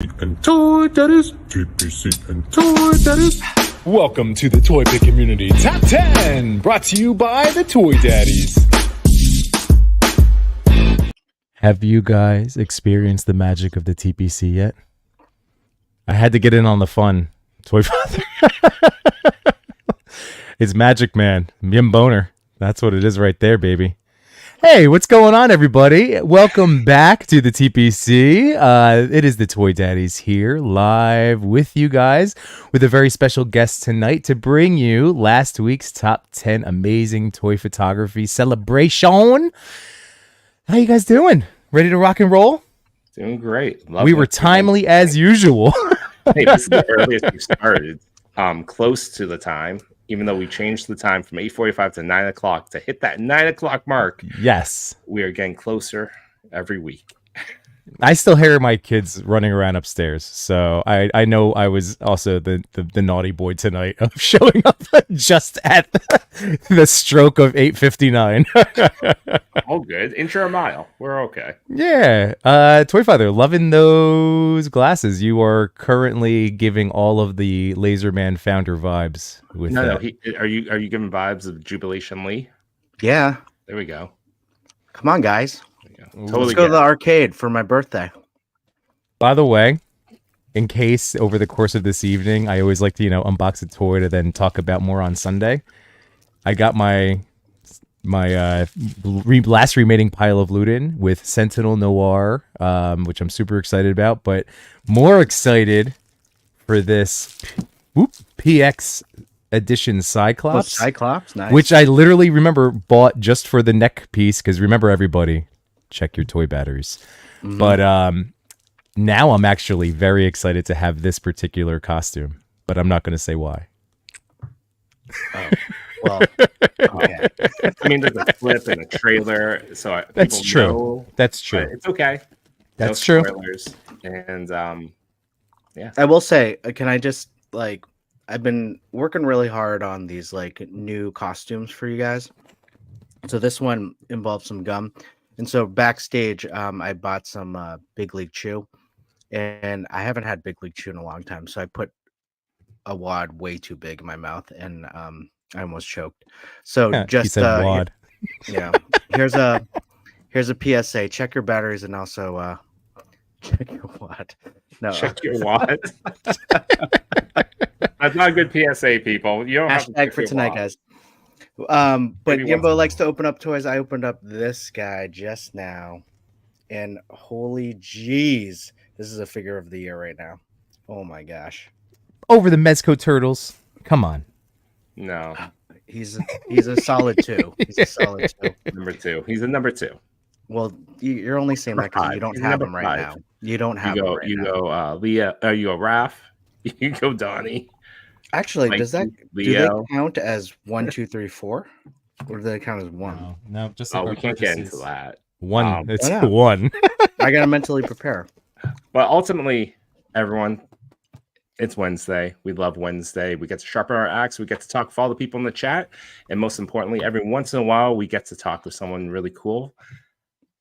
and Toy Daddies, TPC and Toy Daddies. Welcome to the ToyPic Community Top 10, brought to you by the Toy Daddies. Have you guys experienced the magic of the TPC yet? I had to get in on the fun. Toy.Father. It's magic, man. Yimboner. That's what it is right there, baby. Hey, what's going on, everybody? Welcome back to the TPC. It is the Toy Daddies here, live with you guys, with a very special guest tonight to bring you last week's top 10 amazing toy photography celebration. How you guys doing? Ready to rock and roll? Doing great. We were timely as usual. Hey, this is the earliest we started. Close to the time, even though we changed the time from 8:45 to 9 o'clock to hit that 9 o'clock mark. Yes. We are getting closer every week. I still hear my kids running around upstairs, so I know I was also the naughty boy tonight of showing up just at the stroke of 8:59. All good. Inch or a mile. We're okay. Yeah. Toy.Father, loving those glasses. You are currently giving all of the Laserman founder vibes with No, that. are you giving vibes of Jubilation Lee? Yeah. There we go. Come on, guys. Totally. Let's go to the arcade for my birthday. By the way, in case over the course of this evening, I always like to, unbox a toy to then talk about more on Sunday. I got my last remaining pile of loot in with Sentinel Noir, which I'm super excited about, but more excited for this PX edition Cyclops. Cyclops, nice. Which I literally remember bought just for the neck piece, because remember, everybody, check your toy batteries. Mm-hmm. But now I'm actually very excited to have this particular costume, but I'm not going to say why. Oh, well, okay. I mean, there's a flip and a trailer, so that's true. Know, that's true. It's okay. That's true. Spoilers. And yeah, I will say, can I just I've been working really hard on these new costumes for you guys. So this one involves some gum. And so backstage, I bought some Big League Chew, and I haven't had Big League Chew in a long time. So I put a wad way too big in my mouth, and I almost choked. So just wad. Here's a PSA. Check your batteries and also check your wad. No, check your wad. That's not a good PSA, people. You don't hashtag have to for tonight, guys. But Yimbo likes to open up toys. I opened up this guy just now, and holy jeez, this is a figure of the year right now. Oh my gosh! Over the Mezco Turtles. Come on. No, he's a solid 2. He's a solid 2. Number 2. He's a number 2. Well, you're only saying that because you don't have him right now. You don't have him right now. You go Leah. You go Raph. You go Donnie. Actually, do they count as 1, 2, 3, 4, or do they count as 1? No, just we can't get into that. One, it's 1. I gotta mentally prepare. But ultimately, everyone, it's Wednesday. We love Wednesday. We get to sharpen our axe. We get to talk with all the people in the chat, and most importantly, every once in a while, we get to talk with someone really cool,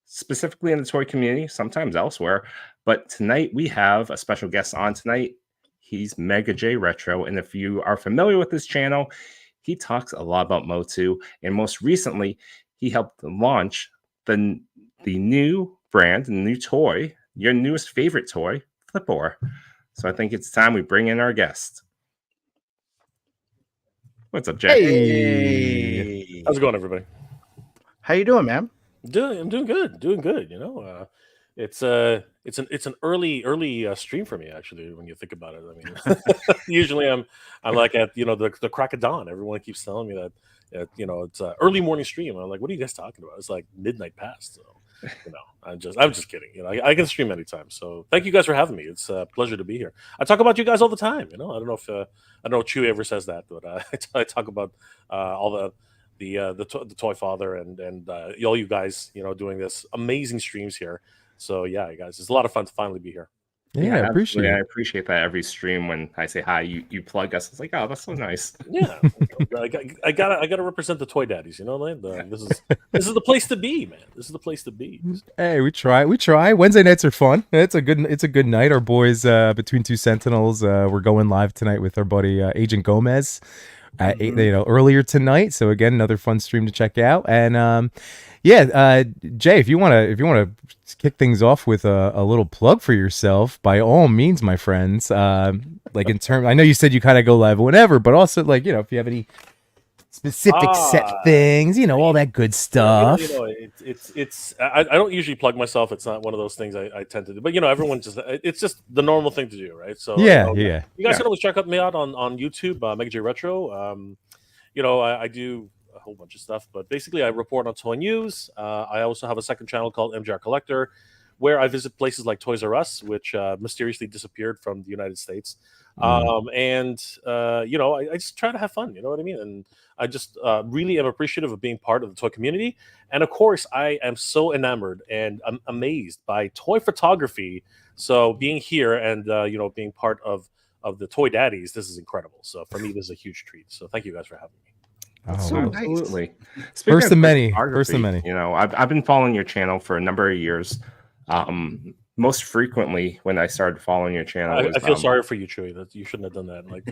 specifically in the toy community, sometimes elsewhere. But tonight we have a special guest on tonight. He's Mega J Retro, and if you are familiar with this channel, he talks a lot about Motu, and most recently, he helped launch the new brand, the new toy, your newest favorite toy, Flipor. So I think it's time we bring in our guest. What's up, Jay? Hey. How's it going, everybody? How you doing, man? I'm doing good. It's an early early stream for me, actually, when you think about it. I mean, usually I'm like at the crack of dawn. Everyone keeps telling me that it's an early morning stream. I'm like, what are you guys talking about? It's like midnight past. So I'm just kidding. I can stream anytime. So thank you guys for having me. It's a pleasure to be here. I talk about you guys all the time. I don't know if Chew ever says that, but I talk about all the Toy.Father and all you guys doing this amazing streams here. So yeah, guys, it's a lot of fun to finally be here. Yeah, I appreciate absolutely. I it. appreciate that every stream when I say hi, you plug us. It's like, oh, that's so nice. Yeah, I gotta represent the Toy Daddies. You know, like this is the place to be, man. This is the place to be. Hey, we try. We try. Wednesday nights are fun. It's a good night. Our boys, Between Two Sentinels, we're going live tonight with our buddy Agent Gomez at earlier tonight. So again, another fun stream to check out. And Jay, if you wanna kick things off with a little plug for yourself, by all means, my friends. Like in terms, I know you said you kind of go live whenever, but also like if you have any specific set things, all that good stuff. I don't usually plug myself. It's not one of those things I tend to do. But everyone it's just the normal thing to do, right? So yeah. You guys can always check me out on YouTube, Mega J Retro. I do a whole bunch of stuff, but basically I report on toy news. I also have a second channel called MJR Collector, where I visit places like Toys R Us, which mysteriously disappeared from the United States. I just try to have fun, you know what I mean? And I just really am appreciative of being part of the toy community. And of course, I am so enamored and I'm amazed by toy photography. So being here and, being part of the Toy Daddies, this is incredible. So for me, this is a huge treat. So thank you guys for having me. Absolutely. First of many. I've been following your channel for a number of years. Most frequently when I started following your channel, I feel sorry for you, Chewy. That you shouldn't have done that. Like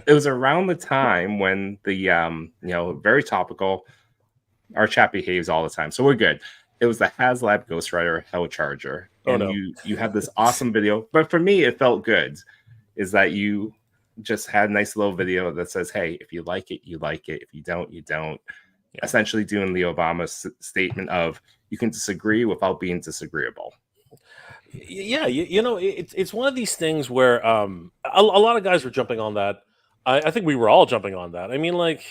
it was around the time when the very topical. Our chat behaves all the time, so we're good. It was the HasLab Ghost Rider Hell Charger, and you had this awesome video. But for me, it felt good. Is that you just had a nice little video that says, "Hey, if you like it, you like it. If you don't, you don't." Yeah. Essentially, doing the Obama statement of you can disagree without being disagreeable. Yeah, it's one of these things where a lot of guys were jumping on that. I think we were all jumping on that. I mean, like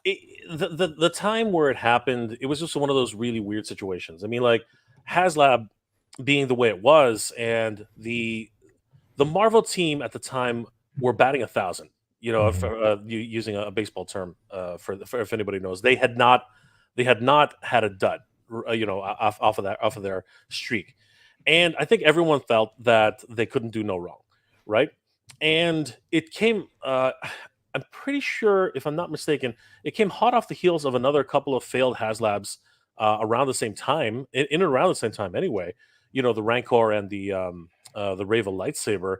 the time where it happened, it was just one of those really weird situations. I mean, like HasLab being the way it was, and the Marvel team at the time were batting 1,000. Using a baseball term, for if anybody knows, they had not had a dud, off of their streak. And I think everyone felt that they couldn't do no wrong, right? And it came, I'm pretty sure, if I'm not mistaken, it came hot off the heels of another couple of failed HasLabs around the same time, in and around the same time anyway. The Rancor and the Reva lightsaber.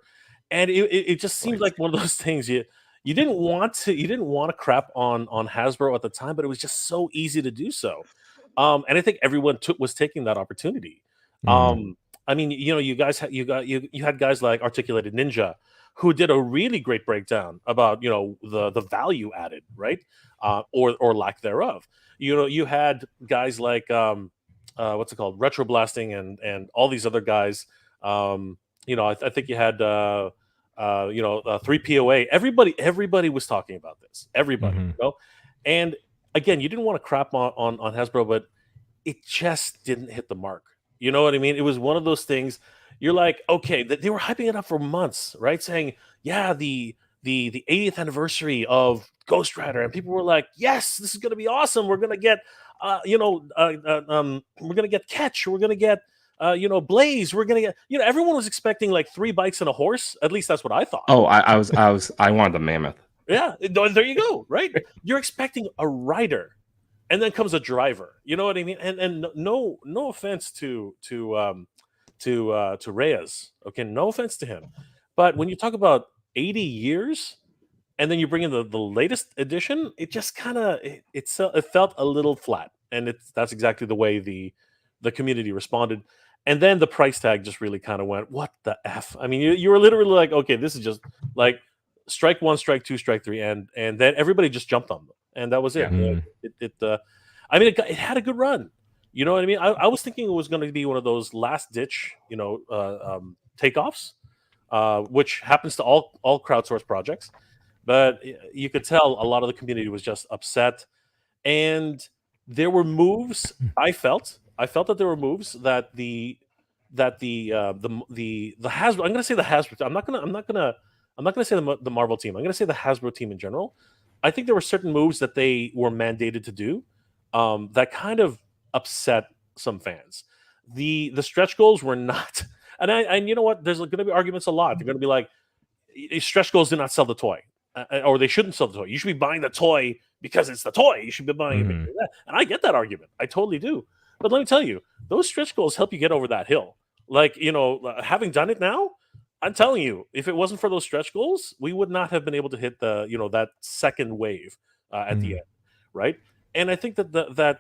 And it just seemed like one of those things you didn't want to crap on Hasbro at the time, but it was just so easy to do so. And I think everyone was taking that opportunity. I mean, you guys you had guys like Articulated Ninja who did a really great breakdown about the value added, right, or lack thereof. You had guys like what's it called, Retro Blasting, and all these other guys. I think you had 3POA. Everybody was talking about this. Everybody, and again, you didn't want to crap on Hasbro, but it just didn't hit the mark. You know what I mean? It was one of those things. You're like, okay, they were hyping it up for months, right? Saying, yeah, the 80th anniversary of Ghost Rider, and people were like, yes, this is going to be awesome. We're going to get, we're going to get Catch. We're going to get, Blaze. We're going to get, everyone was expecting like 3 bikes and a horse. At least that's what I thought. Oh, I wanted the mammoth. Yeah, there you go. Right? You're expecting a rider. And then comes a driver, you know what I mean? And no offense to Reyes, okay, no offense to him, but when you talk about 80 years, and then you bring in the latest edition, it just kind of it felt a little flat, and that's exactly the way the community responded. And then the price tag just really kind of went, what the F? I mean, you were literally like, okay, this is just like strike 1, strike 2, strike 3, and then everybody just jumped on them. And that was it. Yeah. I mean, it had a good run. You know what I mean? I was thinking it was going to be one of those last ditch, takeoffs, which happens to all crowdsourced projects. But you could tell a lot of the community was just upset, and there were moves. I felt that there were moves that the Hasbro. I'm going to say the Hasbro. I'm not going to say the Marvel team. I'm going to say the Hasbro team in general. I think there were certain moves that they were mandated to do that kind of upset some fans. The stretch goals were not And you know what? There's going to be arguments a lot. They're going to be like, stretch goals did not sell the toy, or they shouldn't sell the toy. You should be buying the toy because it's the toy. You should be buying it because of that. And I get that argument. I totally do. But let me tell you, those stretch goals help you get over that hill. Like, having done it now, I'm telling you, if it wasn't for those stretch goals, we would not have been able to hit the, that second wave at the end, right? And I think that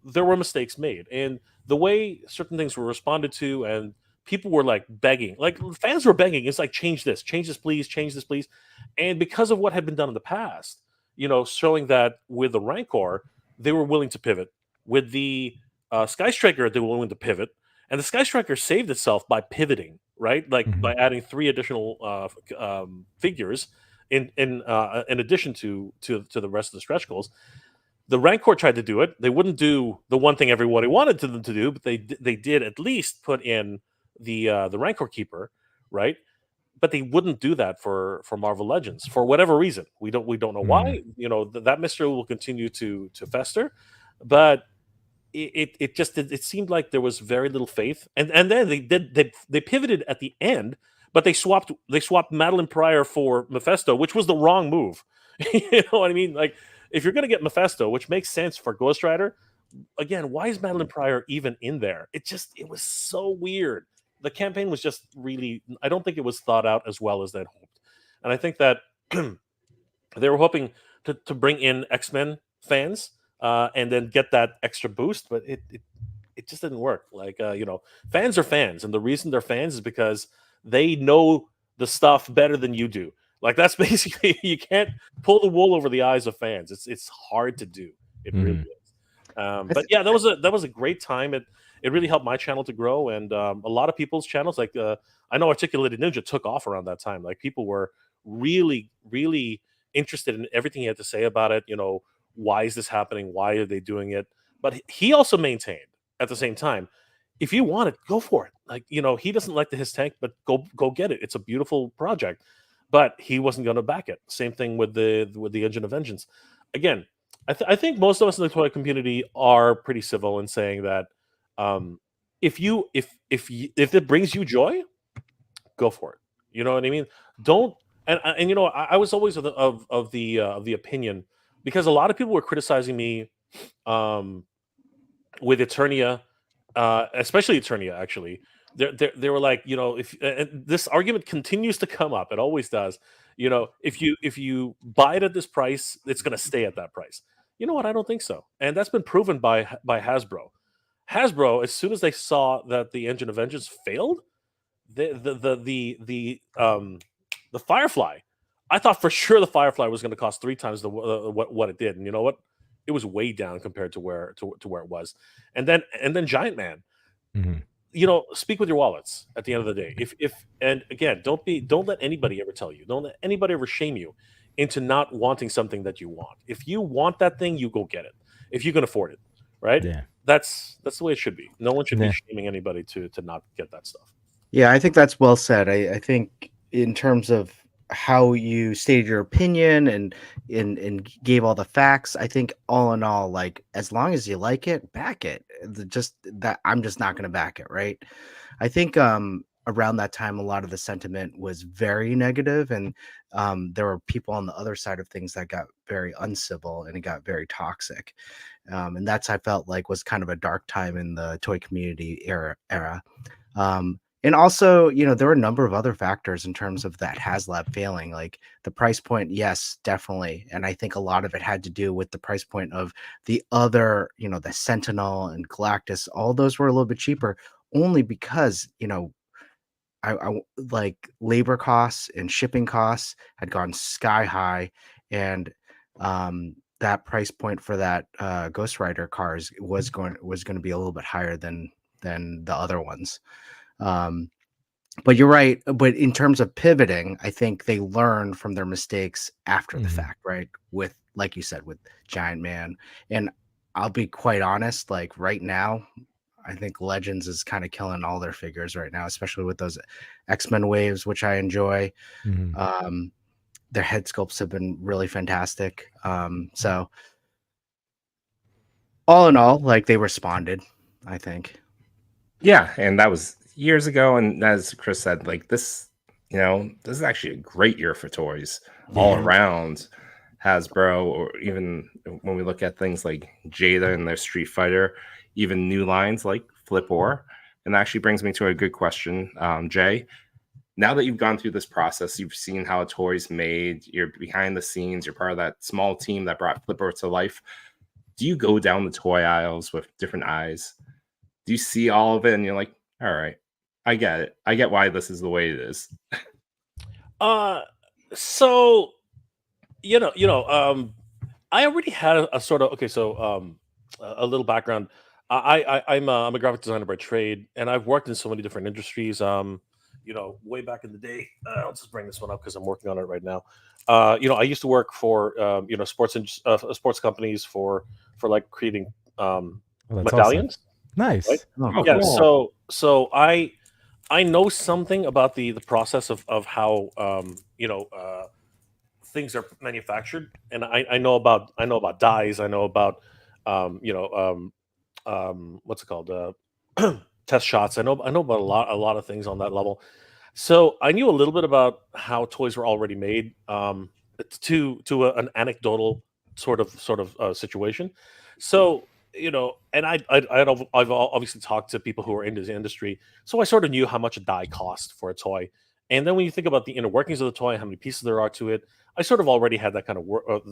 there were mistakes made, and the way certain things were responded to, and people were like begging, like fans were begging. It's like, change this, please, change this, please. And because of what had been done in the past, showing that with the Rancor, they were willing to pivot. With the Sky Striker, they were willing to pivot. And the Sky Striker saved itself by pivoting, right? Like by adding 3 additional figures in addition to the rest of the stretch goals. The Rancor tried to do it. They wouldn't do the one thing everybody wanted them to do, but they did at least put in the Rancor Keeper, right? But they wouldn't do that for Marvel Legends for whatever reason. We don't know why. That mystery will continue to fester, but it seemed like there was very little faith. And then they pivoted at the end, but they swapped Madeline Pryor for Mephisto, which was the wrong move. You know what I mean? Like, if you're going to get Mephisto, which makes sense for Ghost Rider, again, why is Madeline Pryor even in there? It was so weird. The campaign was just really, I don't think it was thought out as well as they'd hoped. And I think that they were hoping to bring in X-Men fans and then get that extra boost, but it just didn't work. Like, fans are fans. And the reason they're fans is because they know the stuff better than you do. Like, that's basically, you can't pull the wool over the eyes of fans. It's hard to do. It really is. But yeah, that was a great time. It really helped my channel to grow, and a lot of people's channels, like I know Articulated Ninja took off around that time. Like, people were really, really interested in everything he had to say about it. Why is this happening? Why are they doing it? But he also maintained at the same time, if you want it, go for it. Like, he doesn't like the His Tank, but go get it. It's a beautiful project. But he wasn't going to back it. Same thing with the Engine of Vengeance. Again, I think most of us in the toy community are pretty civil in saying that if it brings you joy, go for it. You know what I mean? Don't and I was always of the opinion, because a lot of people were criticizing me with Eternia, especially Eternia, actually. They were like, if this argument continues to come up, it always does. If you buy it at this price, it's going to stay at that price. You know what? I don't think so, and that's been proven by Hasbro. Hasbro, as soon as they saw that the Engine of Vengeance failed, the Firefly, I thought for sure the Firefly was going to cost 3 times what it did, and you know what? It was way down compared to where it was, and then Giant Man. Speak with your wallets at the end of the day. And again, don't let anybody ever tell you, don't let anybody ever shame you into not wanting something that you want. If you want that thing, you go get it. If you can afford it, right? Yeah. That's the way it should be. No one should be shaming anybody to not get that stuff. Yeah, I think that's well said. I think in terms of how you stated your opinion and gave all the facts, I think all in all, like, as long as you like it, back it. Just that, I'm just not going to back it, right? I think around that time, a lot of the sentiment was very negative, and there were people on the other side of things that got very uncivil, and it got very toxic. And that's, I felt like, was kind of a dark time in the toy community era. And also, there were a number of other factors in terms of that HasLab failing, like the price point. Yes, definitely. And I think a lot of it had to do with the price point of the other, the Sentinel and Galactus. All those were a little bit cheaper, only because, I like labor costs and shipping costs had gone sky high. And that price point for that Ghost Rider cars was going to be a little bit higher than the other ones. But you're right. But in terms of pivoting, I think they learn from their mistakes after the fact, right? With, like you said, with Giant Man. And I'll be quite honest, like right now, I think Legends is kind of killing all their figures right now, especially with those X-Men waves, which I enjoy. Their head sculpts have been really fantastic. So all in all, like, they responded, I think. Yeah, and that was years ago, and as Chris said, like this, this is actually a great year for toys all around. Hasbro, or even when we look at things like Jada and their Street Fighter, even new lines like Flipor. And that actually brings me to a good question, Jay. Now that you've gone through this process, you've seen how a toy's made, you're behind the scenes, you're part of that small team that brought Flipper to life. Do you go down the toy aisles with different eyes? Do you see all of it and you're like, all right, I get it. I get why this is the way it is. So I already had a sort of a little background. I'm a graphic designer by trade, and I've worked in so many different industries. Way back in the day, I'll just bring this one up because I'm working on it right now. I used to work for sports companies for like creating That's medallions. awesome. Nice. Right? Oh, Yeah. cool. So I know something about the process of how things are manufactured, and I know about dyes. I know about what's it called, test shots. I know about a lot of things on that level. So I knew a little bit about how toys were already made, to an anecdotal sort of situation. So and I've obviously talked to people who are in this industry, so I sort of knew how much a die cost for a toy. And then when you think about the inner workings of the toy, how many pieces there are to it, I sort of already had that kind of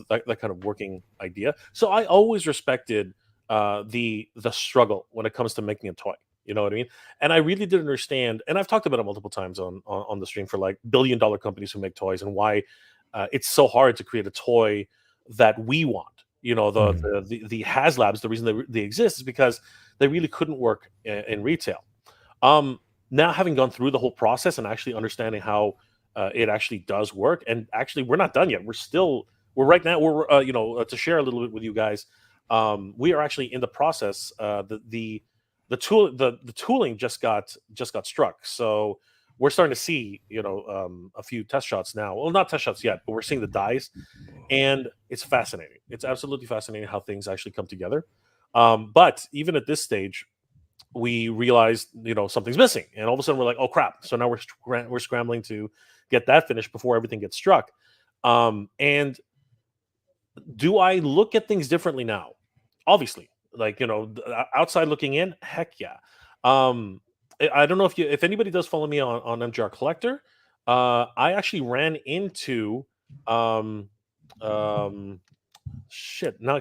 that kind of working idea. So I always respected the struggle when it comes to making a toy. You know what I mean? And I really did understand, and I've talked about it multiple times on the stream, for like billion-dollar companies who make toys, and why it's so hard to create a toy that we want. The HasLabs, the reason they exist is because they really couldn't work in retail. Now, having gone through the whole process and actually understanding how it actually does work, and actually we're not done yet. We're right now, to share a little bit with you guys. We are actually in the process. The tooling just got struck, so we're starting to see a few test shots now. Well, not test shots yet, but we're seeing the dies, and it's fascinating. It's absolutely fascinating how things actually come together. But even at this stage, we realized something's missing, and all of a sudden we're like, oh crap! So now we're scrambling to get that finished before everything gets struck. And do I look at things differently now? Obviously, like outside looking in, heck yeah. I don't know if anybody does follow me on MGR Collector. I actually ran into shit. Now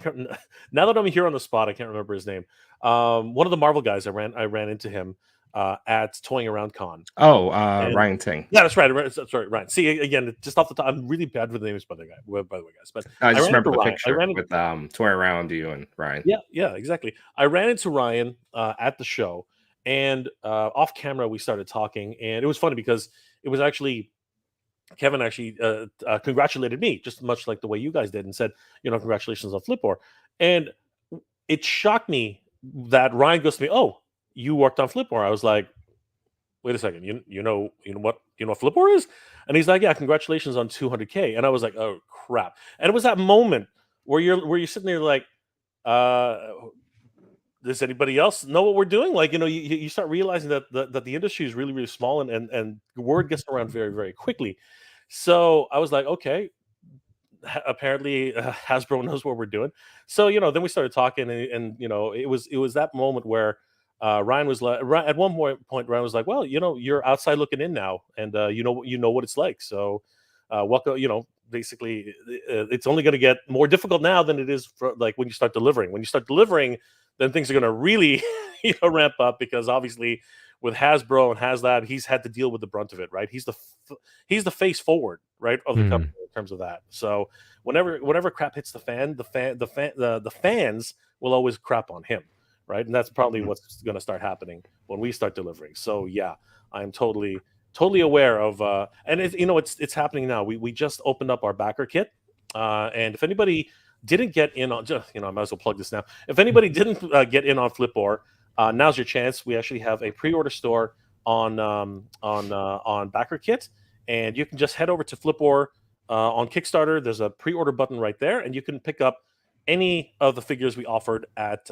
now that I'm here on the spot, I can't remember his name. One of the Marvel guys, I ran into him at Toying Around Con. Oh, And- Ryan Ting. Yeah, that's right. That's right, Ryan. See, again, just off the top, I'm really bad with the names, by the way, guys. But I just ran into remember the Ryan. picture with Toy Around you and Ryan. Yeah, exactly. I ran into Ryan at the show, and off camera we started talking, and it was funny because it was actually Kevin actually congratulated me, just much like the way you guys did, and said, congratulations on Flipor. And it shocked me that Ryan goes to me, "Oh, you worked on Flipor." I was like, "Wait a second, you know what Flipor is?" And he's like, "Yeah, congratulations on 200K." And I was like, "Oh crap!" And it was that moment where you're sitting there like, does anybody else know what we're doing? Like, you start realizing that the industry is really, really small, and word gets around very, very quickly. So I was like, okay, apparently Hasbro knows what we're doing. So then we started talking, and it was that moment where Ryan was like, at one point Ryan was like, well, you're outside looking in now, and you know what it's like. So welcome. Basically, it's only going to get more difficult now than it is for like when you start delivering. When you start delivering, then things are going to really ramp up, because obviously with Hasbro and HasLab, he's had to deal with the brunt of it, right? He's the face forward, right, of the company in terms of that. So whenever crap hits the fan, the fans will always crap on him, right? And that's probably what's going to start happening when we start delivering. So yeah, I'm totally aware of and it's happening now. We just opened up our backer kit, and if anybody didn't get in on, I might as well plug this now. If anybody didn't get in on Flipor, now's your chance. We actually have a pre-order store on backer kit, and you can just head over to Flipor on Kickstarter. There's a pre-order button right there, and you can pick up any of the figures we offered at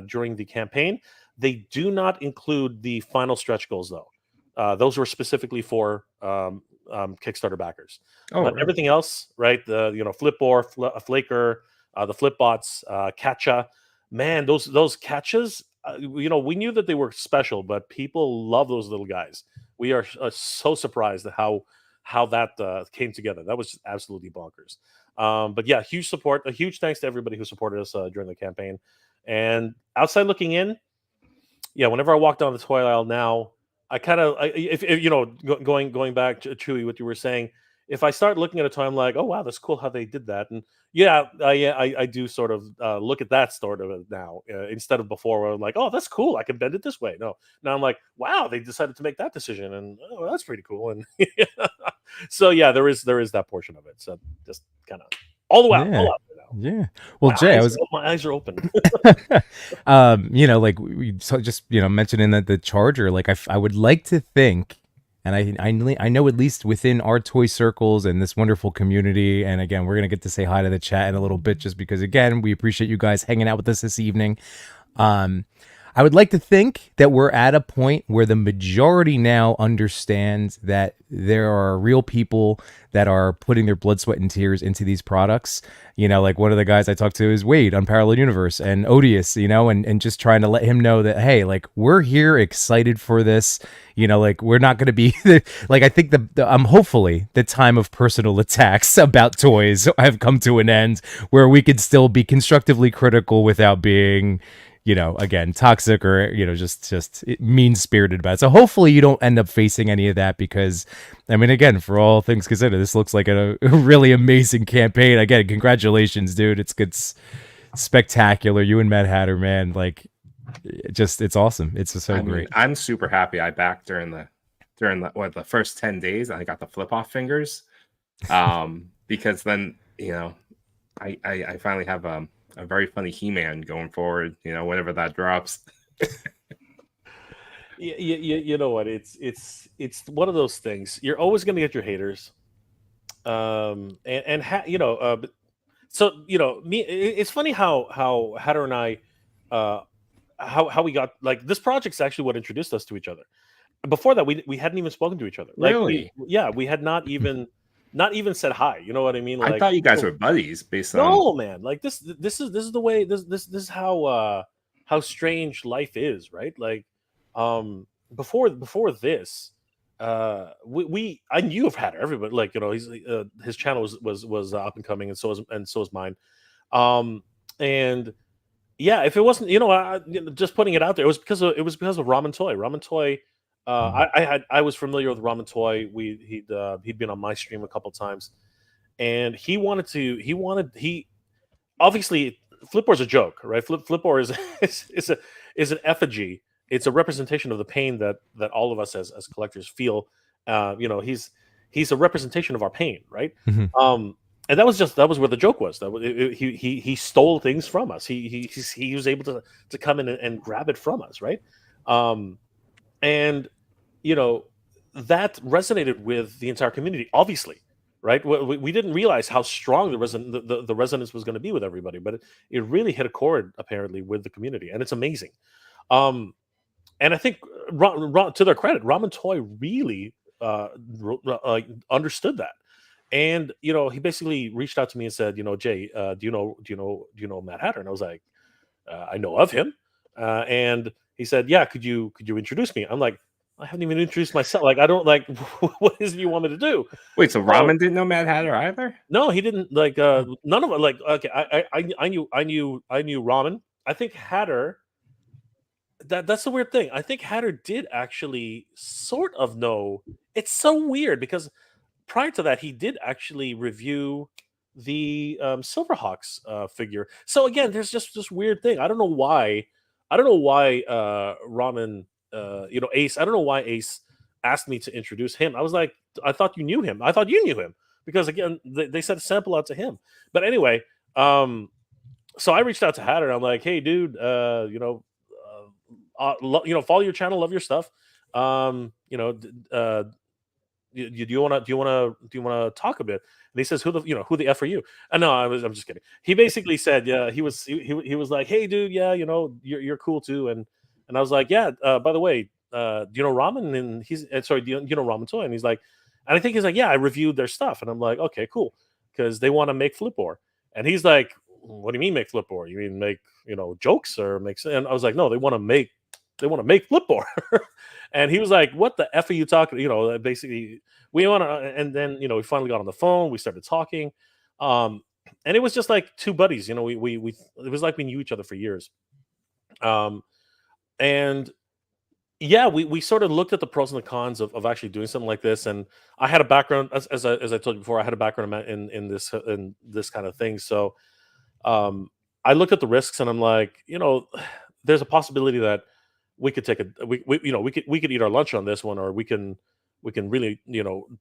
during the campaign. They do not include the final stretch goals, though. Those were specifically for Kickstarter backers. Oh, But really? everything else, right? The Flipboard, Flaker, the Flipbots, Catcha, man, those Catchas, we knew that they were special, but people love those little guys. We are so surprised at how that came together. That was just absolutely bonkers. But yeah, huge support, a huge thanks to everybody who supported us during the campaign. And outside looking in, yeah, whenever I walk down the toy aisle now, I kind of, if going back to Chewy, what you were saying, if I start looking at a toy, I'm like, oh wow, that's cool how they did that, and yeah, I do sort of look at that sort of now instead of before where I'm like, oh, that's cool, I can bend it this way. No, now I'm like, wow, they decided to make that decision, and oh, that's pretty cool, and so yeah, there is that portion of it. So just kind of all out Yeah. there now. Yeah. Well, Jay, My eyes are open. like we just mentioning that the charger, like I would like to think, and I know at least within our toy circles and this wonderful community, and again we're gonna get to say hi to the chat in a little bit, just because again we appreciate you guys hanging out with us this evening. I would like to think that we're at a point where the majority now understands that there are real people that are putting their blood, sweat, and tears into these products. Like one of the guys I talked to is Wade on Parallel Universe and Odious, and just trying to let him know that, hey, like we're here excited for this. Like we're not going to be like, I think hopefully the time of personal attacks about toys have come to an end where we could still be constructively critical without being again, toxic or, just mean spirited about it. So hopefully you don't end up facing any of that, because I mean, again, for all things considered, this looks like a really amazing campaign. Again, congratulations, dude. It's spectacular. You and Mad Hatter, man, like it's awesome. It's so great. I'm super happy I backed during the first 10 days. I got the flip off fingers. Because then, I finally have a very funny He-Man going forward, whenever that drops. You know what? It's one of those things. You're always going to get your haters, so me. It's funny how Hatter and I, how we got, like, this project's actually what introduced us to each other. Before that, we hadn't even spoken to each other. Like, Really? we had not even said hi. You know what I mean? Like, I thought you guys were buddies based on. No, man. Like this is the way. This is how strange life is, right? Like, before this, I knew of Hatter. Everybody, like, he's his channel was up and coming, and so is mine. And yeah, if it wasn't, just putting it out there, it was because of Ramen Toy. Ramen Toy. I was familiar with Ramen Toy. He'd been on my stream a couple times, and he obviously, Flipboard's a joke, right? Flipboard is an effigy. It's a representation of the pain that all of us as collectors feel. He's a representation of our pain, right? Mm-hmm. And that was where the joke was. He stole things from us. He was able to come in and grab it from us, right? And that resonated with the entire community, obviously, right? We didn't realize how strong the resonance was going to be with everybody, but it really hit a chord apparently with the community, and it's amazing. And I think, to their credit, Ramen Toy really understood that, and he basically reached out to me and said, Jay, do you know Mad Hatter? And I was like, I know of him, and he said, yeah, could you introduce me? I'm like, I haven't even introduced myself. Like, I don't, like, what is it you want me to do? Wait, so Ramen didn't know Mad Hatter either? No, he didn't. Like, none of it. Like, okay, I knew Ramen. I think Hatter. That's the weird thing. I think Hatter did actually sort of know. It's so weird because prior to that, he did actually review the Silverhawks figure. So again, there's just this weird thing. I don't know why Ramen, Ace. I don't know why Ace asked me to introduce him. I was like, I thought you knew him. I thought you knew him because again, they sent a sample out to him. But anyway, so I reached out to Hatter. And I'm like, hey, dude, follow your channel, love your stuff. Do you want to talk a bit? And he says, who the F are you? And no, I'm just kidding. He basically said, yeah, he was like, hey, dude, yeah, you're cool too. And I was like, yeah, by the way, do you know Ramen? And he's sorry, do you know Ramen Toy? And he's like, and I think he's like, yeah, I reviewed their stuff, and I'm like, okay, cool, because they want to make Flipboard, and he's like, what do you mean make Flipboard? You mean make jokes or make? And I was like, no, they want to make Flipboard. And he was like, what the f are you talking? Basically, we want to, and then we finally got on the phone, we started talking, and it was just like two buddies. We it was like we knew each other for years. And yeah, we sort of looked at the pros and the cons of actually doing something like this. And I had a background, as I told you before, I had a background in this kind of thing. So I looked at the risks, and I'm like, there's a possibility that we could take we could eat our lunch on this one, or we can really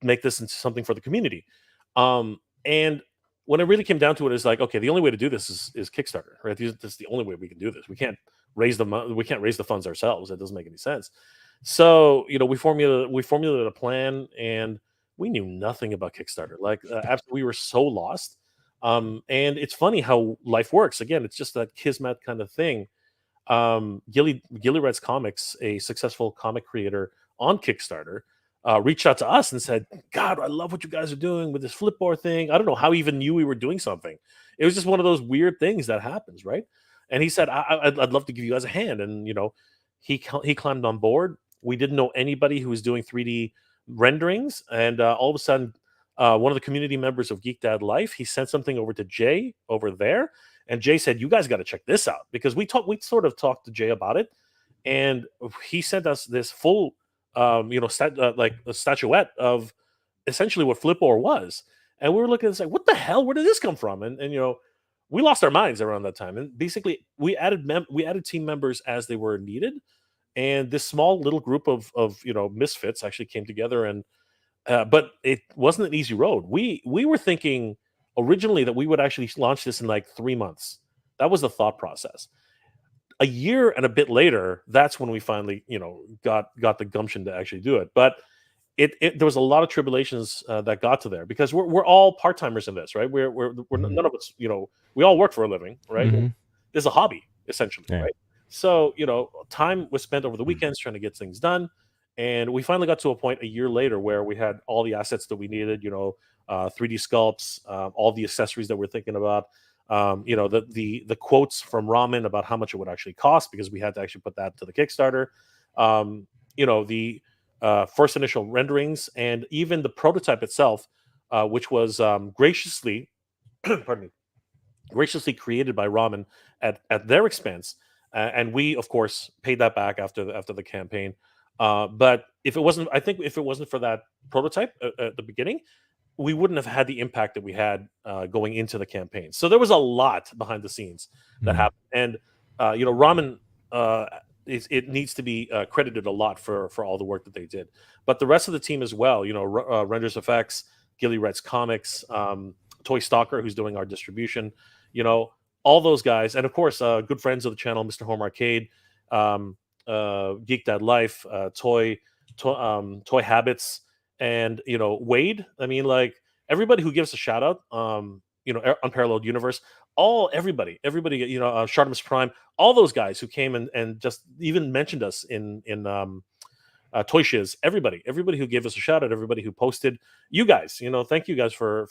make this into something for the community. And when it really came down to it, it's like, okay, the only way to do this is Kickstarter, right? This is the only way we can do this. We can't raise the funds ourselves. That doesn't make any sense. So we formulated a plan, and we knew nothing about Kickstarter. Like absolutely, we were so lost. And it's funny how life works. Again, it's just that kismet kind of thing. Gilly Red's Comics, a successful comic creator on Kickstarter, reached out to us and said, God, I love what you guys are doing with this Flipboard thing. I don't know how he even knew we were doing something. It was just one of those weird things that happens, right? And he said, I'd love to give you guys a hand. And he climbed on board. We didn't know anybody who was doing 3D renderings, and all of a sudden, one of the community members of Geek Dad Life, he sent something over to Jay over there. And Jay said, you guys got to check this out, because we sort of talked to Jay about it, and he sent us this full, like a statuette of essentially what Flipboard was. And we were looking at this like, what the hell? Where did this come from? And we lost our minds around that time. And basically, we added team members as they were needed, and this small little group of misfits actually came together. And but it wasn't an easy road. We were thinking originally that we would actually launch this in like 3 months. That was the thought process. A year and a bit later, that's when we finally, got the gumption to actually do it. But there was a lot of tribulations that got to there, because we're all part timers in this, right? We're none of us, we all work for a living, right? Mm-hmm. There's a hobby essentially, Yeah. right? So time was spent over the weekends trying to get things done. And we finally got to a point a year later where we had all the assets that we needed, 3D sculpts, all the accessories that we're thinking about, the quotes from Ramen about how much it would actually cost, because we had to actually put that to the Kickstarter, the first initial renderings, and even the prototype itself, which was graciously, pardon me, graciously created by Ramen at their expense. And we, of course, paid that back after the campaign. But if it wasn't for that prototype at the beginning, we wouldn't have had the impact that we had going into the campaign. So there was a lot behind the scenes that happened. And Ramen, it needs to be credited a lot for all the work that they did. But the rest of the team as well, Renders Effects, Gilly Red's Comics, Toy Stalker, who's doing our distribution, all those guys, and of course, good friends of the channel, Mr. Home Arcade, Geek Dad Life, Toy Habits, and Wade. I mean, like everybody who gives a shout out, Unparalleled Universe, everybody, Shartimus Prime, all those guys who came and just even mentioned us in Toy Shiz, everybody who gave us a shout out, everybody who posted, you guys, thank you guys for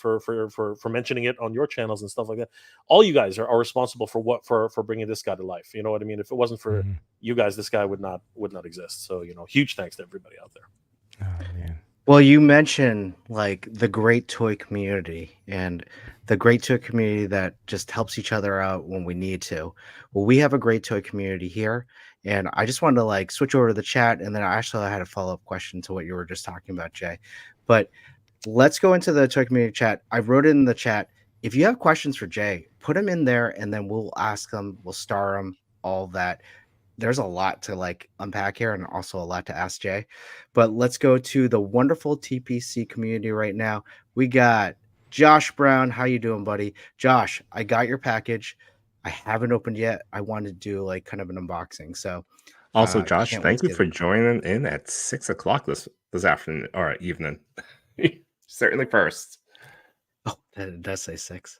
mentioning it on your channels and stuff like that. All you guys are responsible for bringing this guy to life. You know what I mean? If it wasn't for you guys, this guy would not exist. So huge thanks to everybody out there. Oh man. Well, you mentioned like the great toy community and the great toy community that just helps each other out when we need to. Well, we have a great toy community here, and I just wanted to like switch over to the chat, and then I had a follow-up question to what you were just talking about, Jay. But let's go into the toy community chat. I wrote it in the chat. If you have questions for Jay, put them in there, and then we'll ask them, we'll star them, all that. There's a lot to like unpack here, and also a lot to ask Jay. But let's go to the wonderful TPC community right now. We got Josh Brown. How you doing, buddy? Josh, I got your package. I haven't opened yet. I wanted to do like kind of an unboxing. So Also, Josh, can't wait thank to you get for it. joining in at 6 o'clock this afternoon or evening. Certainly first. Oh, that does say 6.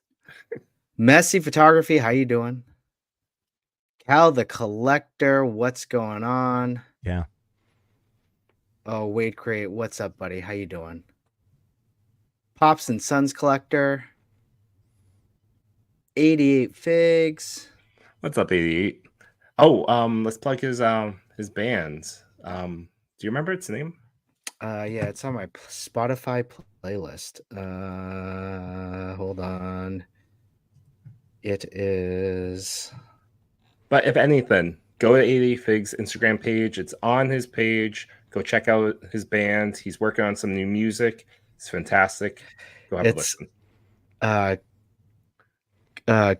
Messy Photography, how you doing? Cal the Collector, what's going on? Yeah. Oh, Wade Crate, what's up, buddy? How you doing? Pops and Sons Collector, 88 Figs. What's up, 88? Oh, let's plug his bands. Do you remember its name? Yeah, it's on my Spotify playlist. Hold on. It is. But if anything, go to 88 Figs Instagram page. It's on his page. Go check out his band. He's working on some new music. It's fantastic. Go have a It's listen.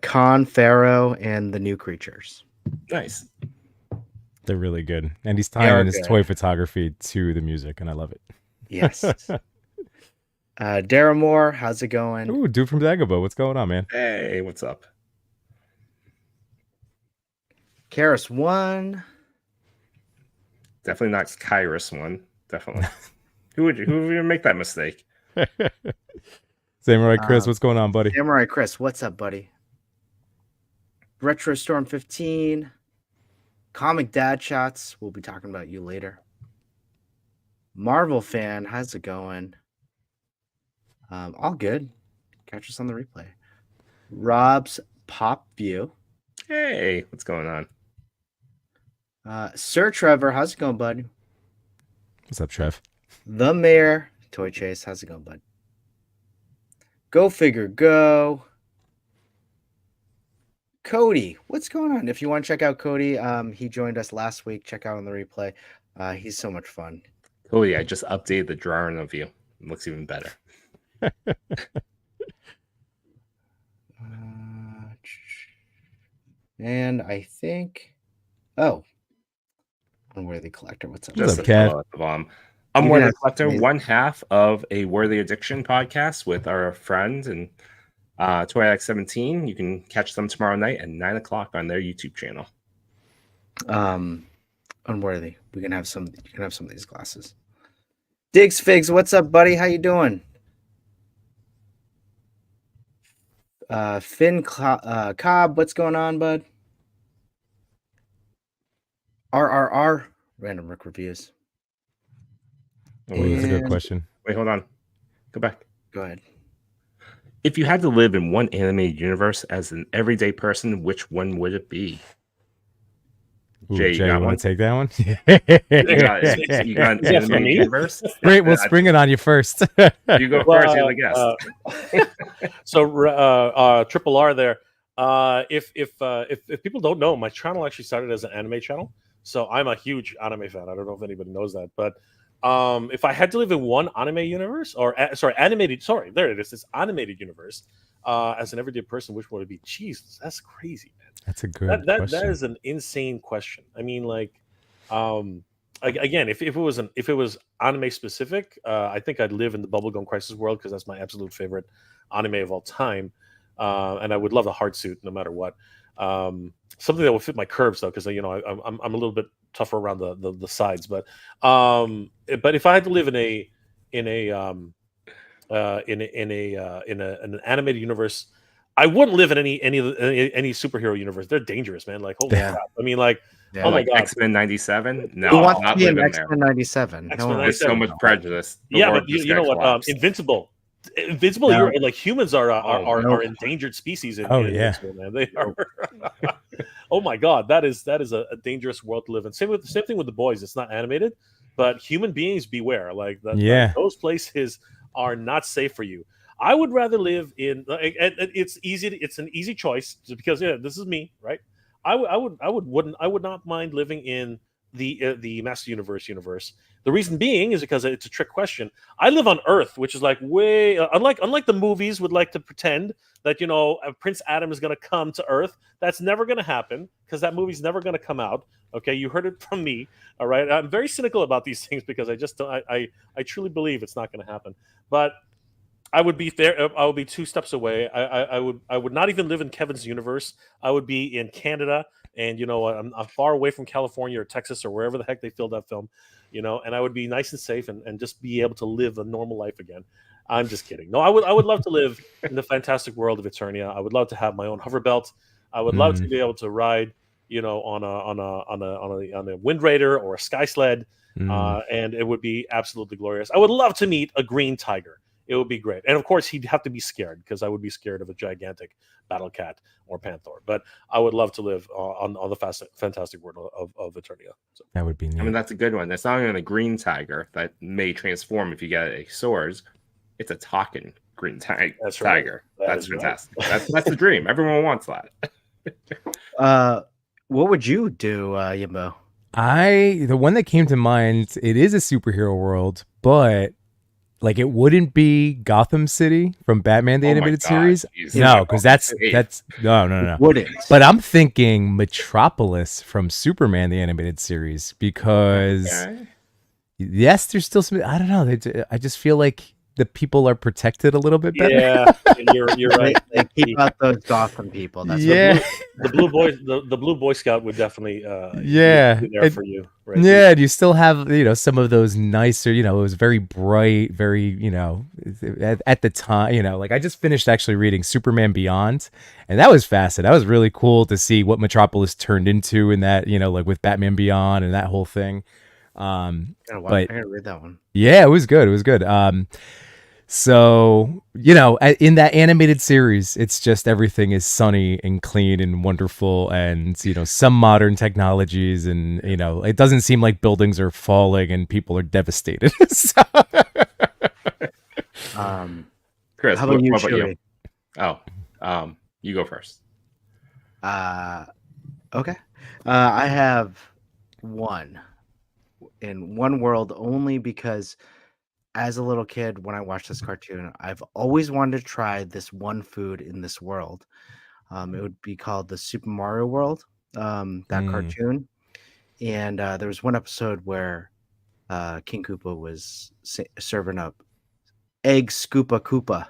Con Pharaoh and the New Creatures. Nice. They're really good. And he's They are tying his good. toy photography to the music, and I love it. Yes. Daramore, how's it going? Ooh, dude from Dagobah. What's going on, man? Hey, what's up? Karis 1. Definitely not Kyrus one. Definitely. Who would make that mistake? Samurai Chris, what's going on, buddy? Samurai Chris, what's up, buddy? Retro Storm 15. Comic Dad Shots. We'll be talking about you later. Marvel fan, how's it going? All good. Catch us on the replay. Rob's Pop View. Hey, what's going on? Sir Trevor, how's it going, bud? What's up, Trev? The Mayor, Toy Chase, how's it going, bud? Go Figure Go. Cody, what's going on? If you want to check out Cody, he joined us last week. Check out on the replay. He's so much fun. Oh yeah, I just updated the drawing of you. It looks even better. And I think, Unworthy Collector, what's up? What's up, a Kev? fellow at the bottom. Unworthy Collector, one half of a Worthy Addiction podcast with our friend and ToyX17. You can catch them tomorrow night at 9:00 on their YouTube channel. Unworthy. You can have some of these glasses. Diggs Figs, what's up, buddy? How you doing? Finn Cobb, what's going on, bud? RRR, Random Rick Reviews. Oh, that's a good And- question. Wait, hold on. Go back. Go ahead. If you had to live in one animated universe as an everyday person, which one would it be? Ooh, Jay, you Jay, got you one? want to take that one? You got an Is that for animated me? universe? Great, we'll spring it on you first. You go first. You're the guest. So Triple R there. If people don't know, my channel actually started as an anime channel, so I'm a huge anime fan. I don't know if anybody knows that, but if I had to live in one anime universe, there it is, this animated universe, as an everyday person, which would it be? Jesus, that's crazy, man. That's a good That question. is an insane question. I mean, like, again, if it was anime specific, I think I'd live in the Bubblegum Crisis world because that's my absolute favorite anime of all time, and I would love a hard suit no matter what. Something that would fit my curves though, because I'm a little bit tougher around the sides. But if I had to live in an animated universe, I wouldn't live in any superhero universe. They're dangerous, man. Like, holy crap. I mean, like, Yeah. oh my Like god. X-Men 97? No, Who wants not to be in living there. X-Men 97? X-Men There's so 97. much prejudice. The Yeah, world but just you know got what? collapsed. Invincible, No. you're like humans are no. endangered species. In yeah. Invincible, man. They are. Oh my god, that is a dangerous world to live in. Same thing with The Boys. It's not animated, but human beings beware. Like those places are not safe for you. I would rather live in. It's easy. It's an easy choice because this is me, right? I would not mind living in the Master universe. The reason being is because it's a trick question. I live on Earth, which is like way unlike the movies would like to pretend that Prince Adam is going to come to Earth. That's never going to happen because that movie's never going to come out. Okay, you heard it from me. All right, I'm very cynical about these things because I just I truly believe it's not going to happen. But I would be there. I would be 2 steps away. I would not even live in Kevin's universe. I would be in Canada, and I'm far away from California or Texas or wherever the heck they filmed that film, and I would be nice and safe and just be able to live a normal life again. I'm just kidding. No, I would love to live in the fantastic world of Eternia. I would love to have my own hover belt. I would love to be able to ride, on a Wind Raider or a Sky Sled. and it would be absolutely glorious. I would love to meet a green tiger. It would be great, and of course, he'd have to be scared because I would be scared of a gigantic battle cat or panther. But I would love to live on the fantastic world of Eternia. So. That would be neat. I mean, that's a good one. That's not even a green tiger that may transform if you get a soars. It's a talking green tiger. That's fantastic. Right. That's the dream. Everyone wants that. What would you do, Yimbo? The one that came to mind, it is a superhero world, but like it wouldn't be Gotham City from Batman the Animated Series. No, because that's no. Wouldn't. But I'm thinking Metropolis from Superman the Animated Series because yes, there's still some. I don't know. I just feel like the people are protected a little bit better. Yeah, you're right. They keep out those Gotham people. That's the blue boys. The blue Boy Scout would definitely be there for you. Right? Yeah, and you still have some of those nicer. It was very bright, very at the time. Like I just finished actually reading Superman Beyond, and that was fascinating. That was really cool to see what Metropolis turned into in that like with Batman Beyond and that whole thing. But I gotta read that one. Yeah, it was good. It was good. So, in that animated series, it's just everything is sunny and clean and wonderful and, some modern technologies and, it doesn't seem like buildings are falling and people are devastated. So... Chris, how about you? Oh, you go first. Okay. I have one in one world only because as a little kid, when I watched this cartoon, I've always wanted to try this one food in this world. It would be called the Super Mario World, cartoon. And there was one episode where King Koopa was serving up egg Scoopa Koopa.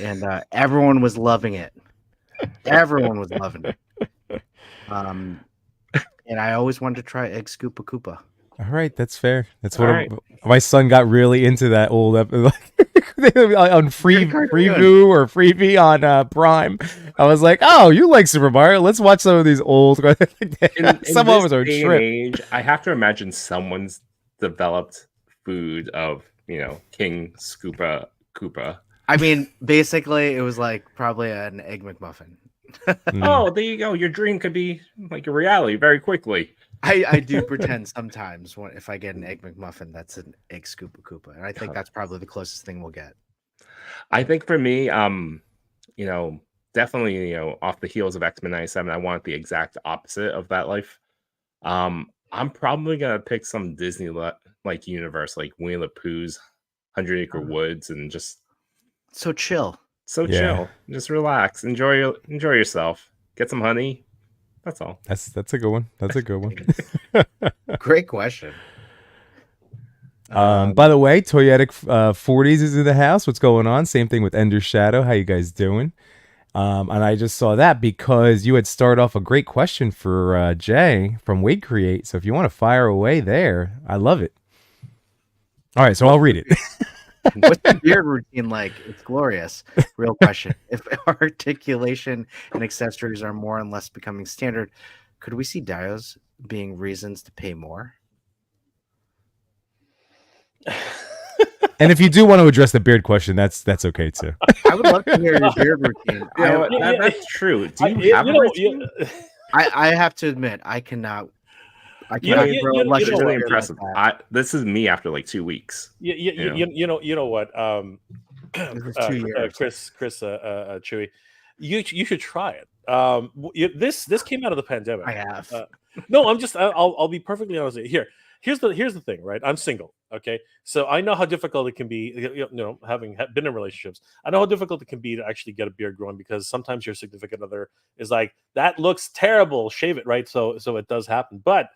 And everyone was loving it. Everyone was loving it. And I always wanted to try egg Scoopa Koopa. All right, that's fair. That's what my son got really into that old episode on Freeview or Freebie on Prime. I was like, "Oh, you like Super Mario? Let's watch some of these old." Some of them was a trip. I have to imagine someone's developed food of King Scoopa Koopa. I mean, basically, it was like probably an egg McMuffin. Oh, there you go. Your dream could be like a reality very quickly. I do pretend sometimes if I get an egg McMuffin, that's an egg Scoopa Koopa, and I think that's probably the closest thing we'll get. I think for me, definitely, off the heels of X-Men 97, I want the exact opposite of that life. I'm probably gonna pick some Disney like universe, like Winnie the Pooh's 100 Acre Woods, and just so chill. Chill. Just relax. Enjoy yourself. Get some honey. That's all. That's a good one. That's a good one. Great question. By the way, Toyetic 40s is in the house. What's going on? Same thing with Ender Shadow. How you guys doing? And I just saw that because you had started off a great question for Jay from Wade Create. So if you want to fire away there, I love it. All right, so I'll read it. What's the beard routine like? It's glorious. Real question. If articulation and accessories are more and less becoming standard, could we see dios being reasons to pay more? And if you do want to address the beard question, that's okay too. I would love to hear your beard routine. That's true. Do you have a routine? I have to admit, I cannot. It's really impressive. This is me after like 2 weeks. You know what? Chris, Chewy, you should try it. This came out of the pandemic. I have. No, I'll be perfectly honest with you. Here's the thing, right? I'm single. Okay, so I know how difficult it can be. Having been in relationships, I know how difficult it can be to actually get a beard growing because sometimes your significant other is like, "That looks terrible. Shave it," right? So it does happen, but.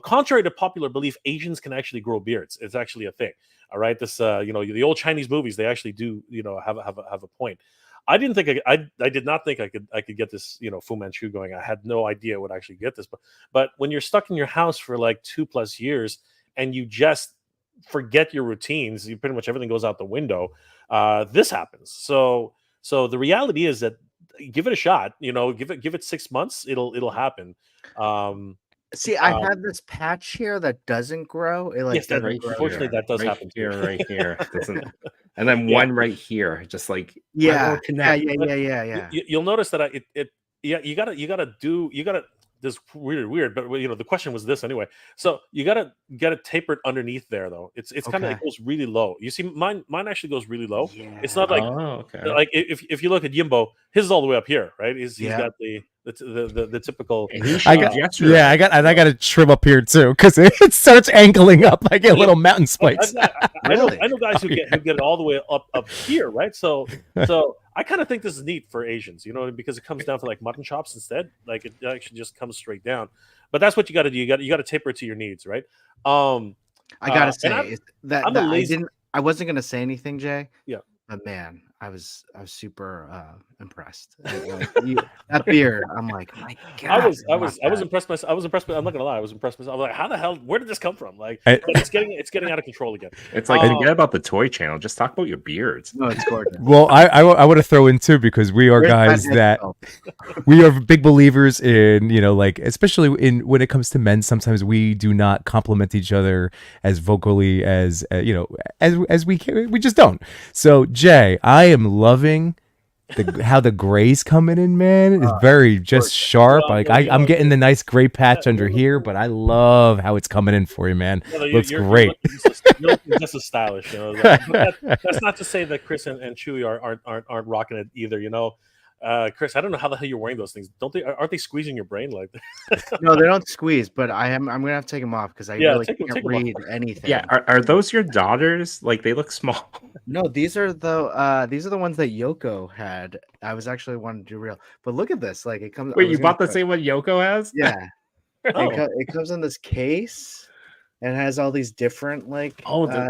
Contrary to popular belief, Asians can actually grow beards. It's actually a thing. All right, this the old Chinese movies, they actually do have a point. I didn't think I did not think I could get this Fu Manchu going. I had no idea I would actually get this, but when you're stuck in your house for like 2+ years and you just forget your routines, you pretty much everything goes out the window. This happens. So the reality is that give it a shot. Give it 6 months. It'll happen. See, I have this patch here that doesn't grow. It like Yes, that, doesn't grow. unfortunately, that does right happen too. here, right here. Doesn't, and then Yeah. one right here, just like I Yeah, won't connect. yeah. You'll notice that you gotta this weird, but the question was this anyway. So you gotta get it tapered underneath there though. It's kind of, Okay. it goes really low. You see, mine actually goes really low. Yeah. It's not like Oh, okay. like if you look at Yimbo, his is all the way up here, right? He's Yeah. got the typical. And he I shaved got, yesterday. yeah, I got to trim up here too because it starts angling up like a little mountain spikes. I know Really? guys who get it all the way up here, right? So I kind of think this is neat for Asians, because it comes down to like mutton chops instead. Like it actually just comes straight down. But that's what you got to do. You got to taper it to your needs, right? I gotta and say that, I'm that a I lazy- didn't. I wasn't gonna say anything, Jay. Yeah. But man, I was super impressed. That beard, I'm like, my God. I was not bad. impressed myself. I was impressed. I'm not gonna lie. I was impressed myself. I'm like, how the hell? Where did this come from? Like, I- but it's getting out of control again. It's like forget about the toy channel. Just talk about your beards. No, it's gorgeous. Well, I want to throw in too because we are Where's guys head that sculpt? we are big believers in, like especially in when it comes to men. Sometimes we do not compliment each other as vocally as as we can. We just don't. So Jay, I am loving how the gray's coming in, man. It's very just sharp. Well, Like well, I'm getting the nice gray patch under here, but I love how it's coming in for you, man. Looks great. You're looking just as stylish, That's not to say that Chris and Chewy aren't rocking it either, Chris, I don't know how the hell you're wearing those things. Aren't they squeezing your brain like? No, they don't squeeze, but I'm gonna have to take them off because I really take 'em can't off. read anything. Yeah, are those your daughters? Like they look small. No, these are the ones that Yoko had. I was actually wanting to do real, but look at this. Like it comes. I Wait, was you gonna bought the put- same one Yoko has? Yeah, Oh. it comes in this case and it has all these different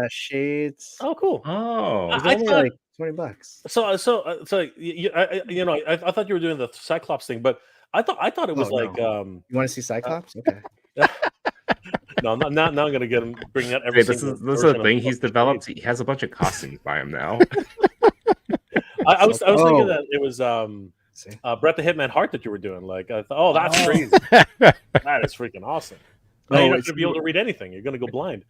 shades. Oh, cool. Oh, It's I only thought- like $20. So I thought you were doing the Cyclops thing, but I thought it was Oh, like You want to see Cyclops? Okay. no, now I'm gonna get him bringing out every. hey, this is single a version thing of- he's developed. He has a bunch of costumes by him now. I was thinking Oh. that it was See? Brett the Hitman Hart that you were doing. Like, I thought, that's crazy. That is freaking awesome. Now you're not it's- gonna be able to read anything. You're gonna go blind.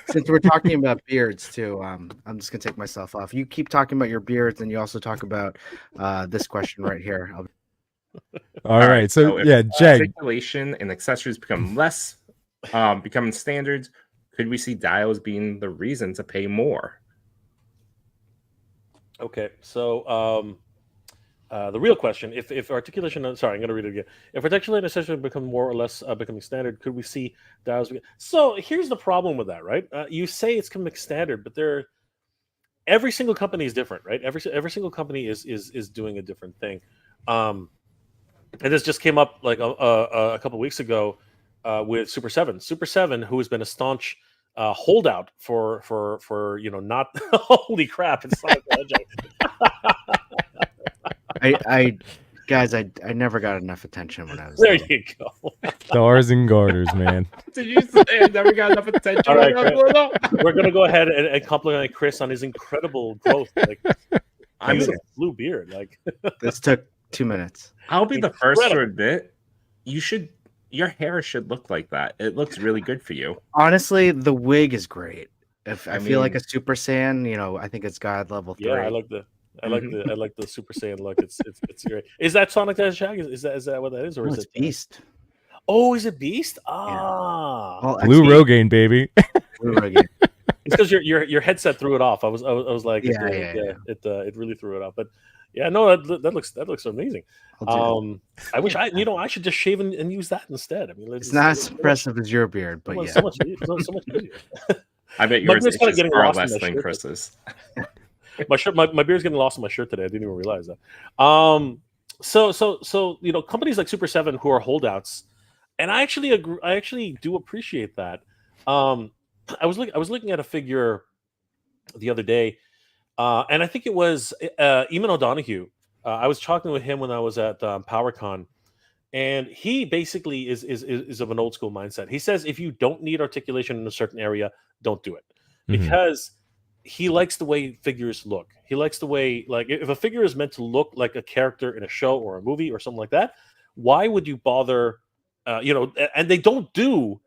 Since we're talking about beards too, I'm just gonna take myself off. You keep talking about your beards, and you also talk about this question right here. All right. So if yeah, Jay. articulation and accessories become less, becoming standards, could we see dials being the reason to pay more? Okay, so the real question: if articulation, sorry, I'm going to read it again. If articulation and accessories become more or less becoming standard, could we see dials? So here's the problem with that, right? You say it's becoming standard, but every single company is different, right? Every single company is doing a different thing. And this just came up like a couple weeks ago with Super 7. Super 7, who has been a staunch holdout for not holy crap, it's Sonic the Hedgehog. I never got enough attention when I was There little. you go. Stars and garters, man. Did you say I never got enough attention? All right, when I was little? We're gonna go ahead and compliment Chris on his incredible growth, like I'm beautiful blue beard. Like This took 2 minutes. I'll be the first to Incredible. admit, your hair should look like that. It looks really good for you. Honestly, the wig is great. If I I feel like mean- a Super Saiyan, I think it's God level 3. yeah, I like the Super Saiyan look. It's great. Is that Sonic the Hedgehog? Is that what that is, or No, is it's it Beast. Oh, is it Beast? Ah, Well, Blue actually, Rogaine, baby. Blue Rogaine. it's because your headset threw it off. I was like, Yeah. it really threw it off. But yeah, no, that looks amazing. I'll do it. I wish I should just shave and use that instead. I mean, It's not as impressive as your beard, but yeah. so much easier. I bet My yours beard's is kinda getting far lost in less that than shirt. Chris's. My beard's getting lost in my shirt today. I didn't even realize that. So companies like Super 7 who are holdouts, and I actually agree. I actually do appreciate that. I was looking at a figure the other day, and I think it was Eamon O'Donoghue. I was talking with him when I was at PowerCon, and he basically is of an old school mindset. He says if you don't need articulation in a certain area, don't do it, Mhm. because he likes the way figures look. He likes the way, like, if a figure is meant to look like a character in a show or a movie or something like that, why would you bother and they don't do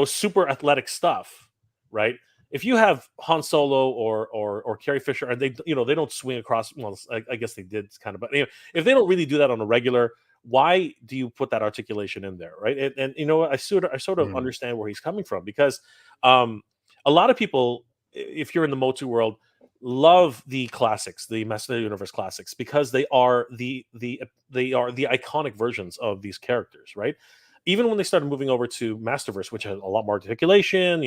super athletic stuff, right? If you have Han Solo or Carrie Fisher, and they don't swing across. Well, I guess they did kind of, but if they don't really do that on a regular, why do you put that articulation in there, right? And I sort of understand where he's coming from, because a lot of people, if you're in the Motu world, love the classics, the Master of the Universe classics, because they are the iconic versions of these characters, right? Even when they started moving over to Masterverse, which had a lot more articulation,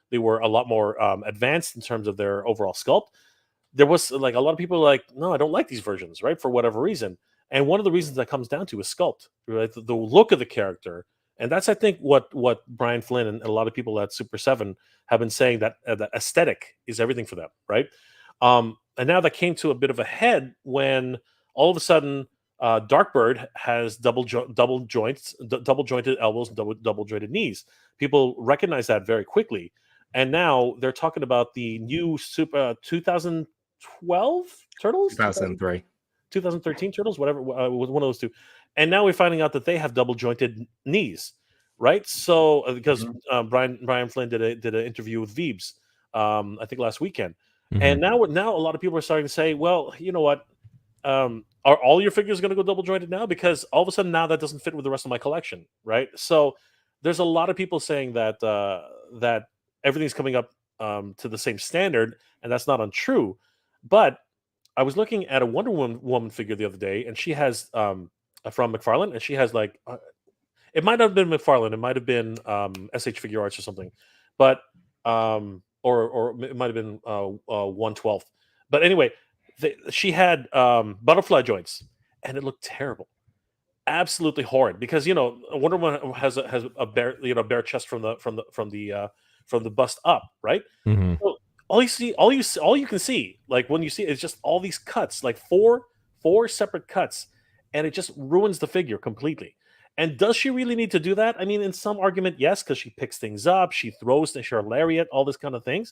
they were a lot more advanced in terms of their overall sculpt. There was like a lot of people like, no, I don't like these versions, right? For whatever reason. And one of the reasons that comes down to is sculpt, right? The look of the character. And that's, I think, what Brian Flynn and a lot of people at Super 7 have been saying, that that aesthetic is everything for them, right? And now that came to a bit of a head when all of a sudden Darkbird has double jointed elbows and double jointed knees. People recognize that very quickly, and now they're talking about the new Super 2012 Turtles, 2003. 2013 Turtles, whatever, was one of those two. And now we're finding out that they have double jointed knees, right? So because Brian Flynn did an interview with Veebs, I think last weekend, and now a lot of people are starting to say, well, you know what? Are all your figures going to go double jointed now? Because all of a sudden now that doesn't fit with the rest of my collection, right? So there's a lot of people saying that that everything's coming up to the same standard, and that's not untrue. But I was looking at a Wonder Woman figure the other day, and she has from McFarlane, and she has like it might have been McFarlane, it might have been SH Figure Arts or something, but or it might have been 1/12. But anyway, she had butterfly joints, and it looked terrible, absolutely horrid. Because Wonder Woman has a bare chest from the bust up, right? So all you can see, like when you see it, is just all these cuts, like four separate cuts, and it just ruins the figure completely. And does she really need to do that? I mean, in some argument, yes, because she picks things up, she throws her lariat, all this kind of things.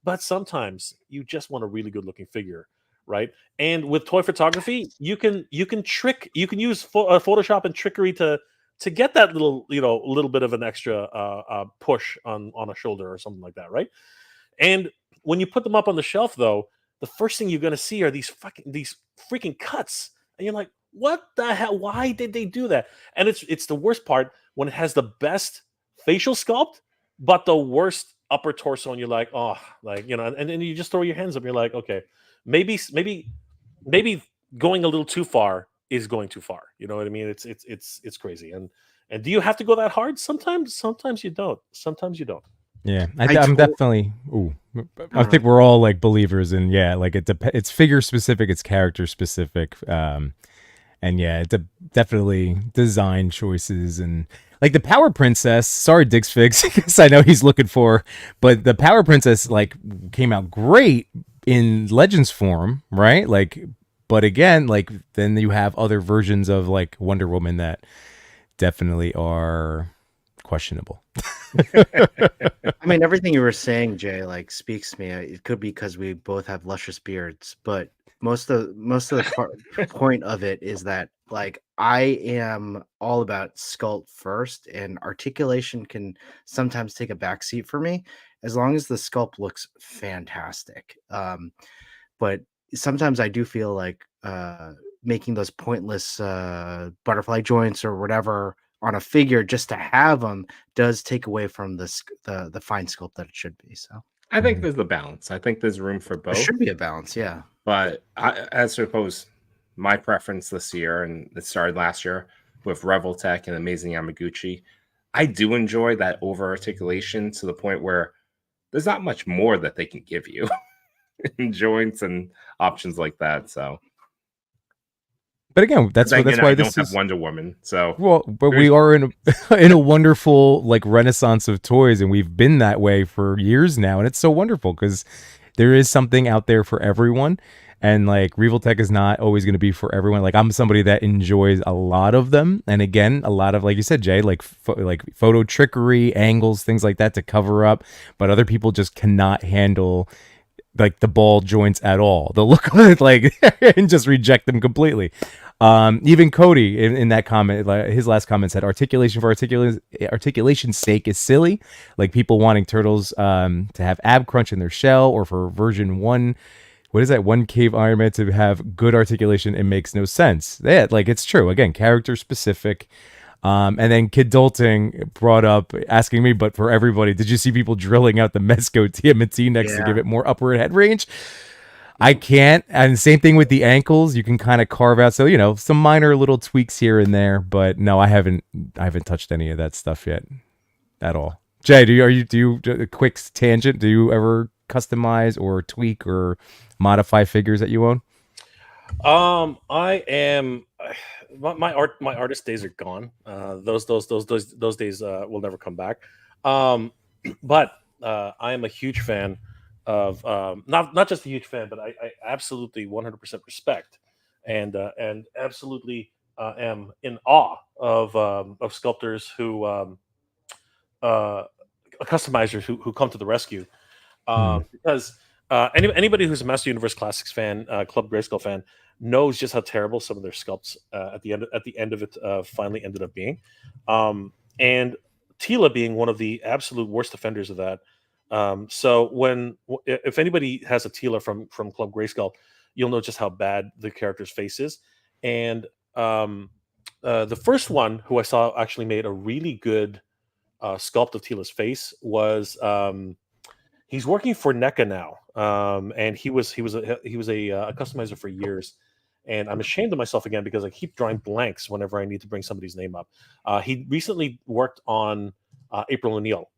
But sometimes you just want a really good looking figure, right? And with toy photography, you can use Photoshop and trickery to get that little bit of an extra push on a shoulder or something like that, right? And when you put them up on the shelf, though, the first thing you're going to see are these freaking cuts, and you're like, what the hell? Why did they do that? And it's the worst part when it has the best facial sculpt, but the worst upper torso, and you're like, oh, like, and then you just throw your hands up. And you're like, okay, maybe going a little too far is going too far. You know what I mean? It's crazy. And do you have to go that hard? Sometimes you don't. Sometimes you don't. Yeah, I'm definitely. I think we're all like believers in like it's figure specific, it's character specific, and yeah, it's definitely design choices and like the Power Princess. Sorry, Dix Figs, because I know he's looking for, but the Power Princess like came out great in Legends form, right? Like, but again, like then you have other versions of like Wonder Woman that definitely are questionable. I mean, everything you were saying, Jay, like speaks to me. It could be because we both have luscious beards, but most of the point of it is that like I am all about sculpt first, and articulation can sometimes take a backseat for me as long as the sculpt looks fantastic. But sometimes I do feel like making those pointless butterfly joints or whatever on a figure just to have them does take away from the fine sculpt that it should be. So I think there's the balance. I think there's room for both. There should be a balance, yeah. But I suppose my preference this year, and it started last year with Revoltech and Amazing Yamaguchi, I do enjoy that over articulation to the point where there's not much more that they can give you in joints and options like that. So. But again, that's why I this don't is have Wonder Woman. So but we are in a wonderful like renaissance of toys, and we've been that way for years now, and it's so wonderful because there is something out there for everyone, and like Revoltech is not always going to be for everyone. Like I'm somebody that enjoys a lot of them, and again, a lot of, like you said, Jay, like photo trickery, angles, things like that to cover up, but other people just cannot handle like the ball joints at all. They'll look like and just reject them completely. Even Cody in that comment, like, his last comment said, articulation for articulation's sake is silly. Like people wanting turtles to have ab crunch in their shell, or for version 1, what is that, 1 cave Iron Man to have good articulation. It makes no sense. Yeah, like it's true. Again, character specific. And then Kid Dolting brought up asking me, but for everybody, did you see people drilling out the Mezco TMNT next to give it more upward head range? I can't. And same thing with the ankles. You can kind of carve out, so some minor little tweaks here and there. But no, I haven't touched any of that stuff yet at all. Jay, do you a quick tangent? Do you ever customize or tweak or modify figures that you own? I am my artist days are gone. Those days will never come back. But I am a huge fan of not just a huge fan, but I absolutely 100% respect and absolutely am in awe of sculptors who customizers who come to the rescue, because anybody who's a Master Universe Classics fan, Club Grayskull fan, knows just how terrible some of their sculpts at the end of it finally ended up being, and Tila being one of the absolute worst offenders of that. So if anybody has a Tila from Club Grayskull, you'll know just how bad the character's face is. And the first one who I saw actually made a really good sculpt of Tila's face was he's working for NECA now, and he was a customizer for years. And I'm ashamed of myself again because I keep drawing blanks whenever I need to bring somebody's name up. He recently worked on April O'Neil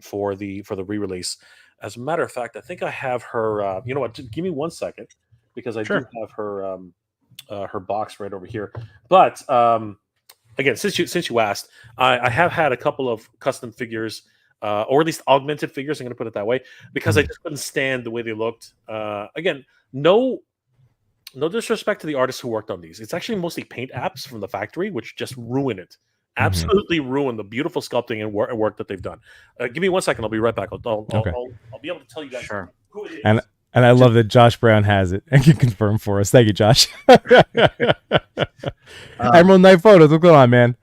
for the re-release. As a matter of fact, I think I have her. You know what? Just give me 1 second, because I do have her box right over here. But again, since you asked, I have had a couple of custom figures, or at least augmented figures. I'm going to put it that way, because I just couldn't stand the way they looked. Again, no disrespect to the artists who worked on these. It's actually mostly paint apps from the factory, which just ruin it. Absolutely ruin the beautiful sculpting and work that they've done. Give me 1 second. I'll be right back. I'll be able to tell you guys who it is. And I love that Josh Brown has it and can confirm for us. Thank you, Josh. Emerald Knight Photos. What's going on, man?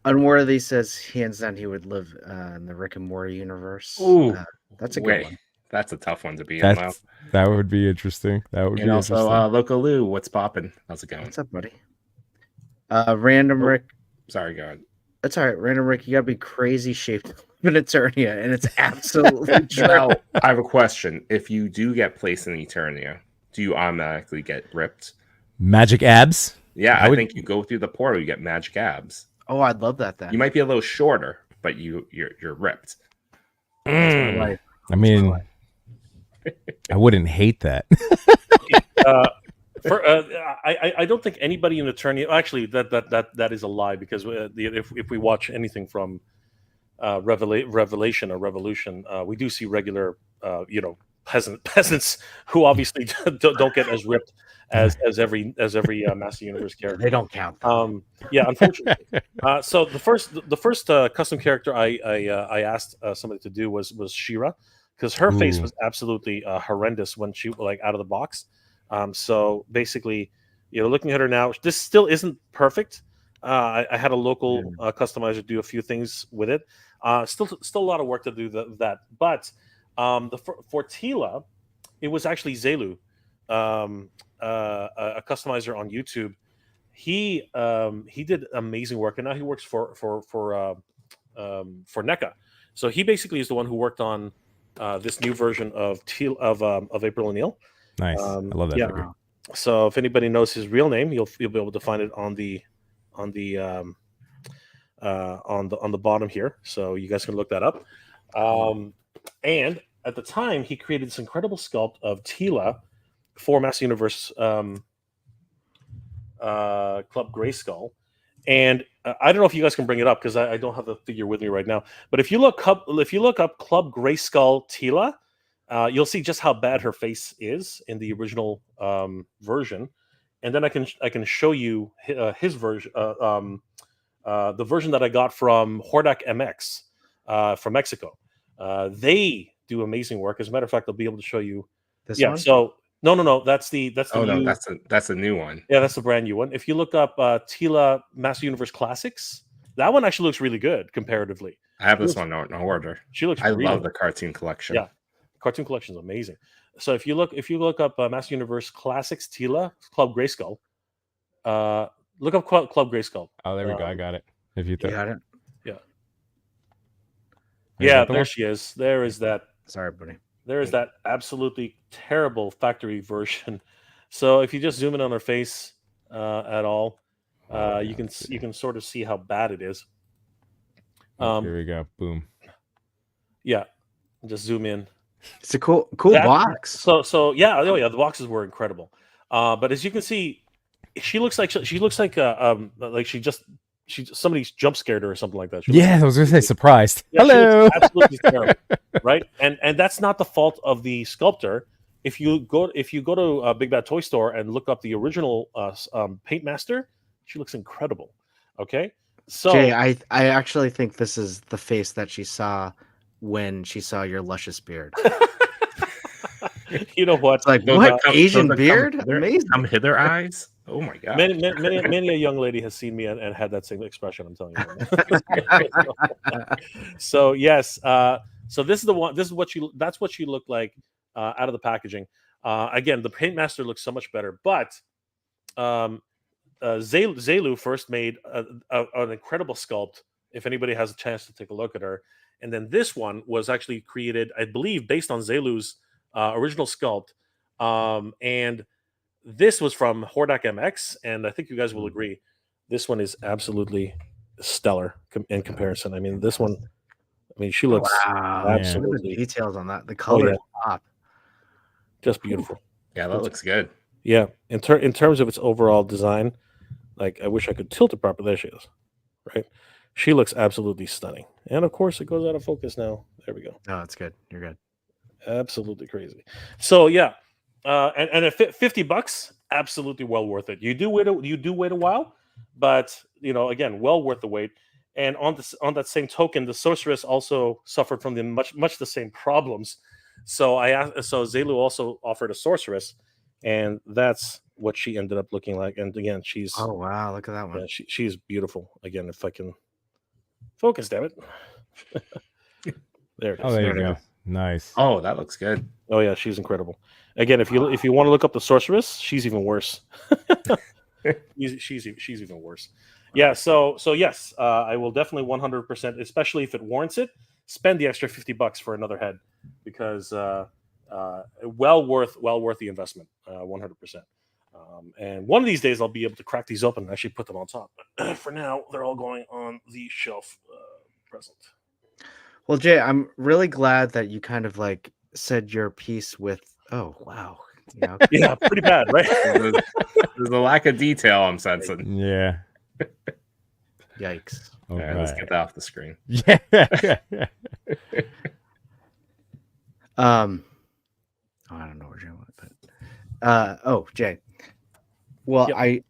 Unworthy says hands down he would live in the Rick and Morty universe. Ooh, that's a good one. That's a tough one to be in. Wow. That would be interesting. That would be also, interesting. Loco Lou, what's popping? How's it going? What's up, buddy? Random Rick. Sorry, go ahead. That's all right. Random Rick, you gotta be crazy shaped in Eternia, and it's absolutely true. Now, I have a question. If you do get placed in Eternia, do you automatically get ripped? Magic abs? Yeah, I think you go through the portal, you get magic abs. Oh, I'd love that then. You might be a little shorter, but you're ripped. I mean, I wouldn't hate that. I don't think anybody in Eternia. Actually, that is a lie, because if we watch anything from Revelation or Revolution, we do see regular peasants who obviously don't get as ripped as every Master Universe character. They don't count. Yeah, unfortunately. So the first custom character I asked somebody to do was She-Ra, because her face was absolutely horrendous when she out of the box. So basically, looking at her now, this still isn't perfect. I had a local customizer do a few things with it. Still a lot of work to do that. But for Tila, it was actually Zelu, a customizer on YouTube. He did amazing work, and now he works for NECA. So he basically is the one who worked on this new version of April O'Neil. Nice, I love that figure. So if anybody knows his real name, you'll be able to find it on the bottom here. So you guys can look that up. And at the time, he created this incredible sculpt of Tila for Master Universe Club Grayskull. And I don't know if you guys can bring it up, because I don't have the figure with me right now. But if you look up Club Grayskull Tila, you'll see just how bad her face is in the original version. And then I can show you his version, the version that I got from Hordak MX from Mexico. They do amazing work. As a matter of fact, I'll be able to show you. This one? So No. That's the Oh no, new. that's a new one. Yeah, that's the brand new one. If you look up Tila Master Universe Classics, that one actually looks really good comparatively. I have She this looks- one in order. She looks I really love the cartoon collection. Yeah, cartoon collection is amazing. So if you look up Master Universe Classics Tila Club Grayskull, look up Club Grayskull. Oh, there we go. I got it. If you You thought, got it? Yeah, is yeah. that the There one? she is. There is that. Sorry, buddy. There is that absolutely terrible factory version. So if you just zoom in on her face at all, Oh, you yeah, can let's see. you can sort of see how bad it is. Oh, here we go. Boom. Yeah, just zoom in. It's a cool That- box. So yeah, oh yeah, the boxes were incredible. But as you can see, she looks like somebody's jump scared her or something like that. She looks Yeah, like- I was gonna say surprised. Yeah, she Hello. looks absolutely terrible, right? And that's not the fault of the sculptor. If you go to a Big Bad Toy Store and look up the original Paint Master, she looks incredible. Okay, so Jay, I actually think this is the face that she saw when she saw your luscious beard. you know what? It's like, Those what? are come- Asian those are beard? Come hither, Amazing. come hither eyes. Oh my god. Many a young lady has seen me and had that same expression. I'm telling you. So yes, so this is the one. That's what she looked like out of the packaging. Again, the Paint Master looks so much better, but Zelu first made an incredible sculpt. If anybody has a chance to take a look at her, and then this one was actually created, I believe, based on Zelu's original sculpt, and this was from Hordak MX, and I think you guys will agree, this one is absolutely stellar in comparison. I mean, this one, she looks Wow. Yeah. Look at the absolutely details on that. The color yeah. top. just beautiful. Yeah, that looks good. Yeah, in terms of its overall design, like I wish I could tilt it properly. There she is, right? She looks absolutely stunning, and of course, it goes out of focus now. There we go. No, it's good. You're good. Absolutely crazy. So yeah, and at $50, absolutely well worth it. You do wait a while, but again, well worth the wait. And on that same token, the sorceress also suffered from the much the same problems. So Zelu also offered a sorceress, and that's what she ended up looking like. And again, she's Oh wow, look at that one. she's beautiful. Again, if I can focus, damn it. There it is. Oh, there you There it go. is. Nice. Oh, that looks good. Oh yeah, she's incredible. Again, if you want to look up the sorceress, she's even worse. she's even worse. Yeah. So yes, I will definitely 100%, especially if it warrants it, spend the extra $50 for another head, because well worth the investment, 100%. And one of these days I'll be able to crack these open and actually put them on top. But for now, they're all going on the shelf present. Well, Jay, I'm really glad that you kind of like said your piece with, oh wow, Yeah, pretty bad, right? There's a lack of detail I'm sensing. Yeah. Yikes. All All right, let's right. get that off the screen. Yeah. I don't know where Jay went, but Jay. Well, Yep.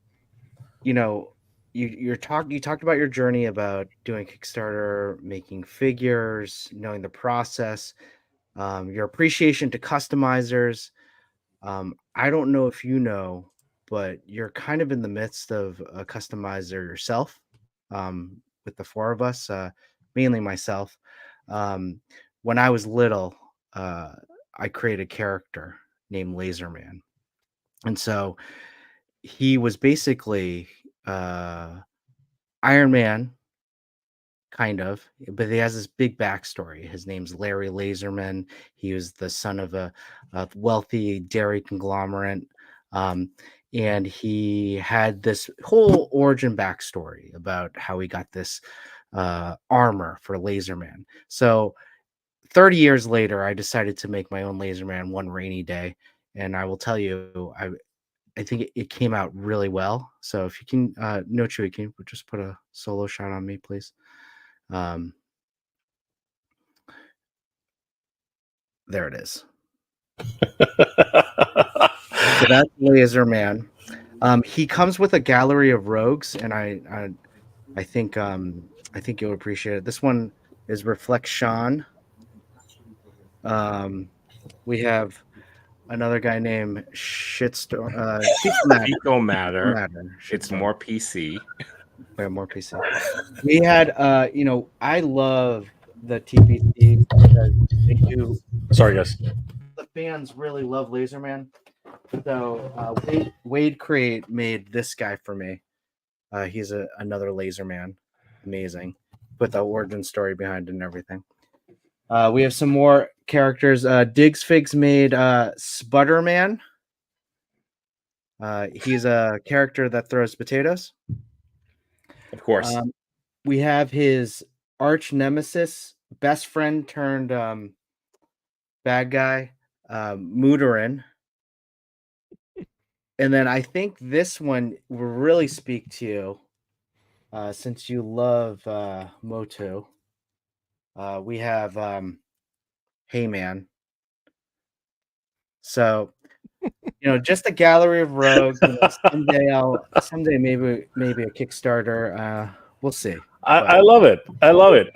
you talked about your journey about doing Kickstarter, making figures, knowing the process, your appreciation to customizers. I don't know if you know, but you're kind of in the midst of a customizer yourself, with the four of us, mainly myself. When I was little, I created a character named Laserman. And so he was basically Iron Man, kind of, but he has this big backstory. His name's Larry Laserman. He was the son of a wealthy dairy conglomerate. And he had this whole origin backstory about how he got this armor for Laserman. So 30 years later, I decided to make my own Laserman one rainy day. And I will tell you, I think it came out really well. So if you can, No.Chewing, can you just put a solo shot on me, please? There it is. So that's Laserman. He comes with a gallery of rogues, and I think you'll appreciate it. This one is Reflection. We have another guy named Shitstorm. Fecal Matter. Fecal matter. It's Shitstorm. more PC. Yeah, more PC. We had, I love the TPC because they do. Sorry, guys. The fans really love Laserman. So Wade Create made this guy for me. He's another Laserman. Amazing. Put the origin story behind it and everything. We have some more characters. Diggs Figs made Sputterman. He's a character that throws potatoes. Of course. We have his arch nemesis, best friend turned bad guy, Mooterin. And then I think this one will really speak to you since you love Motu. We have Heyman. So, just a gallery of rogues. Someday maybe a Kickstarter. We'll see. I love it. I love it.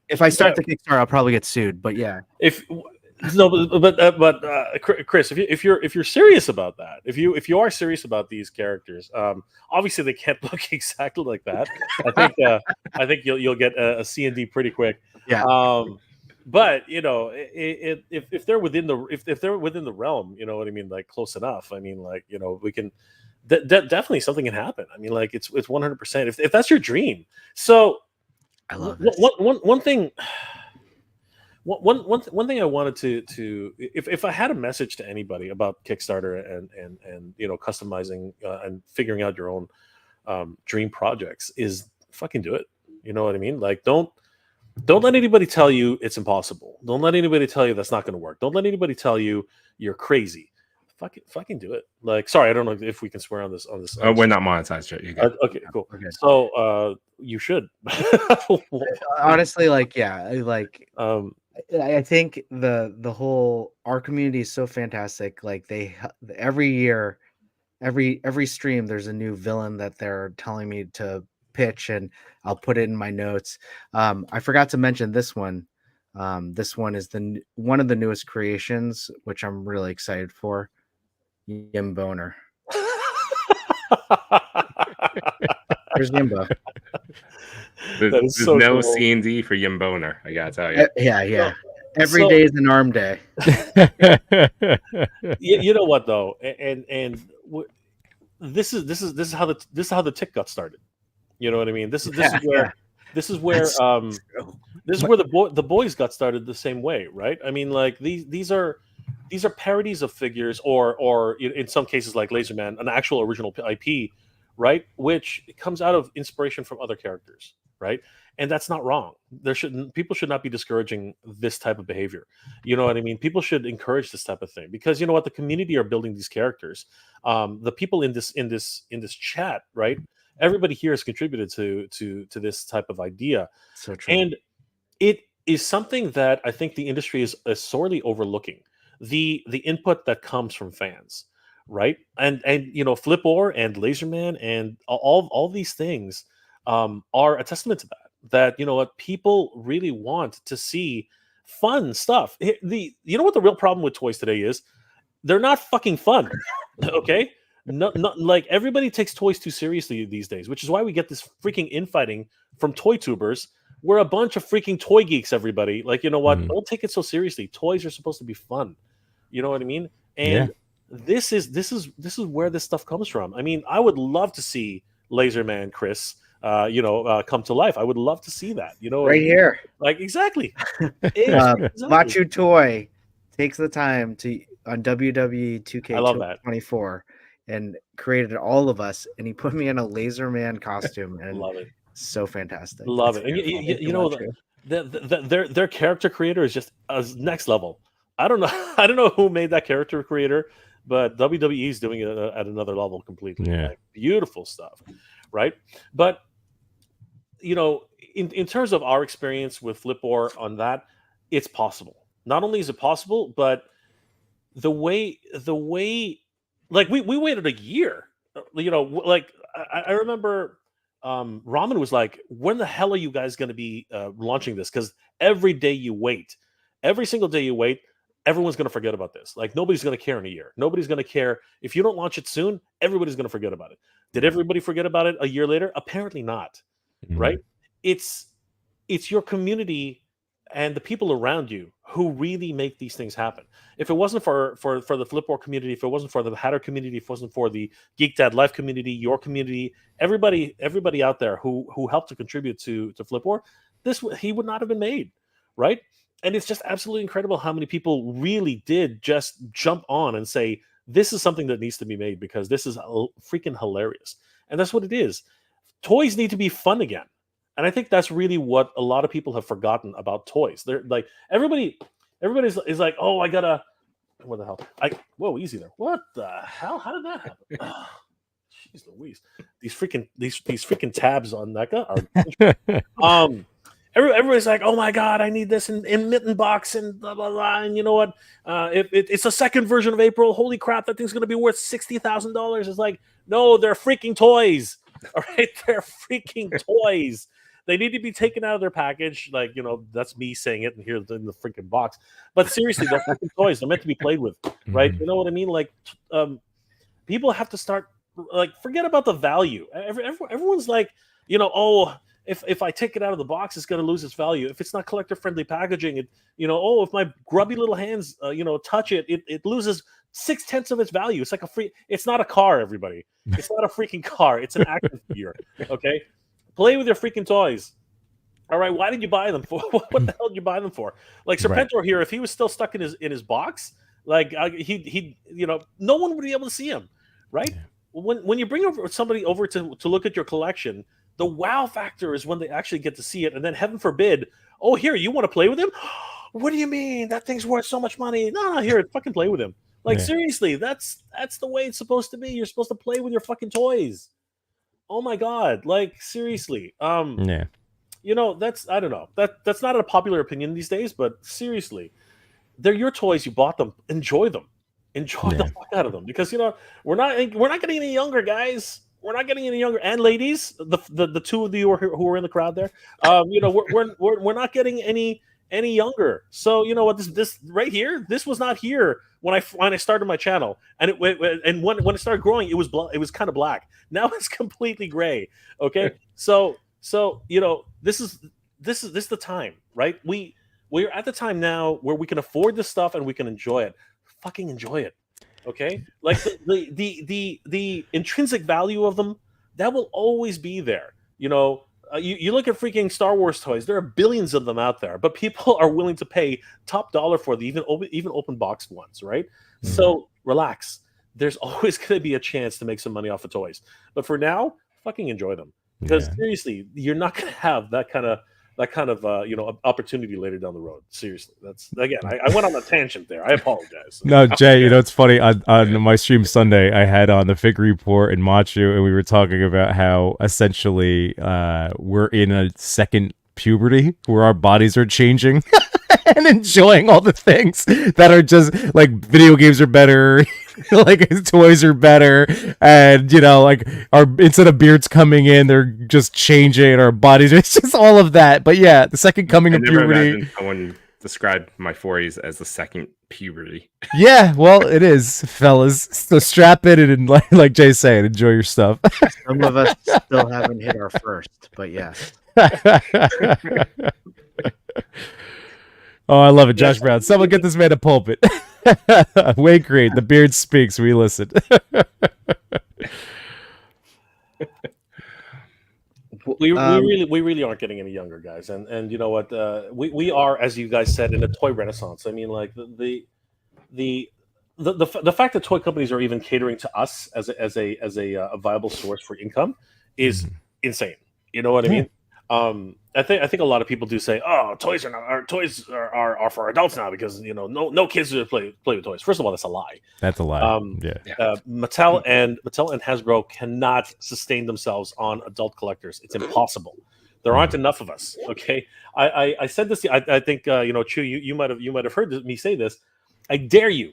If I start the Kickstarter, I'll probably get sued. But yeah, Chris, if you're serious about that, if you are serious about these characters, obviously they can't look exactly like that. I think you'll get a C&D pretty quick. Yeah. But if they're within the realm, you know what I mean, like close enough. I mean, like we can definitely something can happen. I mean, like it's 100% if that's your dream. So I love this. One thing. One thing I wanted to if I had a message to anybody about Kickstarter and customizing and figuring out your own dream projects is fucking do it. You know what I mean? Like don't let anybody tell you it's impossible. Don't let anybody tell you that's not going to work. Don't let anybody tell you you're crazy. Fucking do it. Like, sorry, I don't know if we can swear on this. We're not monetized yet. You got okay, cool. Okay. So you should. Honestly, I think the whole our community is so fantastic. Like every year, every stream, there's a new villain that they're telling me to pitch, and I'll put it in my notes. I forgot to mention this one. This one is one of the newest creations, which I'm really excited for. Yimboner. There's Yimbo. There's so no cool. C&D for Yimboner, I gotta tell you. Yeah. Every day is an arm day. You know what though, and this is how the tick got started. You know what I mean? This is where the boys got started the same way, right? I mean, like these are parodies of figures, or in some cases like Laserman, an actual original IP, right? Which comes out of inspiration from other characters, right? And that's not wrong. People should not be discouraging this type of behavior. You know what I mean? People should encourage this type of thing because you know what, the community are building these characters. The people in this chat, right? Everybody here has contributed to this type of idea. So true. And it is something that I think the industry is sorely overlooking. The input that comes from fans, right? And Flipor and Laserman and all these things are a testament to that. That what people really want to see fun stuff. You know what the real problem with toys today is? They're not fucking fun. Okay? Not like everybody takes toys too seriously these days, which is why we get this freaking infighting from toy tubers. We're a bunch of freaking toy geeks, everybody. Like, you know what? Don't take it so seriously. Toys are supposed to be fun. You know what I mean? And this is where this stuff comes from. I mean, I would love to see Laserman Chris come to life. I would love to see that. Right here. Like exactly. Machu Toy takes the time on WWE 2K24 and created all of us, and he put me in a Laserman costume, and love it. So fantastic. Love it. And you know their character creator is just next level. I don't know who made that character creator, but WWE is doing it at another level completely. Yeah. Like, beautiful stuff, right? But in terms of our experience with Flipor on that, it's possible. Not only is it possible, but the way like we waited a year. Like I remember Ramen was like, when the hell are you guys going to be launching this? Because every day you wait, every single day you wait, everyone's going to forget about this. Like nobody's going to care in a year. Nobody's going to care if you don't launch it soon. Everybody's going to forget about it. Did everybody forget about it a year later? Apparently not. Right? It's your community and the people around you who really make these things happen. If it wasn't for the Flip War community, if it wasn't for the Hatter community, if it wasn't for the Geek Dad Life community, your community, everybody out there who helped to contribute to Flip War, he would not have been made, right? And it's just absolutely incredible how many people really did just jump on and say, this is something that needs to be made because this is freaking hilarious. And that's what it is. Toys need to be fun again. And I think that's really what a lot of people have forgotten about toys. They're like, everybody's is like, oh, I gotta, what the hell? Whoa, easy there. What the hell? How did that happen? Jeez Louise. These freaking tabs on that guy are everybody's like, oh my God, I need this in mitten box and blah, blah, blah. And you know what? It's a second version of April. Holy crap, that thing's going to be worth $60,000. It's like, no, they're freaking toys. All right? They're freaking toys. They need to be taken out of their package. Like, you know, that's me saying it and here in the freaking box. But seriously, they're freaking toys. They're meant to be played with, right? You know what I mean? Like, people have to start, like, forget about the value. Everyone's like, you know, oh, if I take it out of the box, it's going to lose its value. If it's not collector-friendly packaging, if my grubby little hands, touch it, it loses 6/10 of its value. It's like it's not a car, everybody. It's not a freaking car. It's an action figure, okay? Play with your freaking toys. All right, why did you buy them for? What the hell did you buy them for? Like Serpentor here, if he was still stuck in his box, like he no one would be able to see him, right? Yeah. When you bring somebody over to look at your collection, the wow factor is when they actually get to see it, and then heaven forbid, oh, here, you want to play with him? What do you mean? That thing's worth so much money. No, here, fucking play with him. Like, seriously, that's the way it's supposed to be. You're supposed to play with your fucking toys. Oh my God. Like, seriously. I don't know. That's not a popular opinion these days, but seriously, they're your toys. You bought them. Enjoy them. Enjoy the fuck out of them, because we're not getting any younger, guys. We're not getting any younger, and ladies, the two of you who are in the crowd there, we're not getting any younger. So you know what, this right here, this was not here when I started my channel, and when it started growing, it was kind of black. Now it's completely gray. Okay, so this is the time, right? We're at the time now where we can afford this stuff and we can enjoy it. Fucking enjoy it. Okay, like the intrinsic value of them, that will always be there. You look at freaking Star Wars toys. There are billions of them out there, but people are willing to pay top dollar for the even open boxed ones, right? Mm-hmm. So relax. There's always going to be a chance to make some money off of toys, but for now, fucking enjoy them, because seriously, you're not going to have that kind of opportunity later down the road. Seriously, that's, again, I went on a tangent there. I apologize. No, Jay, it's funny. On my stream Sunday, I had on the Fig Report and Machu, and we were talking about how essentially we're in a second puberty where our bodies are changing and enjoying all the things that are just like, video games are better, like toys are better, and like instead of beards coming in, they're just changing our bodies. It's just all of that. But yeah, the second coming of puberty. Someone described my 40s as the second puberty. Yeah, well, it is, fellas. So strap in and like Jay's saying, enjoy your stuff. Some of us still haven't hit our first, but yes. Oh, I love it, Josh Brown. Someone get this man a pulpit. Wake Reed, the beard speaks. We listen. We really aren't getting any younger, guys. And you know what? We are, as you guys said, in a toy renaissance. I mean, like the fact that toy companies are even catering to us as a viable source for income is insane. You know what I mean? I think a lot of people do say, "Oh, toys are for adults now because no kids play with toys." First of all, that's a lie. That's a lie. Mattel and Hasbro cannot sustain themselves on adult collectors. It's impossible. There aren't enough of us. Okay, I said this. I think Chew, you might have heard me say this. I dare you,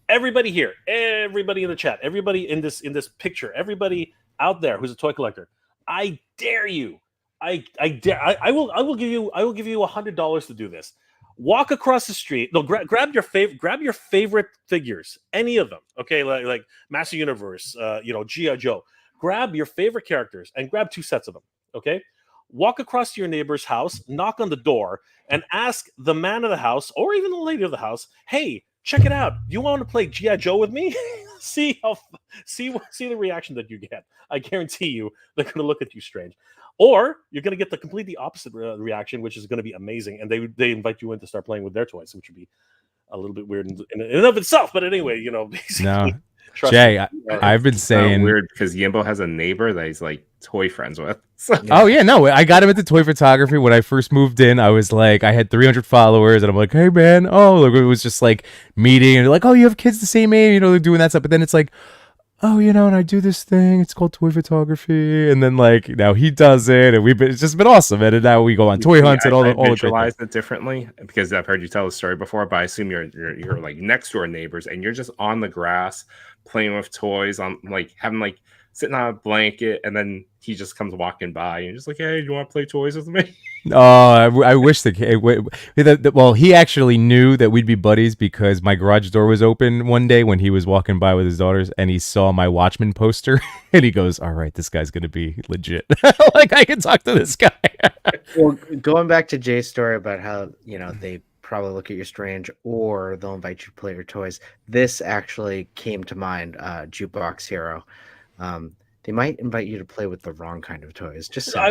everybody here, everybody in the chat, everybody in this picture, everybody out there who's a toy collector, I dare you. I will give you $100 to do this. Walk across the street. No, grab your favorite figures, any of them. Okay, like Master Universe, G.I. Joe. Grab your favorite characters and grab 2 sets of them. Okay, walk across to your neighbor's house, knock on the door, and ask the man of the house or even the lady of the house, "Hey, check it out. Do you want to play G.I. Joe with me?" see the reaction that you get. I guarantee you they're going to look at you strange. Or you're going to get the completely opposite reaction, which is going to be amazing, and they invite you in to start playing with their toys, which would be a little bit weird in and of itself. But anyway, basically, No, trust Jay, me. I've been saying weird because Yimbo has a neighbor that he's like toy friends with. Oh yeah, no, I got him into toy photography when I first moved in. I was like, I had 300 followers, and I'm like, hey man, it was just like meeting, and they're like, oh, you have kids the same age, they're doing that stuff. But then it's like, oh, and I do this thing. It's called toy photography, and then like now he does it, and it's just been awesome. And now we go on toy hunts and all the visualize it differently because I've heard you tell the story before. But I assume you're like next door neighbors, and you're just on the grass playing with toys, on like having like sitting on a blanket, and then he just comes walking by, and you're just like, hey, do you want to play toys with me? Oh, I wish well, he actually knew that we'd be buddies because my garage door was open one day when he was walking by with his daughters, and he saw my Watchmen poster, and he goes, all right, this guy's going to be legit. Like, I can talk to this guy. Well, going back to Jay's story about how, they probably look at you strange or they'll invite you to play your toys. This actually came to mind, Jukebox Hero. They might invite you to play with the wrong kind of toys. Just when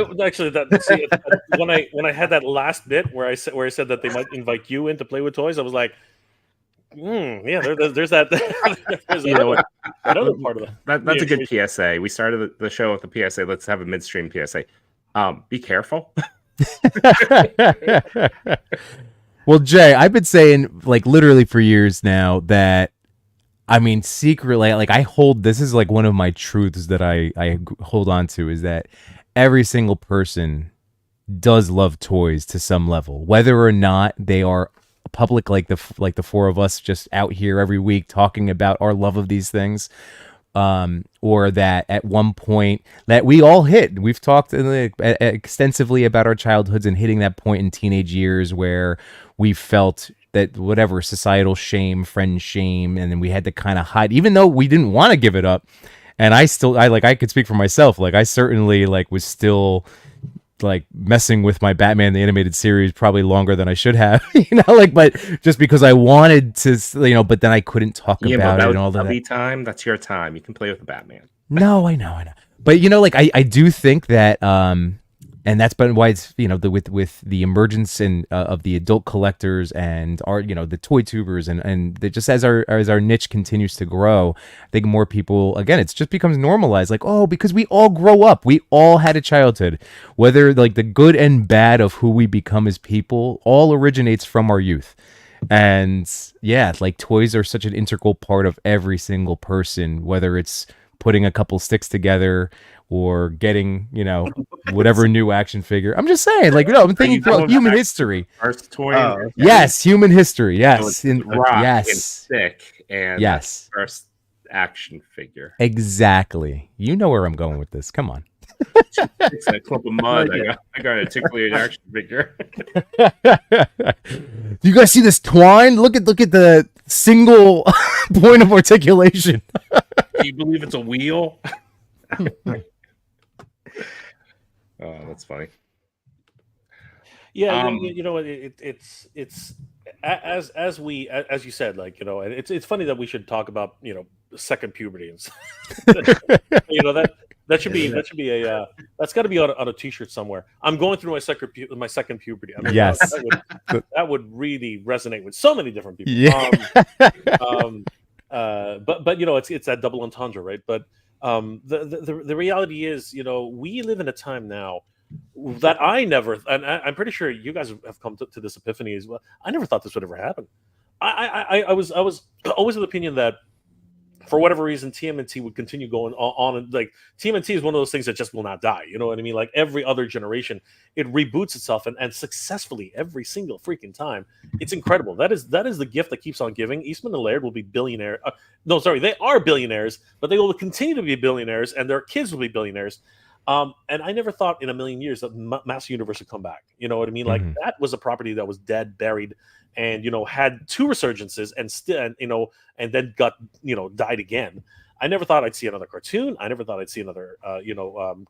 I had that last bit where I said that they might invite you in to play with toys, I was like, yeah, there's that. There's another part of that. That's a good PSA. We started the show with the PSA. Let's have a midstream PSA. Be careful. Well, Jay, I've been saying like literally for years now that, I mean, secretly, like this is like one of my truths that I hold on to, is that every single person does love toys to some level, whether or not they are public, like the 4 of us just out here every week talking about our love of these things, or that at one point that we all hit. We've talked extensively about our childhoods and hitting that point in teenage years where we felt that whatever societal shame, friend shame, and then we had to kind of hide, even though we didn't want to give it up. And I could speak for myself. Like I certainly was still like messing with my Batman the Animated Series probably longer than I should have, but just because I wanted to, but then I couldn't talk about it and all that. Time, that's your time. You can play with the Batman. No, I know. But I do think that and that's been why it's with the emergence of the adult collectors and our the toy tubers and just as our niche continues to grow, I think more people, again, it just becomes normalized, like, oh, because we all grow up, we all had a childhood, whether like the good and bad of who we become as people all originates from our youth. And yeah, like toys are such an integral part of every single person, whether it's putting a couple sticks together or getting, whatever new action figure. I'm just saying, I'm thinking throughout human history. First toy. Yes, human history. Yes. So rock yes. and stick and yes. First action figure. Exactly. You know where I'm going with this. Come on. It's a clump of mud. I got a tickly action figure. Do you guys see this twine? Look at the single point of articulation. Do you believe it's a wheel? Oh, that's funny. Yeah, it's as you said, it's funny that we should talk about second puberty and that should be that's got to be on a t-shirt somewhere. I'm going through my second puberty. I mean, yes, that would really resonate with so many different people. Yeah. But it's that double entendre, right? But the reality is, we live in a time now that I never, and I'm pretty sure you guys have come to this epiphany as well. I never thought this would ever happen. I was always of the opinion that for whatever reason TMNT would continue going on, and like TMNT is one of those things that just will not die. You know what I mean? Like every other generation, it reboots itself and successfully every single freaking time. It's incredible. That is the gift that keeps on giving. Eastman and Laird will be billionaire. They are billionaires, but they will continue to be billionaires, and their kids will be billionaires. And I never thought in a million years that Master Universe would come back. You know what I mean? Like that was a property that was dead, buried, and had two resurgences, and still, and then got died again. I never thought I'd see another cartoon. I never thought I'd see another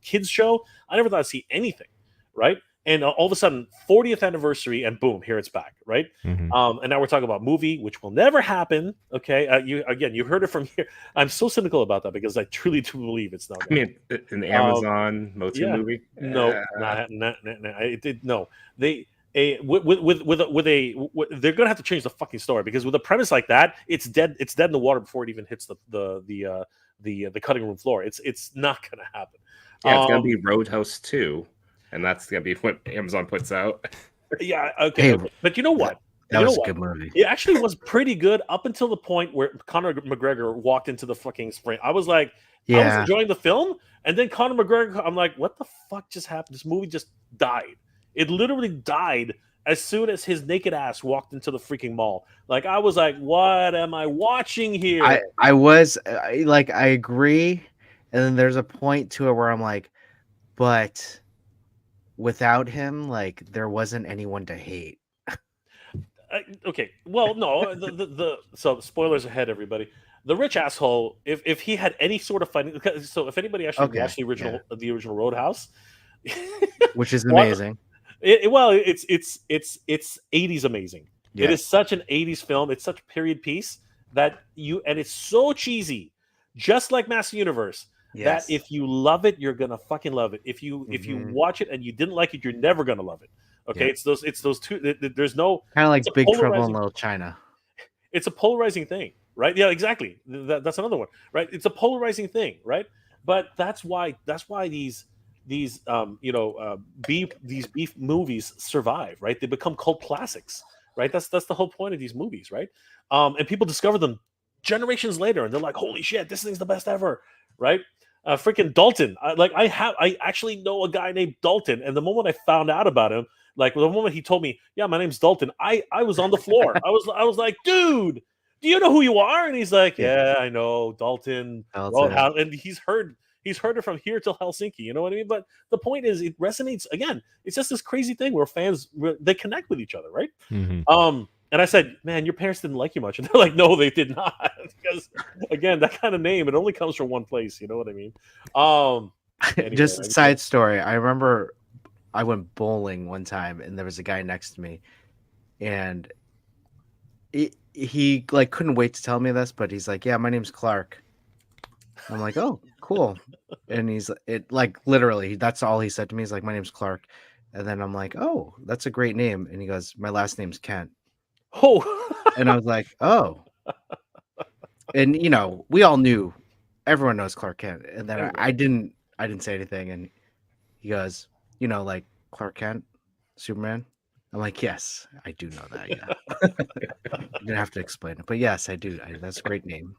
kids show. I never thought I'd see anything, right? And all of a sudden, 40th anniversary, and boom, here it's back, right? And now we're talking about movie, which will never happen. Okay, you heard it from here. I'm so cynical about that because I truly do believe it's not. I mean, an Amazon Motu movie? No, it did no. They're gonna have to change the fucking story because with a premise like that, it's dead. It's dead in the water before it even hits the cutting room floor. It's not gonna happen. Yeah, it's gonna be Roadhouse 2. And that's gonna be what Amazon puts out. Yeah, okay. But you know what? That was a good movie. It actually was pretty good up until the point where Conor McGregor walked into the fucking spring. I was like, I was enjoying the film, and then Conor McGregor, I'm like, what the fuck just happened? This movie just died. It literally died as soon as his naked ass walked into the freaking mall. Like, I was like, what am I watching here? I agree. And then there's a point to it where I'm like, but without him, like, there wasn't anyone to hate. Okay, well, no, so spoilers ahead, everybody. The rich asshole, if he had any sort of fighting, so if anybody actually watched the original Roadhouse, which is amazing. It's 80s amazing. Yeah. It is such an 80s film. It's such a period piece and it's so cheesy, just like Master Universe. Yes. That if you love it, you're gonna fucking love it. If you watch it and you didn't like it, you're never gonna love it. Okay, it's those two. There's no kind of like Big Trouble in Little China. It's a polarizing thing, right? Yeah, exactly. That's another one, right? It's a polarizing thing, right? But that's why these beef movies survive, right? They become cult classics, right? That's the whole point of these movies, right? And people discover them generations later, and they're like, "Holy shit, this thing's the best ever," right? Freaking Dalton. I actually know a guy named Dalton, and the moment I found out about him, like the moment he told me, "Yeah, my name's Dalton," I was on the floor. I was like, "Dude, do you know who you are?" And he's like, "Yeah, I know Dalton." And he's heard it from here till Helsinki. You know what I mean? But the point is, it resonates again. It's just this crazy thing where fans they connect with each other, right? And I said, "Man, your parents didn't like you much." And they're like, "No, they did not." Because again, that kind of name, it only comes from one place. You know what I mean? Anyway, just a side story. I remember I went bowling one time, and there was a guy next to me, and he like couldn't wait to tell me this, but he's like, "Yeah, my name's Clark." I'm like, "Oh, cool." And literally, that's all he said to me. He's like, "My name's Clark," and then I'm like, "Oh, that's a great name." And he goes, "My last name's Kent." Oh, and I was like, "Oh," and we all knew, everyone knows Clark Kent, and then I didn't say anything, and he goes, like Clark Kent, Superman. I'm like, "Yes, I do know that." Yeah, you didn't have to explain it, but yes, I do. That's a great name.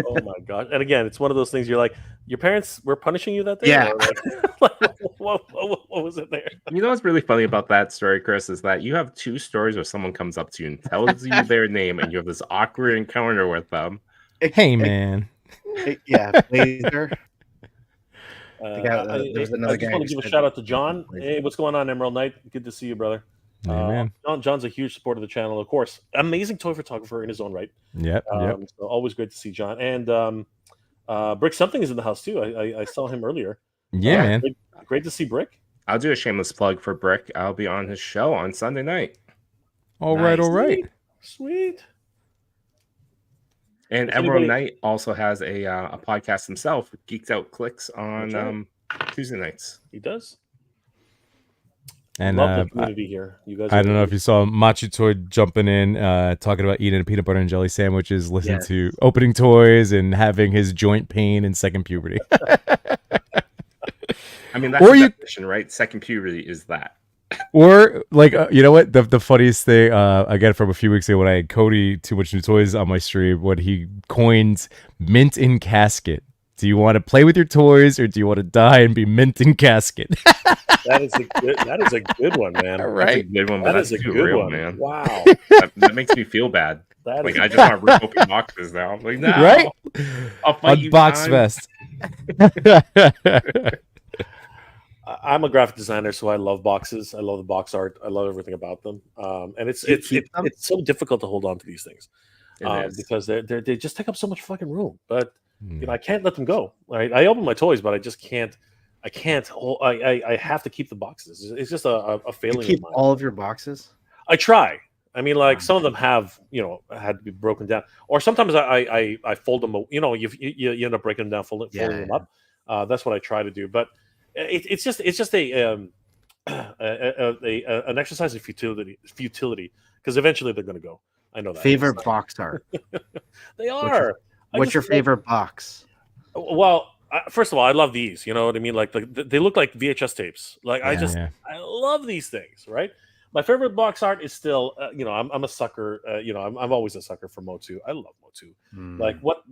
Oh my gosh! And again, it's one of those things. You're like, your parents were punishing you that day. Yeah. What was it there? You know what's really funny about that story, Chris, is that you have two stories where someone comes up to you and tells you their name, and you have this awkward encounter with them. Hey, man. Yeah, Laser. I just want to give a shout out to John. Hey, what's going on, Emerald Knight? Good to see you, brother. Man. John's a huge supporter of the channel, of course. Amazing toy photographer in his own right. Yep. So always great to see John. And Brick Something is in the house too. I saw him earlier. Yeah, man. Great to see Brick. I'll do a shameless plug for Brick. I'll be on his show on Sunday night. All right. Sweet. And Emerald Knight also has a podcast himself, Geeked Out Clicks, on Tuesday nights. He does. And love the community here. You guys. I don't know if you saw Machi Toy jumping in, talking about eating peanut butter and jelly sandwiches, listening to opening toys, and having his joint pain in second puberty. I mean, that's the definition, right? Second puberty is that. Or like, you know what? The funniest thing, again, from a few weeks ago when I had Cody Too Much New Toys on my stream, when he coined mint in casket. Do you want to play with your toys, or do you want to die and be mint in casket? That is a good one, man. Right. That's a good one, but that's a good real one, man. Wow. That makes me feel bad. I just want to rip open boxes now. I'm like, no. Right? I'll fight you. Box Fest. I'm a graphic designer, so I love boxes. I love the box art. I love everything about them. And it's Do you it's keep it's them? it's so difficult to hold on to these things It is. because they just take up so much fucking room. But Mm. I can't let them go. Right? I open my toys, but I just can't. I can't. I have to keep the boxes. It's just a You failing keep of mine. all of your boxes? I try. I mean, like Wow. some of them have, had to be broken down, or sometimes I fold them. You end up breaking them down, folding them Yeah. up. That's what I try to do. But it's just an exercise of futility. Because eventually they're going to go. I know that. Favorite box art? They What's your, are. I what's just your love- favorite box? Well, first of all, I love these. You know what I mean? Like they look like VHS tapes. Like Yeah. Yeah. I love these things. Right. My favorite box art is still, I'm a sucker. I'm always a sucker for Motu. I love Motu. Like Mm. what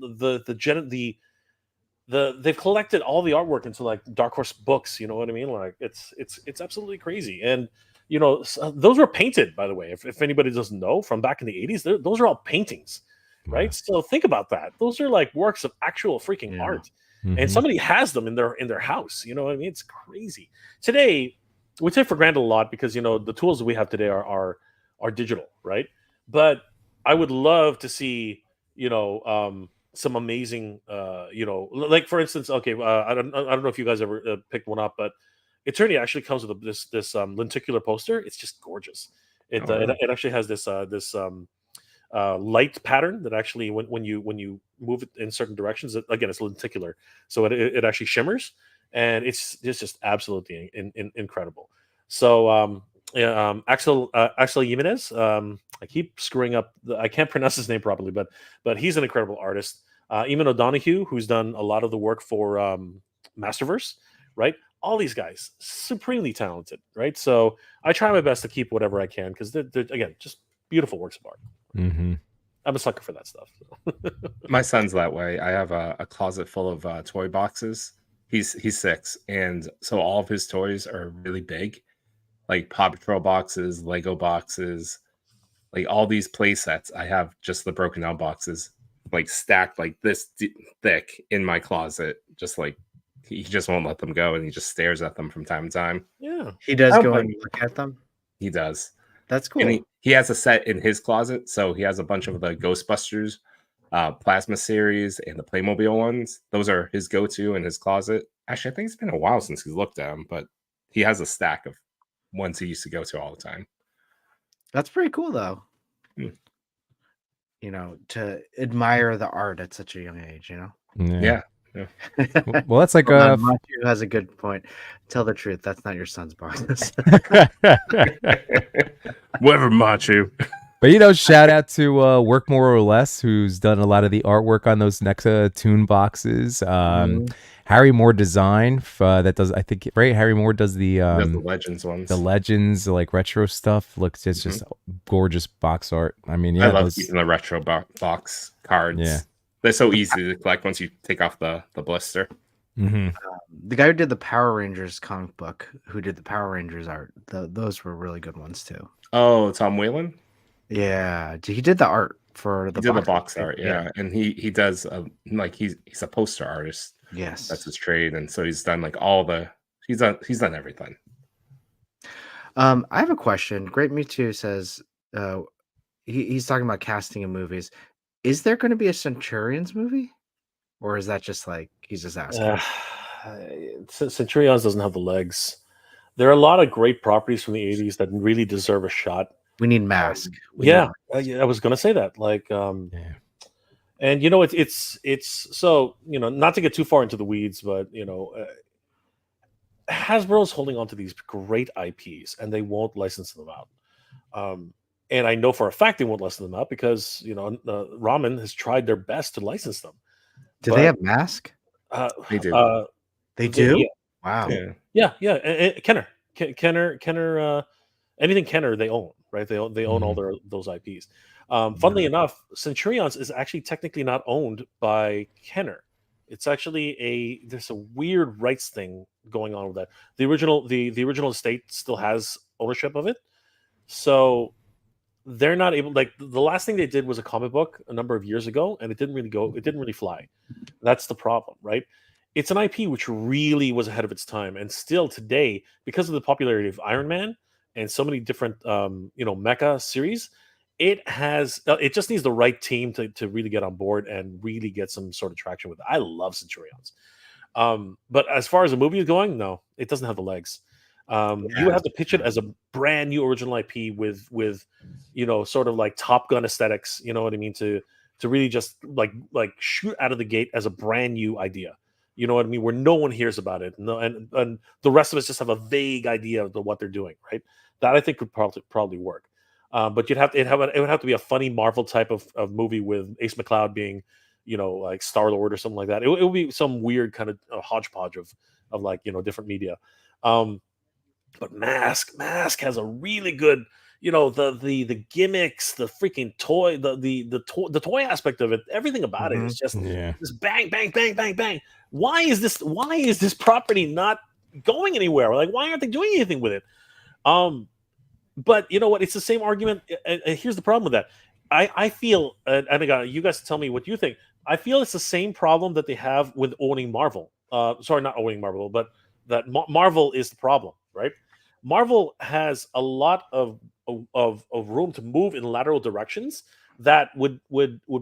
they've collected all the artwork into like Dark Horse books. You know what I mean? Like it's absolutely crazy. And those were painted, by the way. If anybody doesn't know, from back in the 80s, those are all paintings, right? Wow. So think about that. Those are like works of actual freaking Yeah. art, Mhm. and somebody has them in their house. You know what I mean? It's crazy. Today, we take for granted a lot because the tools that we have today are digital, right? But I would love to see some amazing like for instance, okay, I don't know if you guys ever picked one up, but Eternity actually comes with this lenticular poster. It's just gorgeous. It Oh, wow. it actually has this light pattern that actually when you move it in certain directions, again, it's lenticular, so it actually shimmers, and it's just absolutely incredible. So yeah, Axel Jimenez, I keep screwing up. I can't pronounce his name properly, but he's an incredible artist. Eamon O'Donoghue, who's done a lot of the work for Masterverse, right? All these guys, supremely talented, right? So I try my best to keep whatever I can because they're again just beautiful works of art. Mhm. I'm a sucker for that stuff. My son's that way. I have a closet full of toy boxes. He's 6, and so all of his toys are really big, like Paw Patrol boxes, Lego boxes, like all these play sets. I have just the broken down boxes, like stacked like this thick in my closet. Just like he just won't let them go, and he just stares at them from time to time. Yeah, He does I don't go blame and him. look at them. He does. That's And cool. he has a set in his closet, so he has a bunch of the Ghostbusters Plasma series and the Playmobil ones. Those are his go-to in his closet. Actually, I think it's been a while since he's looked at them, but he has a stack of ones he used to go to all the time. That's pretty cool, though. Hmm. To admire the art at such a young age. Yeah. Yeah. Well, that's like Hold a on, Matthew has a good point. Tell the truth. That's not your son's box. Whatever, Machu. But shout out to Work More or Less, who's done a lot of the artwork on those Nexa tune boxes. Mhm. Harry Moore Design that does, I think, right? Harry Moore does He does the Legends ones. the Legends, like retro stuff. Looks, it's just gorgeous box art. I mean, yeah, I love keeping the retro box cards. Yeah. They're so easy to collect once you take off the blister. Mhm. The guy who did the Power Rangers comic book, who did the Power Rangers art, those were really good ones too. Oh, Tom Whalen? Yeah, he did the art for He the did the box box art, yeah. And he does like he's a poster artist. Yes. That's his trade, and so he's done like all the he's done everything. I have a question. Great Me Too says he's talking about casting in movies. Is there going to be a Centurions movie, or is that just like he's just asking? Centurions doesn't have the legs. There are a lot of great properties from the 80s that really deserve a shot. We need Mask. Yeah, I was gonna say that. Like, Yeah. and it's so not to get too far into the weeds, but Hasbro's holding on to these great IPs and they won't license them out. And I know for a fact they won't license them out because Ramen has tried their best to license them. Do they have Mask? They do. They do. Yeah. Wow. Yeah. And Kenner, anything Kenner they own, right? They own all those IPs. Funnily enough, Centurions is actually technically not owned by Kenner. It's actually there's a weird rights thing going on with that. The original estate still has ownership of it, so they're not able. Like the last thing they did was a comic book a number of years ago, and it didn't really fly. That's the problem, right? it's an IP which really was ahead of its time, and still today, because of the popularity of Iron Man and so many different mecha series, it just needs the right team to really get on board and really get some sort of traction with it. I love Centurions. But as far as the movie is going, no, it doesn't have the legs. You would have to pitch it as a brand new original IP with sort of like Top Gun aesthetics. You know what I mean? To really just like shoot out of the gate as a brand new idea. You know what I mean? Where no one hears about it, no, and the rest of us just have a vague idea of what they're doing. Right? That I think could probably work. But it would have to be a funny Marvel type of movie with Ace McCloud being, like Star Lord or something like that. It would be some weird kind of hodgepodge of like different media. But Mask has a really good, the gimmicks, the freaking toy, the toy aspect of it, everything about it is just bang, bang, bang, bang, bang. Why is this property not going anywhere? Like, why aren't they doing anything with it? But you know what? It's the same argument. And here's the problem with that. I feel, and again, you guys tell me what you think. I feel it's the same problem that they have with owning Marvel. Sorry, not owning Marvel, but that Marvel is the problem, right? Marvel has a lot of room to move in lateral directions that would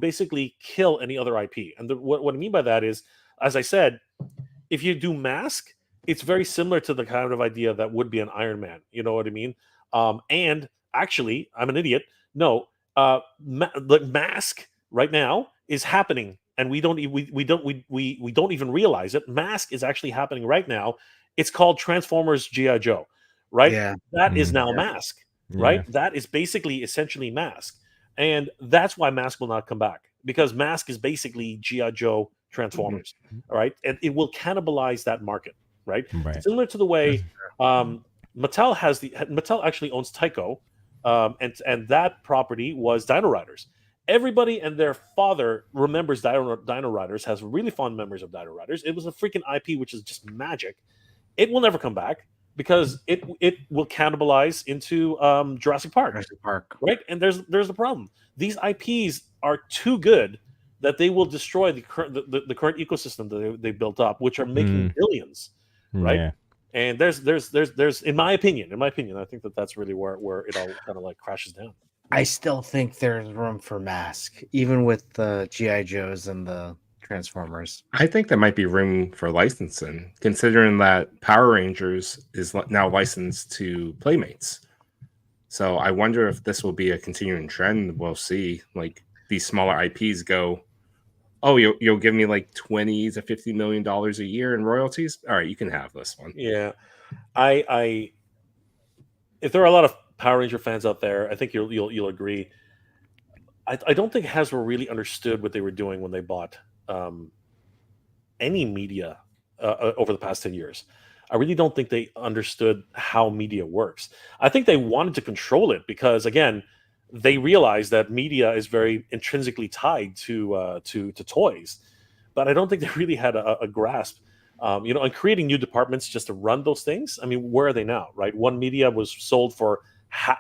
basically kill any other IP. And what I mean by that is, as I said, if you do Mask, it's very similar to the kind of idea that would be an Iron Man. You know what I mean? And actually, I'm an idiot. No, the Mask right now is happening, and we don't even realize it. Mask is actually happening right now. It's called Transformers G.I. Joe, right? Yeah. That is now Mask, right? That is basically essentially Mask, and that's why Mask will not come back, because Mask is basically G.I. Joe Transformers, all right? And it will cannibalize that market, right? Similar to the way Mattel actually owns Tyco, and that property was Dino Riders. Everybody and their father remembers Dino Riders, has really fond memories of Dino Riders. It was a freaking IP which is just magic. It will never come back because it will cannibalize into Jurassic Park, right? And there's the problem. These IPs are too good that they will destroy the current ecosystem that they built up, which are making billions, right? Yeah. And there's in my opinion, I think that's really where it all kind of like crashes down. I still think there's room for Mask, even with the G.I. Joes and the Transformers. I think there might be room for licensing, considering that Power Rangers is now licensed to Playmates. So I wonder if this will be a continuing trend. We'll see. Like, these smaller IPs go, oh, you'll give me like $20 to $50 million a year in royalties. All right, you can have this one. Yeah, I if there are a lot of Power Ranger fans out there, I think you'll agree. I don't think Hasbro really understood what they were doing when they bought any media over the past 10 years. I really don't think they understood how media works. I think they wanted to control it because, again, they realized that media is very intrinsically tied to toys, but I don't think they really had a grasp. And creating new departments just to run those things. I mean, where are they now, right? One Media was sold for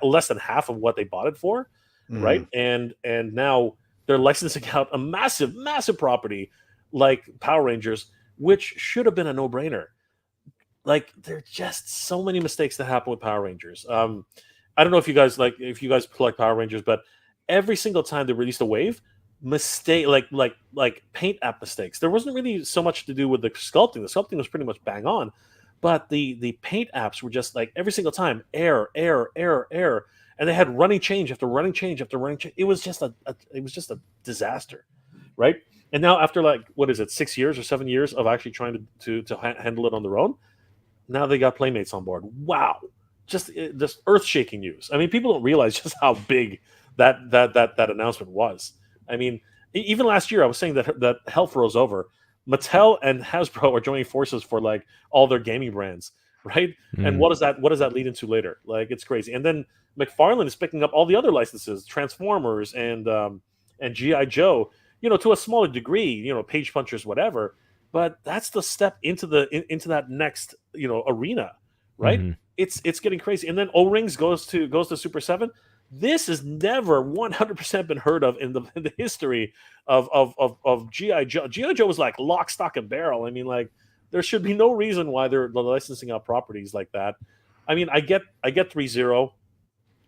less than half of what they bought it for, right? And now they're licensing out a massive property like Power Rangers, which should have been a no-brainer. Like, there are just so many mistakes that happen with Power Rangers. I don't know if you guys collect Power Rangers, but every single time they released a wave, mistake like paint app mistakes. There wasn't really so much to do with the sculpting. The sculpting was pretty much bang on, but the paint apps were just like every single time error, and they had running change after running change after running change. It was just a disaster, right? And now after 6 years or 7 years of actually trying to handle it on their own, now they got Playmates on board. Wow, just earth-shaking news. I mean, people don't realize just how big that announcement was. I mean, even last year, I was saying that hell froze over. Mattel and Hasbro are joining forces for like all their gaming brands, right? And what does that lead into later? Like, it's crazy. And then McFarlane is picking up all the other licenses, Transformers and G.I. Joe, to a smaller degree, Page Punchers, whatever. But that's the step into that next arena, right? It's getting crazy. And then O-Rings goes to Super 7. This has never 100% been heard of in the history of G.I. Joe. G.I. Joe was like lock, stock, and barrel. I mean, like, there should be no reason why they're licensing out properties like that. I mean, I get 3-0,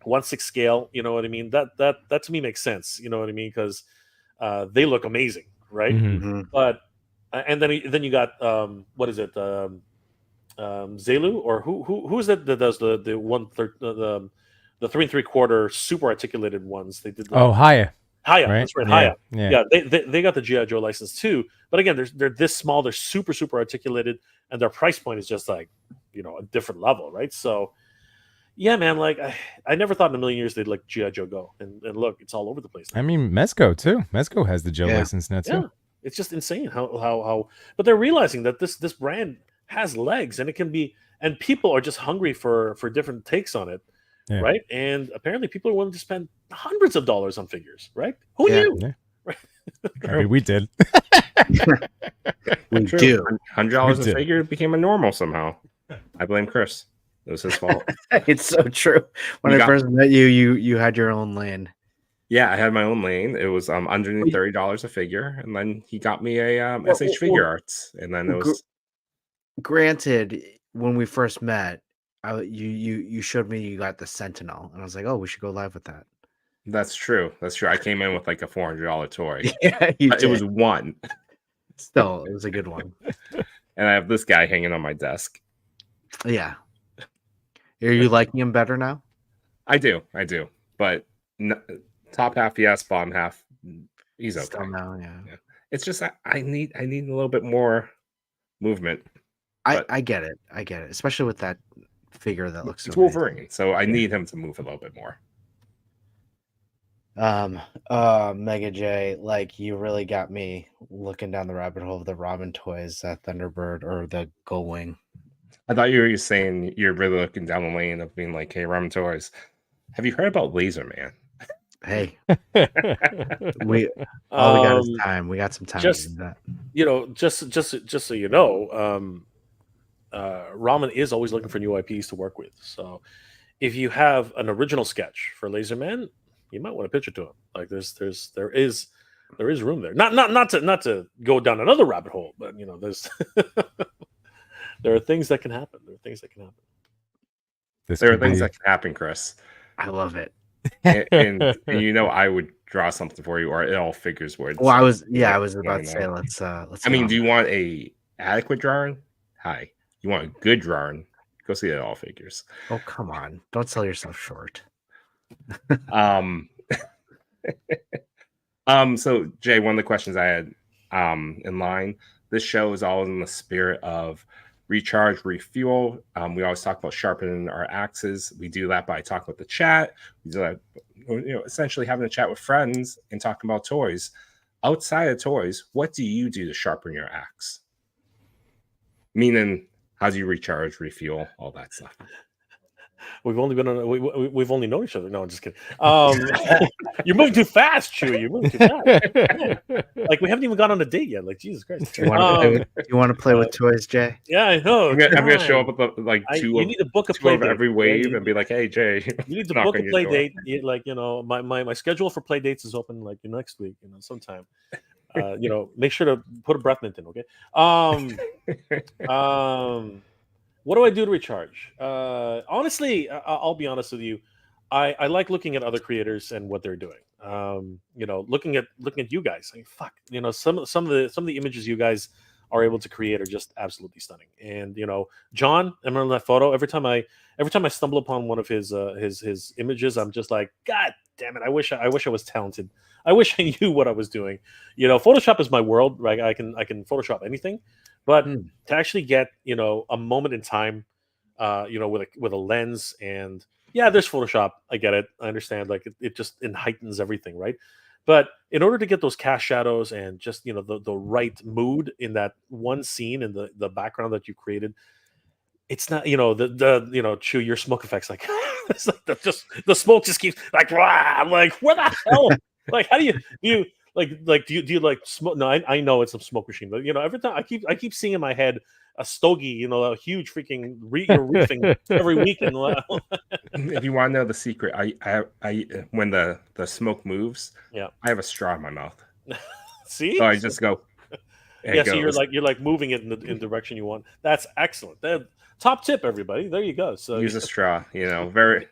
1/6 scale. You know what I mean? That to me makes sense. You know what I mean? Because they look amazing, right? Mhm. Mhm. But and then you got what is it? Zelu, or who's that does the 1/3 the 3 3/4 super articulated ones? They did the Oh, Haya, Haya. right? That's right, Yeah, Haya. yeah. Yeah, they got the GI Joe license too. But again, they're this small. They're super articulated, and their price point is just like a different level, right? So yeah, man. Like I never thought in a million years they'd like GI Joe Go, and look, it's all over the place now. I mean, Mezco too. Mezco has the Joe Yeah. license now too. Yeah, it's just insane how. But they're realizing that this brand has legs, and it can be, and people are just hungry for different takes on it, Yeah. right? And apparently, people are willing to spend hundreds of dollars on figures, right? Who Yeah. knew? Yeah. Right? I mean, we did. We True. do. $100 We a did. figure became a normal somehow. I blame Chris. It was his fault. It's so true. When You I got- first met you had your own lane. Yeah, I had my own lane. It was underneath $30 a figure, and then he got me a SH Figure Arts, and then it was Granted, when we first met, you showed me you got the Sentinel, and I was like, oh, we should go live with that. that's true. That's true. I came in with like a $400 toy. Yeah, you It did. was one, Still, it was a good one. and I have this guy hanging on my desk. Yeah. Are you liking him better now? I do, but top half yes, bottom half he's okay. Still now, yeah. It's just I need a little bit more movement. I get it. I get it. Especially with that figure that looks so It's nice. Wolverine, so I need him to move a little bit more. Mega J, like you really got me looking down the rabbit hole of the Robin toys, Thunderbird or the Gullwing. I thought you were saying you're really looking down the lane of being like, hey, Ramen Toys, have you heard about Laser Man? Hey, we got is Um, time. We got some time just- to do that. just so you know, Ramen is always looking for new IPs to work with. So if you have an original sketch for Laserman, you might want to pitch it to him. Like there is room there. Not to go down another rabbit hole, but there's there are things that can happen. There are things that can happen. There are things that can happen, Chris. I love it. And I would draw something for you, or it all figures would. Well, I was Yeah, about to say know. let's I mean, do you want a adequate drawing? Hi. You want a good drawing? Go see it all figures. Oh, come on. Don't sell yourself short. So Jay, one of the questions I had in line, this show is all in the spirit of recharge, refuel. We always talk about sharpening our axes. We do that by talking with the chat. We do that, essentially having a chat with friends and talking about toys. Outside of toys, what do you do to sharpen your axe? Meaning, how do you recharge, refuel, all that stuff? We've only been on. We've only known each other. No, I'm just kidding. You're moving too fast, Chewy. You're moving too fast. Like we haven't even gone on a date yet. Like Jesus Christ. Do you want to play with toys, Jay? Yeah, I know. I'm gonna show up with You need to book a two play of date. every wave and be like, "Hey, Jay, You need to knock book on a your play door." date. My schedule for play dates is open like next week. Sometime. Make sure to put a breath mint in. Okay. What do I do to recharge? Honestly, I'll be honest with you. I like looking at other creators and what they're doing. Looking at you guys. I mean, fuck. Some of the images you guys are able to create are just absolutely stunning. And John, I remember that photo. Every time I stumble upon one of his images, I'm just like, God damn it! I wish I was talented. I wish I knew what I was doing. Photoshop is my world. Right? I can Photoshop anything. But to actually get a moment in time, with a lens, and yeah, there's Photoshop. I get it. I understand. Like it just heightens everything, right? But in order to get those cast shadows and just the right mood in that one scene and the background that you created, it's not Chew your smoke effects like it's like the smoke just keeps like rah, I'm like what the hell? Like how do you do you like smoke? No, I know it's a smoke machine, but every time I keep seeing in my head a stogie, a huge freaking reefing every weekend. If you want to know the secret, I when the smoke moves, yeah, I have a straw in my mouth. See, So I just go. It Yeah, so goes. you're like moving it in the direction you want. That's excellent. Top tip, everybody. There you go. So Use a straw. Very,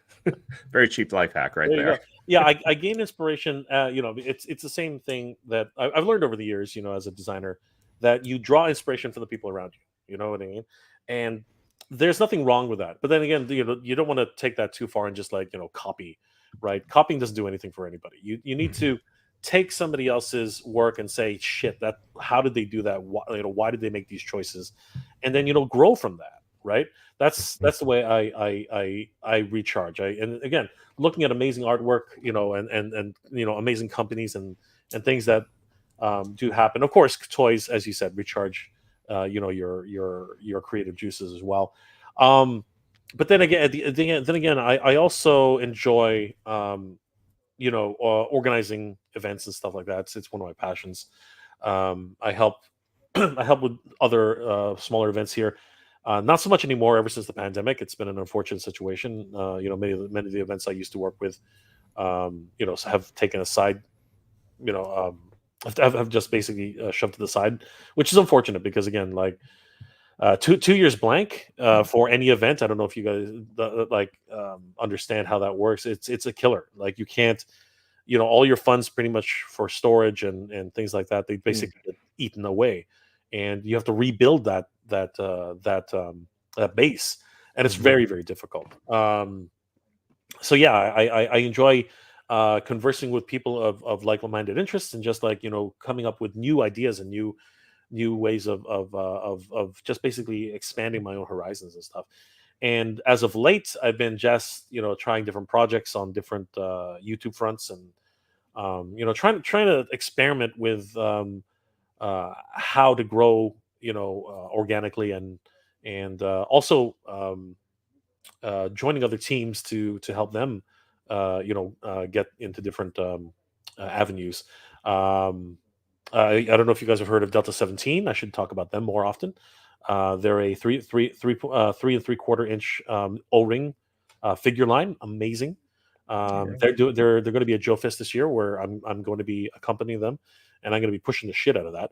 very cheap life hack right there you there. go. Yeah, I gain inspiration. It's the same thing that I've learned over the years. As a designer, that you draw inspiration from the people around you. You know what I mean? And there's nothing wrong with that. But then again, you don't want to take that too far and just like copy, right? Copying doesn't do anything for anybody. You need to take somebody else's work and say, shit, that how did they do that? Why did they make these choices? And then grow from that, right? That's the way I recharge. And again, looking at amazing artwork, and amazing companies and things that do happen. Of course, toys, as you said, recharge your creative juices as well. But then again, I also enjoy organizing events and stuff like that. It's one of my passions. I help I help with other smaller events here. Not so much anymore ever since the pandemic. It's been an unfortunate situation. Many of the events I used to work with, have taken a side, have just basically shoved to the side, which is unfortunate because again, like 2 years blank for any event. I don't know if you guys understand how that works. It's a killer. Like you can't, all your funds pretty much for storage and things like that. They basically get eaten away, and you have to rebuild that base, and it's very, very difficult. So yeah, I enjoy conversing with people of like-minded interests and just like coming up with new ideas and new ways of just basically expanding my own horizons and stuff. And as of late, I've been just trying different projects on different YouTube fronts and trying to experiment with how to grow organically and also joining other teams to help them get into different avenues. I don't know if you guys have heard of Delta 17. I should talk about them more often. They're a 3 3/4 inch O-ring figure line. Amazing. They're going to be at Joe Fest this year, where I'm going to be accompanying them, and I'm going to be pushing the shit out of that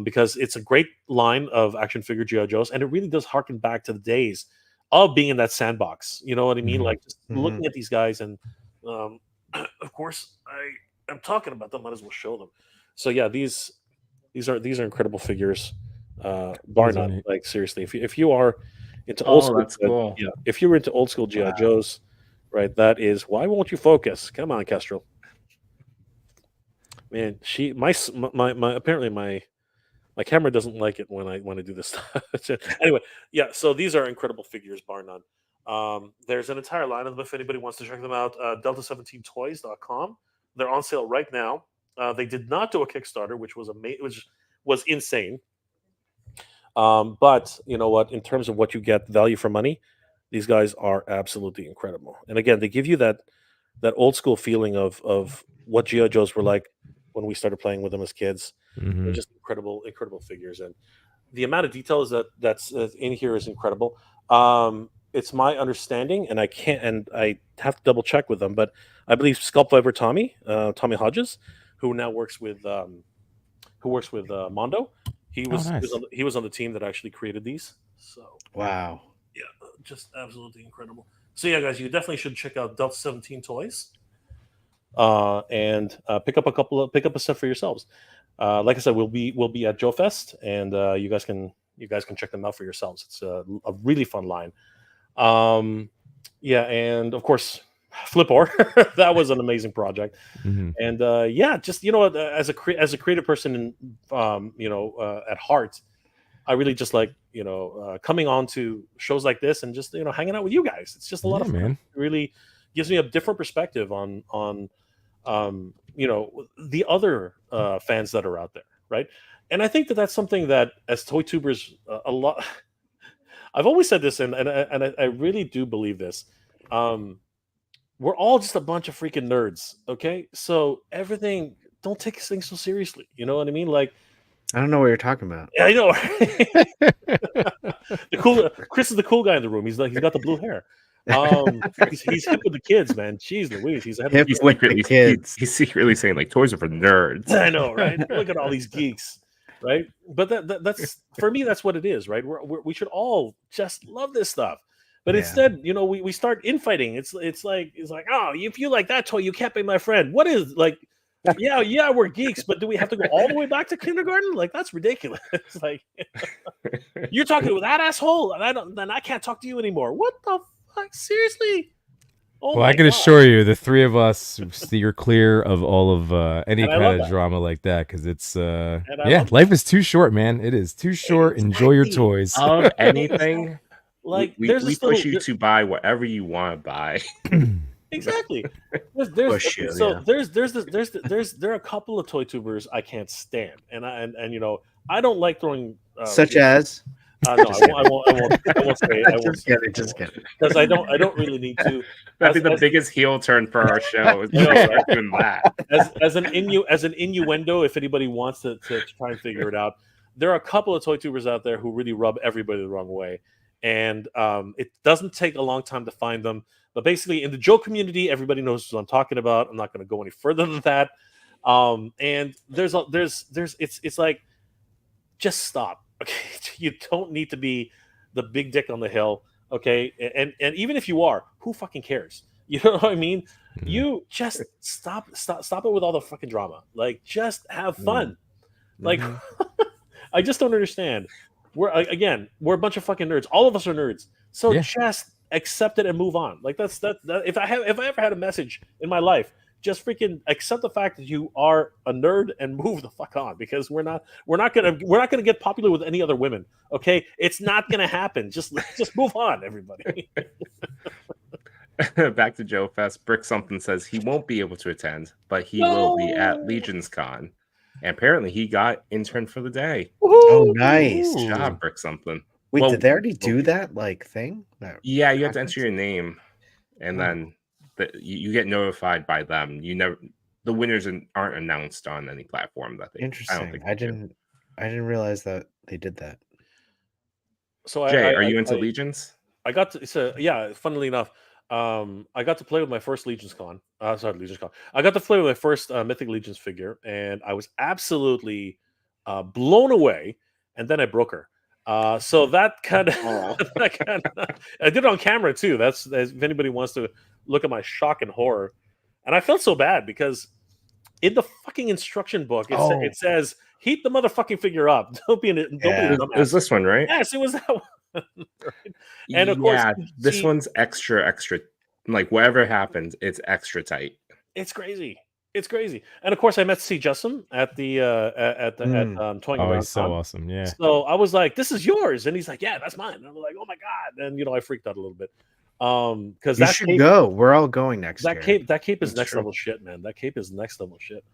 because it's a great line of action figure GI Joes, and it really does harken back to the days of being in that sandbox. You know what I mean? Like just looking at these guys, and of course I'm talking about them. Might as well show them. So yeah, these are incredible figures, bar none. Like seriously, if you are into old school, that's cool. Yeah, if you're into old school GI Joes, right? That is why won't you focus? Come on, Kestrel. Man, apparently my camera doesn't like it when I do this stuff. Anyway, yeah. So these are incredible figures, bar none. There's an entire line of them if anybody wants to check them out. Delta17toys.com. They're on sale right now. They did not do a Kickstarter, which was insane. But you know what? In terms of what you get, value for money, these guys are absolutely incredible. And again, they give you that old school feeling of what GI Joes were like when we started playing with them as kids. They're just incredible figures, and the amount of details that's in here is incredible. It's my understanding, and I have to double check with them, but I believe Sculpt Viper Tommy Hodges, who now works with Mondo. He was on the team that actually created these. So Wow. Yeah, just absolutely incredible. So yeah, guys, you definitely should check out Delta 17 Toys, and pick up a set for yourselves. Like I said, we'll be at Joe Fest, and you guys can check them out for yourselves. It's a really fun line. Yeah, and of course, Flipor. That was an amazing project. And yeah, just as a creative person, at heart, I really just like coming on to shows like this and just hanging out with you guys. It's just a lot of fun. Man. It really gives me a different perspective on the other fans that are out there, right? And I think that's something that as toy tubers, a lot. I've always said this, and I really do believe this. We're all just a bunch of freaking nerds, okay? So everything, don't take things so seriously. You know what I mean? Like, I don't know what you're talking about. yeah, I know. Chris is the cool guy in the room. He's got the blue hair. He's hip with the kids, man. Jeez Louise, he's ahead He's secretly saying like toys are for nerds. I know, right? Look at all these geeks. right? But that's for me, that's what it is, right? We should all just love this stuff. But Yeah. instead, we start infighting. It's like, oh, if you like that toy, you can't be my friend. What is like? Yeah, we're geeks, but do we have to go all the way back to kindergarten? Like, that's ridiculous. It's like you're talking to that asshole, and then I can't talk to you anymore. What the fuck? Seriously? Oh Well, my I can God. assure you, the three of us steer clear of all of any And I kind love of that. drama like that because it's I yeah, love life is too short, man. It is too short. Enjoy your Exactly. toys. Of anything, Like, we there's this push little you to buy whatever you want to buy. exactly. There's Push you, so yeah. there are a couple of toy tubers I can't stand, and I don't like throwing Such as. no, I won't say it. I won't Just kidding. Just kidding. because I don't really need to. That'd be the As- biggest heel turn for our show. Is I know, right? doing that. as an innuendo, if anybody wants to try and figure it out, there are a couple of toy tubers out there who really rub everybody the wrong way, and it doesn't take a long time to find them. But basically, in the joke community, everybody knows what I'm talking about. I'm not going to go any further than that. And it's like, just stop. Okay, you don't need to be the big dick on the hill. Okay, and even if you are, who fucking cares? You know what I mean? You just stop it with all the fucking drama. Like, just have fun. Like, I just don't understand. We're a bunch of fucking nerds. All of us are nerds. So Yeah. just accept it and move on. Like, that's that. If I ever had a message in my life, just freaking accept the fact that you are a nerd and move the fuck on, because we're not gonna get popular with any other women. Okay, it's not gonna happen. Just move on, everybody. Back to Joe Fest. Brick something says he won't be able to attend, but he will be at Legion's Con. And apparently he got intern for the day. Oh, nice. Good job, Brick something. Wait, Well, did they already do that thing? No. Yeah, you have to enter your name, and then you get notified by them. The winners aren't announced on any platform that they. Interesting. I didn't realize that they did that. So Jay, are you into Legions? I got to funnily enough, I got to play with my first Legions Con. I got to play with my first Mythic Legions figure, and I was absolutely blown away. And then I broke her. So that kind of, I did it on camera too. That's if anybody wants to look at my shock and horror. And I felt so bad because in the fucking instruction book, it says, heat the motherfucking figure up. Don't be a dumbass. It was this one, right? Yes, it was that one. Right? And of course, this one's extra. Like, whatever happens, it's extra tight. It's crazy. It's crazy. And of course, I met C. Justin at the Toying Oh, Around he's so Con. awesome. Yeah. So I was like, "This is yours," and he's like, "Yeah, that's mine." And I'm like, "Oh my god!" And I freaked out a little bit because You should go. We're all going next year. That cape is That's next true. level shit, man. That cape is next level shit.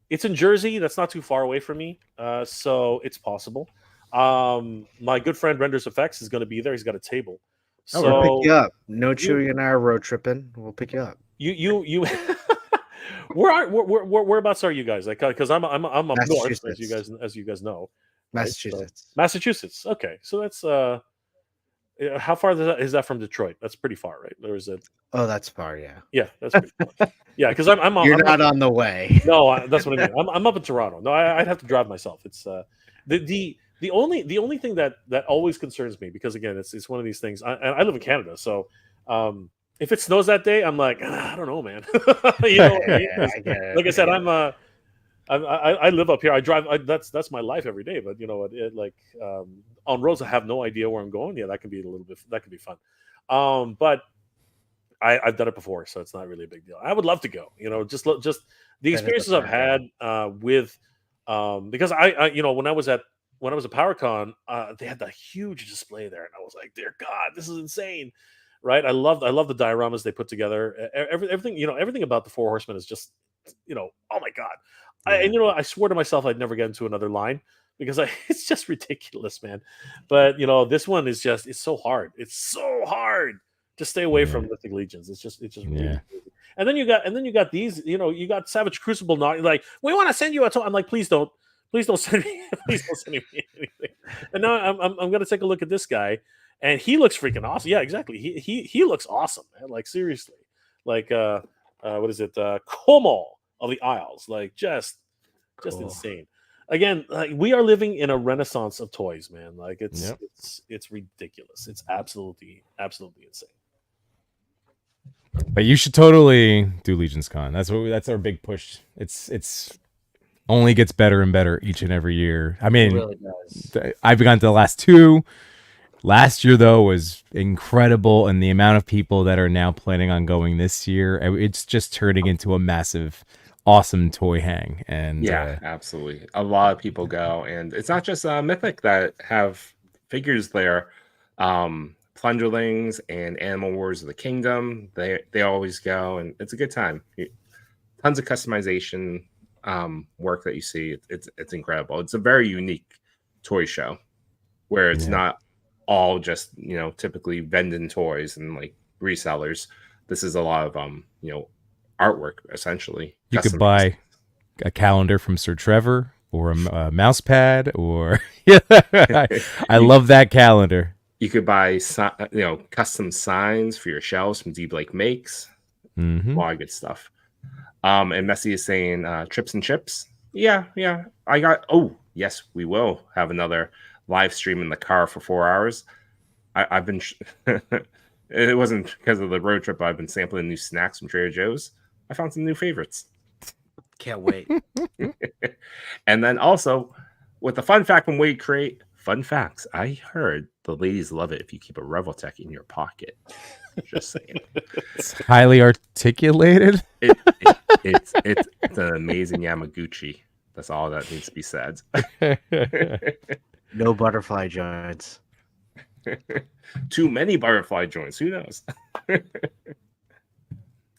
It's in Jersey. That's not too far away from me, so it's possible. My good friend Renders Effects is going to be there. He's got a table. So We'll pick you up. No Chewing and I are road tripping. We'll pick you up. You whereabouts are you guys? Like, because I'm up north, as you guys know. Massachusetts. Right? So, Massachusetts. Okay, so that's how far is that from Detroit? That's pretty far, right? Or is it? Oh, that's far. Yeah. Yeah, that's pretty far. Yeah, because I'm You're I'm not on the way. No, that's what I mean. I'm up in Toronto. No, I'd have to drive myself. It's the only thing that always concerns me, because again, it's one of these things. I live in Canada, so if it snows that day, I'm like, I don't know, man. You know what I mean? I get it. Like I said, I live up here. I drive. That's my life every day. But you know, on roads I have no idea where I'm going. Yeah, that can be fun. But I've done it before, so it's not really a big deal. I would love to go. You know, just the experiences I've had with because I when I was at PowerCon, they had that huge display there, and I was like, dear God, this is insane. Right? I love the dioramas they put together. Everything, everything about the Four Horsemen is just, oh my God. Yeah. I swore to myself I'd never get into another line because it's just ridiculous, man. But this one is just, it's so hard. It's so hard to stay away from Mythic Legions. It's just really crazy. And then you got these, you got Savage Crucible not like, we want to send you a I'm like, please don't send me anything. And now I'm gonna take a look at this guy. And he looks freaking awesome. Yeah, exactly. He looks awesome, man. Like, seriously. Like what is it? Como of the Isles. Like, just insane. again, like, we are living in a renaissance of toys, man. Like Yep. it's ridiculous. It's absolutely insane. But you should totally do Legion's Con. That's our big push. It's only gets better and better each and every year. I It mean, really does. I've gone to the last two. Last year though was incredible, and the amount of people that are now planning on going this year, it's just turning into a massive, awesome toy hang. And Yeah, absolutely. A lot of people go, and it's not just Mythic that have figures there. Plunderlings and Animal Wars of the Kingdom, they always go, and it's a good time. Tons of customization work that you see. It's incredible. It's a very unique toy show where it's Yeah. not all just typically vending toys and like resellers. This is a lot of artwork essentially. you could Custom buy a calendar from Sir Trevor or a mouse pad, or yeah, I love that calendar. You could buy custom signs for your shelves from D Blake Makes. Hmm. A lot of good stuff. And Messi is saying trips and chips. Yeah. I got. Oh yes, we will have another live stream in the car for 4 hours. I've been. It wasn't because of the road trip. I've been sampling new snacks from Trader Joe's. I found some new favorites. Can't wait. And then also with the fun fact from Wade Crate. Fun facts. I heard the ladies love it if you keep a Revoltech in your pocket. Just saying. It's highly articulated. It's an amazing Yamaguchi. That's all that needs to be said. No butterfly joints. Too many butterfly joints. Who knows?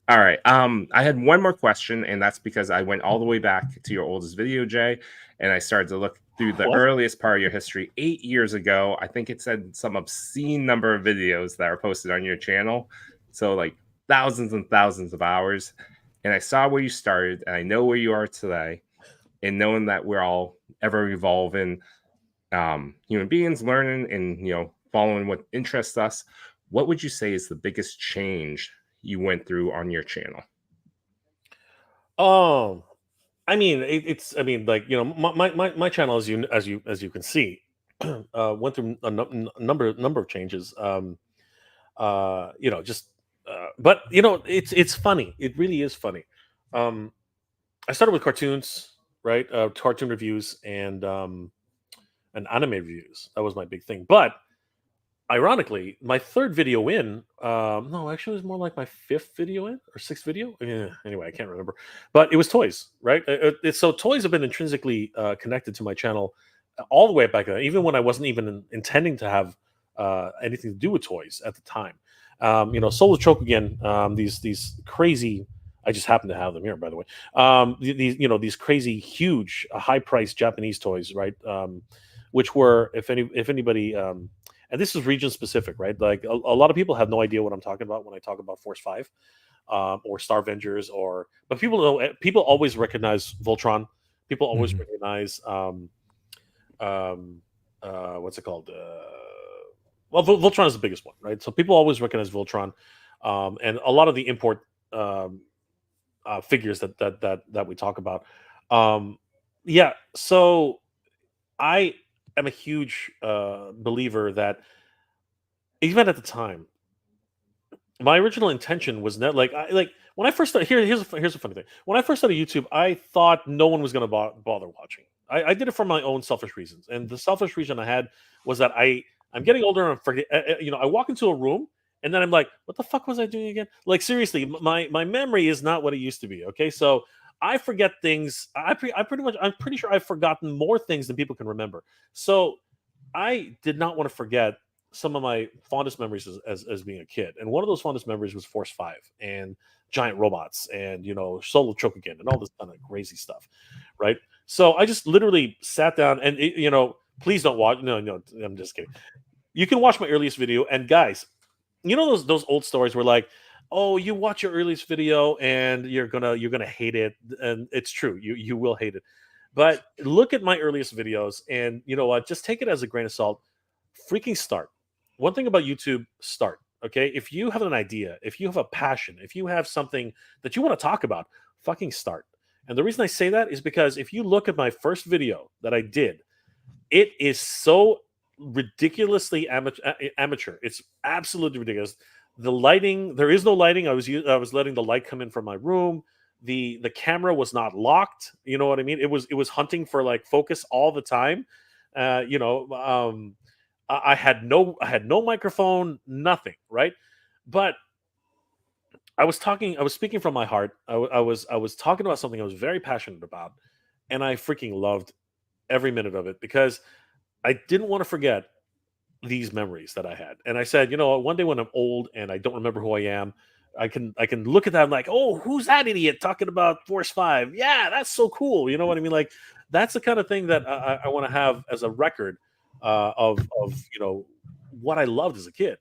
All right. I had one more question, and that's because I went all the way back to your oldest video, Jay, and I started to look through the earliest part of your history 8 years ago. I think it said some obscene number of videos that are posted on your channel. So like thousands and thousands of hours. And I saw where you started, and I know where you are today. And knowing that we're all ever evolving human beings, learning and following what interests us, what would you say is the biggest change you went through on your channel? I mean, my channel, as you can see, went through a number of changes. But it's funny. It really is funny. I started with cartoons, right? Cartoon reviews and anime reviews. That was my big thing. But ironically, my third video in, no, actually, it was more like my fifth video in or sixth video. Anyway, I can't remember. But it was toys, right? So toys have been intrinsically connected to my channel all the way back then, even when I wasn't even intending to have anything to do with toys at the time. Solo Choke again. These crazy. I just happen to have them here, by the way. These crazy, huge, high-priced Japanese toys, right? Which were, if anybody, and this is region specific, right? Like a lot of people have no idea what I'm talking about when I talk about Force 5 or Star Avengers, but people always recognize Voltron. People always recognize what's it called? Voltron is the biggest one, right? So people always recognize Voltron, and a lot of the import figures that we talk about. So I am a huge believer that even at the time, my original intention was not like when I first started. Here's a funny thing. When I first started YouTube, I thought no one was going to bother watching. I did it for my own selfish reasons, and the selfish reason I had was that I'm getting older and forget. I walk into a room and then I'm like, what the fuck was I doing again? Like seriously, my memory is not what it used to be. Okay, so I forget things. I'm pretty sure I've forgotten more things than people can remember. So I did not want to forget some of my fondest memories as being a kid. And one of those fondest memories was Force 5 and giant robots and Solo Choke again and all this kind of crazy stuff, right? So I just literally sat down and please don't watch. No, I'm just kidding. You can watch my earliest video, and guys, those old stories were like, oh, you watch your earliest video and you're gonna hate it, and it's true, you will hate it. But look at my earliest videos, and you know what? Just take it as a grain of salt. Freaking start. One thing about YouTube, start. Okay, if you have an idea, if you have a passion, if you have something that you want to talk about, fucking start. And the reason I say that is because if you look at my first video that I did, it is so ridiculously amateur. It's absolutely ridiculous. The lighting, there is no lighting. I was letting the light come in from my room. The camera was not locked. You know what I mean? It was hunting for like focus all the time. I had no microphone, nothing, right? But I was speaking from my heart. I was talking about something I was very passionate about, and I freaking loved every minute of it because I didn't want to forget these memories that I had. And I said, one day when I'm old and I don't remember who I am, I can look at that and like, oh, who's that idiot talking about Force 5? Yeah, that's so cool. You know what I mean? Like that's the kind of thing that I want to have as a record of what I loved as a kid.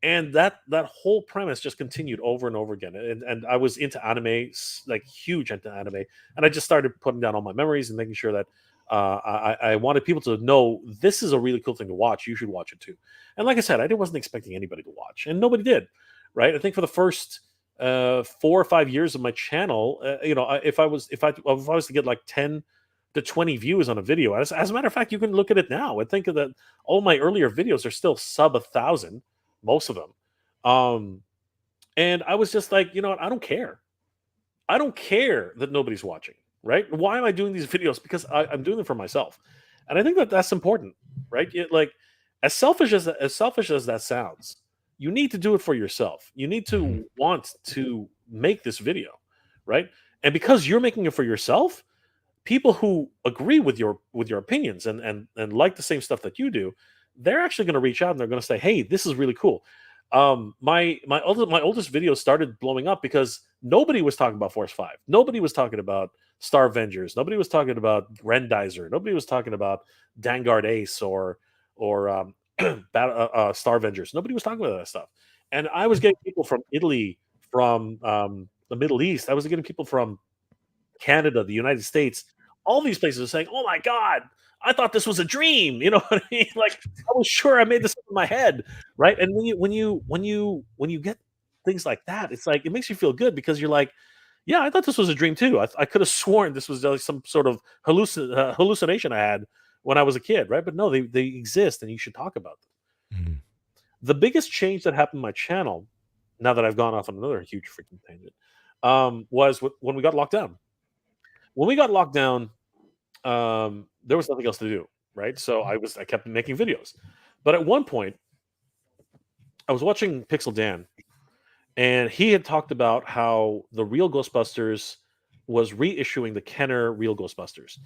And that whole premise just continued over and over again. And I was into anime, like huge into anime, and I just started putting down all my memories and making sure that I wanted people to know this is a really cool thing to watch. You should watch it too. And like I said, I wasn't expecting anybody to watch, and nobody did. Right? I think for the first 4 or 5 years of my channel, if I was to get like 10 to 20 views on a video, as a matter of fact, you can look at it now and think that all my earlier videos are still sub 1,000, most of them. And I was just like, you know what? I don't care. I don't care that nobody's watching, right? Why am I doing these videos? Because I'm doing them for myself, and I think that that's important, right? Like, as selfish as that sounds, you need to do it for yourself. You need to want to make this video, right? And because you're making it for yourself, people who agree with your opinions and like the same stuff that you do, they're actually going to reach out and they're going to say, "Hey, this is really cool." My oldest video started blowing up because nobody was talking about Force 5. Nobody was talking about Star Avengers. Nobody was talking about Grendizer. Nobody was talking about Vanguard Ace or Star Avengers. Nobody was talking about that stuff. And I was getting people from Italy, from the Middle East. I was getting people from Canada, the United States, all these places saying, "Oh my God, I thought this was a dream." You know what I mean? Like I was sure I made this up in my head, right? And when you get things like that, it's like it makes you feel good because you're like, yeah, I thought this was a dream too. I could have sworn this was like some sort of hallucination I had when I was a kid, right? But no, they exist, and you should talk about them. Mhm. The biggest change that happened in my channel, now that I've gone off on another huge freaking tangent, was when we got locked down. When we got locked down, there was nothing else to do, right? So I kept making videos, but at one point, I was watching Pixel Dan, and he had talked about how the real Ghostbusters was reissuing the Kenner Real Ghostbusters,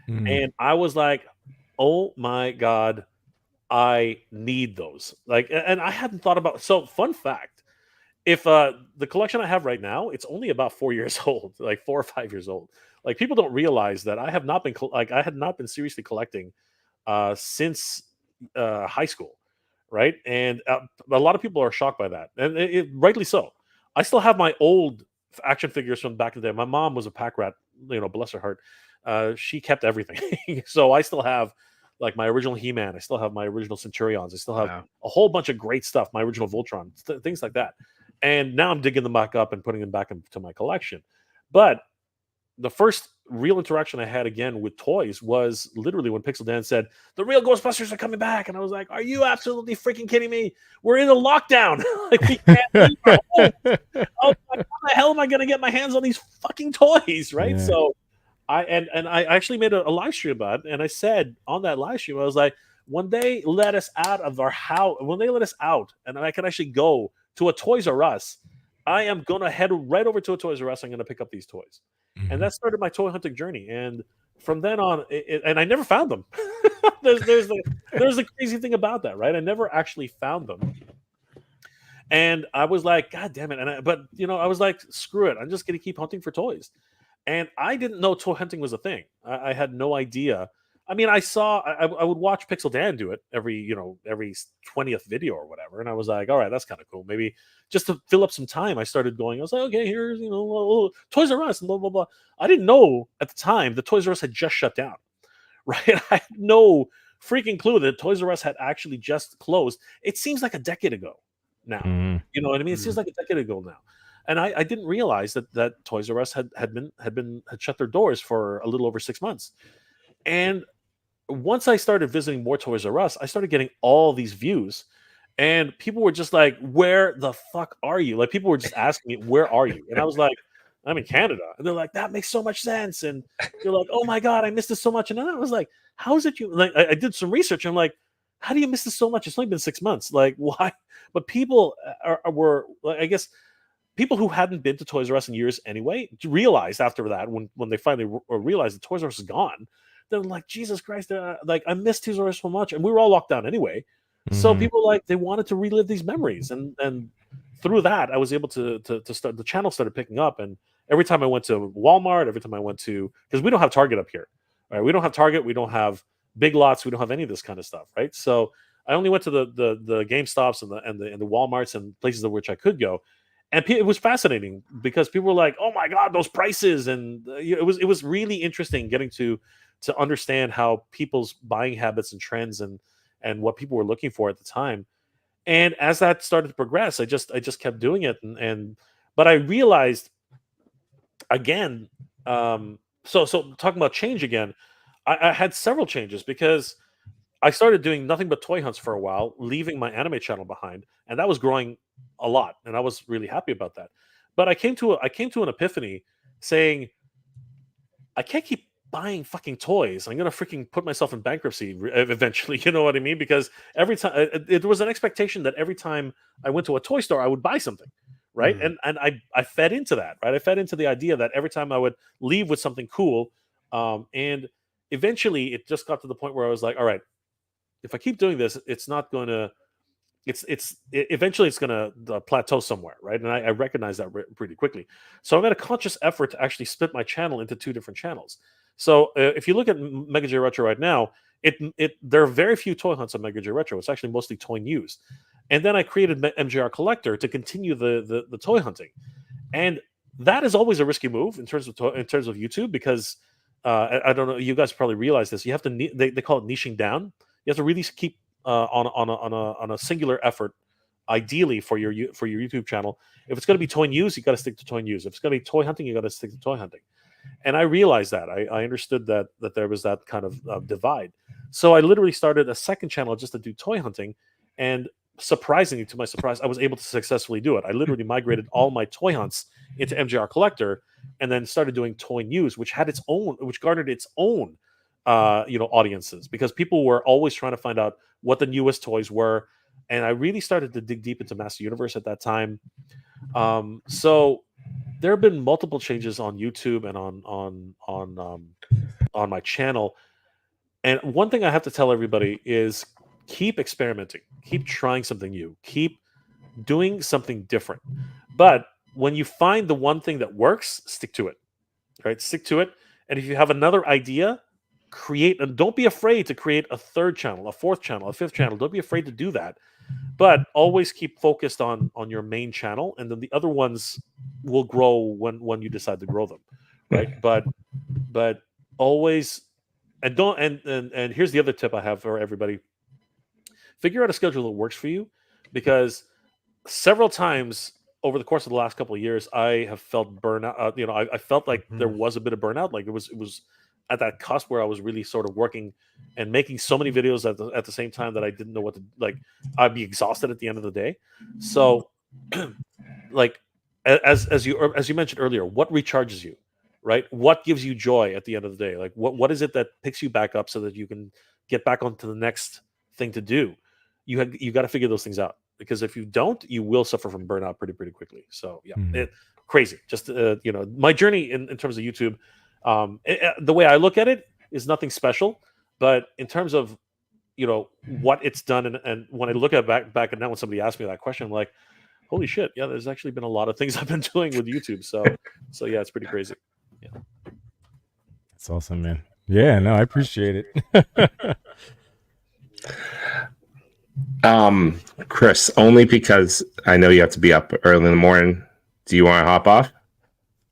Mm. and I was like, "Oh my God, I need those!" Like, and I hadn't thought about. So, fun fact: if the collection I have right now, it's only about 4 years old, like 4 or 5 years old. Like people don't realize that I have not been I had not been seriously collecting since high school, right? And a lot of people are shocked by that, and rightly so. I still have my old action figures from back in the day. My mom was a pack rat, bless her heart. She kept everything, so I still have like my original He-Man. I still have my original Centurions. I still have a whole bunch of great stuff. My original Voltron, things like that. And now I'm digging them back up and putting them back into my collection. But the first real interaction I had again with toys was literally when Pixel Dan said, "The real Ghostbusters are coming back." And I was like, "Are you absolutely freaking kidding me? We're in a lockdown. Like we can't leave our homes. Oh, how the hell am I going to get my hands on these fucking toys?" Right? Yeah. So I actually made a live stream about it. And I said on that live stream, I was like, when they let us out of our house, when they let us out and I can actually go to a Toys R Us, I am going to head right over to a Toys R Us. I'm going to pick up these toys. And that started my toy hunting journey. And from then on, and I never found them. there's the crazy thing about that, right? I never actually found them. And I was like, God damn it. I was like, screw it. I'm just going to keep hunting for toys. And I didn't know toy hunting was a thing. I had no idea. I mean, I would watch Pixel Dan do it every 20th video or whatever. And I was like, all right, that's kind of cool. Maybe just to fill up some time, I started going, I was like, okay, here's, Toys R Us and blah, blah, blah. I didn't know at the time the Toys R Us had just shut down, right? I had no freaking clue that Toys R Us had actually just closed. It seems like a decade ago now. Mm. You know what I mean? It seems like a decade ago now. and I didn't realize that Toys R Us had shut their doors for a little over 6 months. And once I started visiting more Toys R Us, I started getting all these views, and people were just like, "Where the fuck are you?" Like people were just asking me, "Where are you?" And I was like, "I'm in Canada," and they're like, "That makes so much sense." And they're like, "Oh my god, I missed this so much." And then I was like, "How is it you?" Like I did some research. And I'm like, "How do you miss this so much? It's only been 6 months. Like why?" But people were, like, I guess, people who hadn't been to Toys R Us in years anyway realized after that, when they finally realized that Toys R Us is gone, they're like, Jesus Christ, like I missed Toys R Us so much, and we were all locked down anyway. So Mhm. people, like, they wanted to relive these memories, and through that, I was able to start. The channel started picking up, and every time I went to Walmart, every time I went to, because we don't have Target up here, right? We don't have Target, we don't have Big Lots, we don't have any of this kind of stuff, right? So I only went to the GameStops and the WalMarts and places of which I could go, and it was fascinating because people were like, "Oh my god, those prices!" And it was really interesting getting to understand how people's buying habits and trends and what people were looking for at the time. And as that started to progress, I just kept doing it, and but I realized again, so talking about change again, I had several changes because I started doing nothing but toy hunts for a while, leaving my anime channel behind, and that was growing a lot, and I was really happy about that. But I came to an epiphany saying, I can't keep buying fucking toys. I'm gonna freaking put myself in bankruptcy eventually. You know what I mean? Because every time it was an expectation that every time I went to a toy store, I would buy something, right? Mhm. And I fed into that, right? I fed into the idea that every time I would leave with something cool, and eventually it just got to the point where I was like, all right, if I keep doing this, it's not going to. Eventually it's going to plateau somewhere, right? And I recognize that pretty quickly. So I made a conscious effort to actually split my channel into two different channels. So if you look at Mega J Retro right now, it there are very few toy hunts on Mega J Retro. It's actually mostly toy news. And then I created MJR Collector to continue the toy hunting, and that is always a risky move in terms of in terms of YouTube because I don't know. You guys probably realize this. You have to they call it niching down. You have to really keep on a singular effort, ideally for for your YouTube channel. If it's going to be toy news, you got to stick to toy news. If it's going to be toy hunting, you got to stick to toy hunting. And I realized that I understood that there was that kind of divide. So I literally started a second channel just to do toy hunting, and surprisingly, to my surprise, I was able to successfully do it. I literally migrated all my toy hunts into MJR Collector, and then started doing toy news, which had its own, which garnered its own, audiences because people were always trying to find out what the newest toys were, and I really started to dig deep into Master Universe at that time. So there have been multiple changes on YouTube and on my channel. And one thing I have to tell everybody is keep experimenting, keep trying something new, keep doing something different. But when you find the one thing that works, stick to it, right? Stick to it. And if you have another idea, create, and don't be afraid to create a third channel, a fourth channel, a fifth channel. Don't be afraid to do that, but always keep focused on your main channel, and then the other ones will grow when you decide to grow them, right? But always, and don't and here's the other tip I have for everybody: figure out a schedule that works for you, because several times over the course of the last couple of years, I have felt burnout. I felt like there Mhm. was a bit of burnout. Like it was at that cusp where I was really sort of working and making so many videos at the same time that I didn't know what to like. I'd be exhausted at the end of the day. So, like as you mentioned earlier, what recharges you, right? What gives you joy at the end of the day? Like what is it that picks you back up so that you can get back onto the next thing to do? You got to figure those things out, because if you don't, you will suffer from burnout pretty quickly. So yeah, Mhm. crazy. Just my journey in terms of YouTube, the way I look at it is nothing special, but in terms of what it's done, and when I look at back and now when somebody asks me that question, I'm like, holy shit, yeah, there's actually been a lot of things I've been doing with YouTube. So yeah, it's pretty crazy. Yeah. That's awesome, man. Yeah, no, I appreciate it. Chris, only because I know you have to be up early in the morning. Do you want to hop off?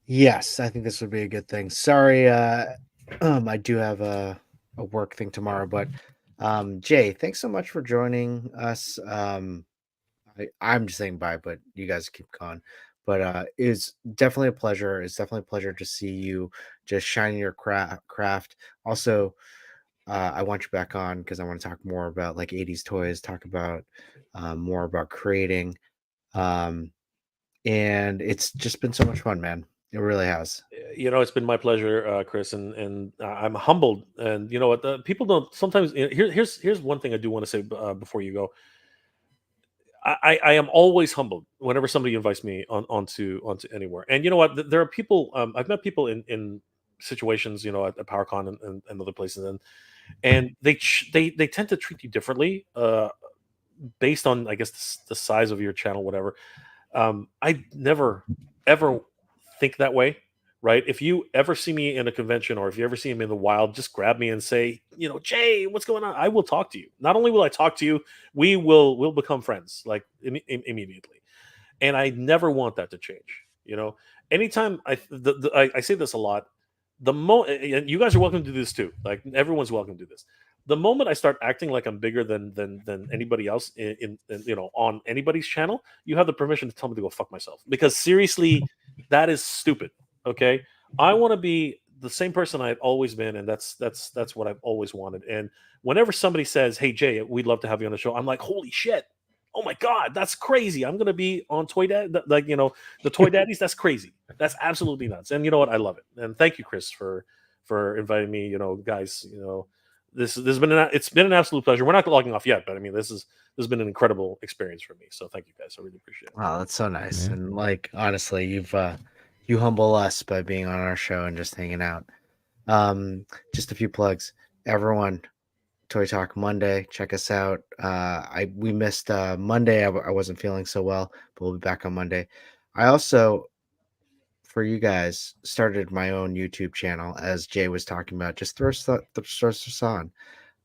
Yes, I think this would be a good thing. Sorry, I do have a work thing tomorrow, but Jay, thanks so much for joining us. I'm just saying bye, but you guys keep going. But it's definitely a pleasure. It's definitely a pleasure to see you just shining your craft. Also, I want you back on because I want to talk more about like 80s toys, talk about more about creating. Um, and it's just been so much fun, man. It really has. It's been my pleasure, Chris, and I'm humbled. And you know what? People don't sometimes. Here's one thing I do want to say before you go. I am always humbled whenever somebody invites me onto anywhere. And you know what? There are people. I've met people in situations, at PowerCon and other places, and they tend to treat you differently based on, I guess, the size of your channel, whatever. I never ever think that way, right? If you ever see me in a convention or if you ever see me in the wild, just grab me and say, Jay, what's going on? I will talk to you. Not only will I talk to you, we'll become friends like immediately. And I never want that to change. Anytime I say this a lot, and you guys are welcome to do this too. Like everyone's welcome to do this. The moment I start acting like I'm bigger than anybody else on anybody's channel, you have the permission to tell me to go fuck myself. Because seriously, that is stupid. Okay, I want to be the same person I've always been, and that's what I've always wanted. And whenever somebody says, "Hey Jay, we'd love to have you on the show," I'm like, "Holy shit! Oh my god, that's crazy! I'm gonna be on Toy Dad, like the Toy Daddies. That's crazy. That's absolutely nuts." And you know what? I love it. And thank you, Chris, for inviting me. Guys, this has been it's been an absolute pleasure. We're not logging off yet, but I mean, this has been an incredible experience for me. So thank you guys. I really appreciate it. Wow, that's so nice. Yeah. And like honestly, you humble us by being on our show and just hanging out. Just a few plugs. Everyone, Toy Talk Monday, check us out. We missed Monday. I wasn't feeling so well, but we'll be back on Monday. I also, for you guys, started my own YouTube channel, as Jay was talking about. Just throw us on.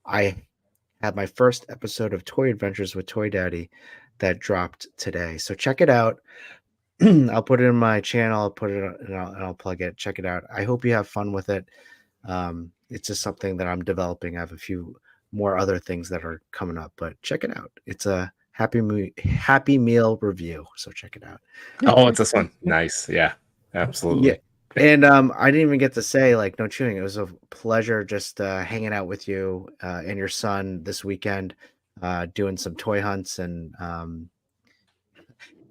I had my first episode of Toy Adventures with Toy Daddy that dropped today, so check it out. I'll put it in my channel. I'll put it and I'll plug it. Check it out. I hope you have fun with it. It's just something that I'm developing. I have a few more other things that are coming up, but check it out. It's a happy meal review, so check it out. Oh, it's this one. Nice. Yeah, absolutely. Yeah. And I didn't even get to say like No Chewing. It was a pleasure just hanging out with you and your son this weekend, doing some toy hunts and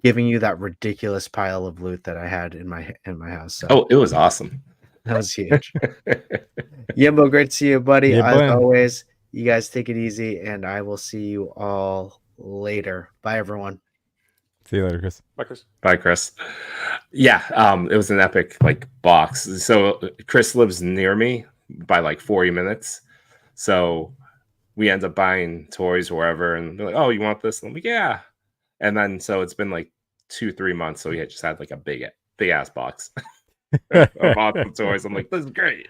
giving you that ridiculous pile of loot that I had in my house. So Oh, it was awesome. that was huge. Yimbo, great to see you, buddy. Yeah, As bud. always, you guys take it easy, and I will see you all later. Bye, everyone. See you later, Chris. Bye, Chris. Bye, Chris. Yeah, it was an epic box. So Chris lives near me by 40 minutes. So we end up buying toys wherever, and they're like, "Oh, you want this?" And I'm like, "Yeah." And then so it's been 2-3 months. So we just had a big ass box of awesome toys. I'm like, "This is great."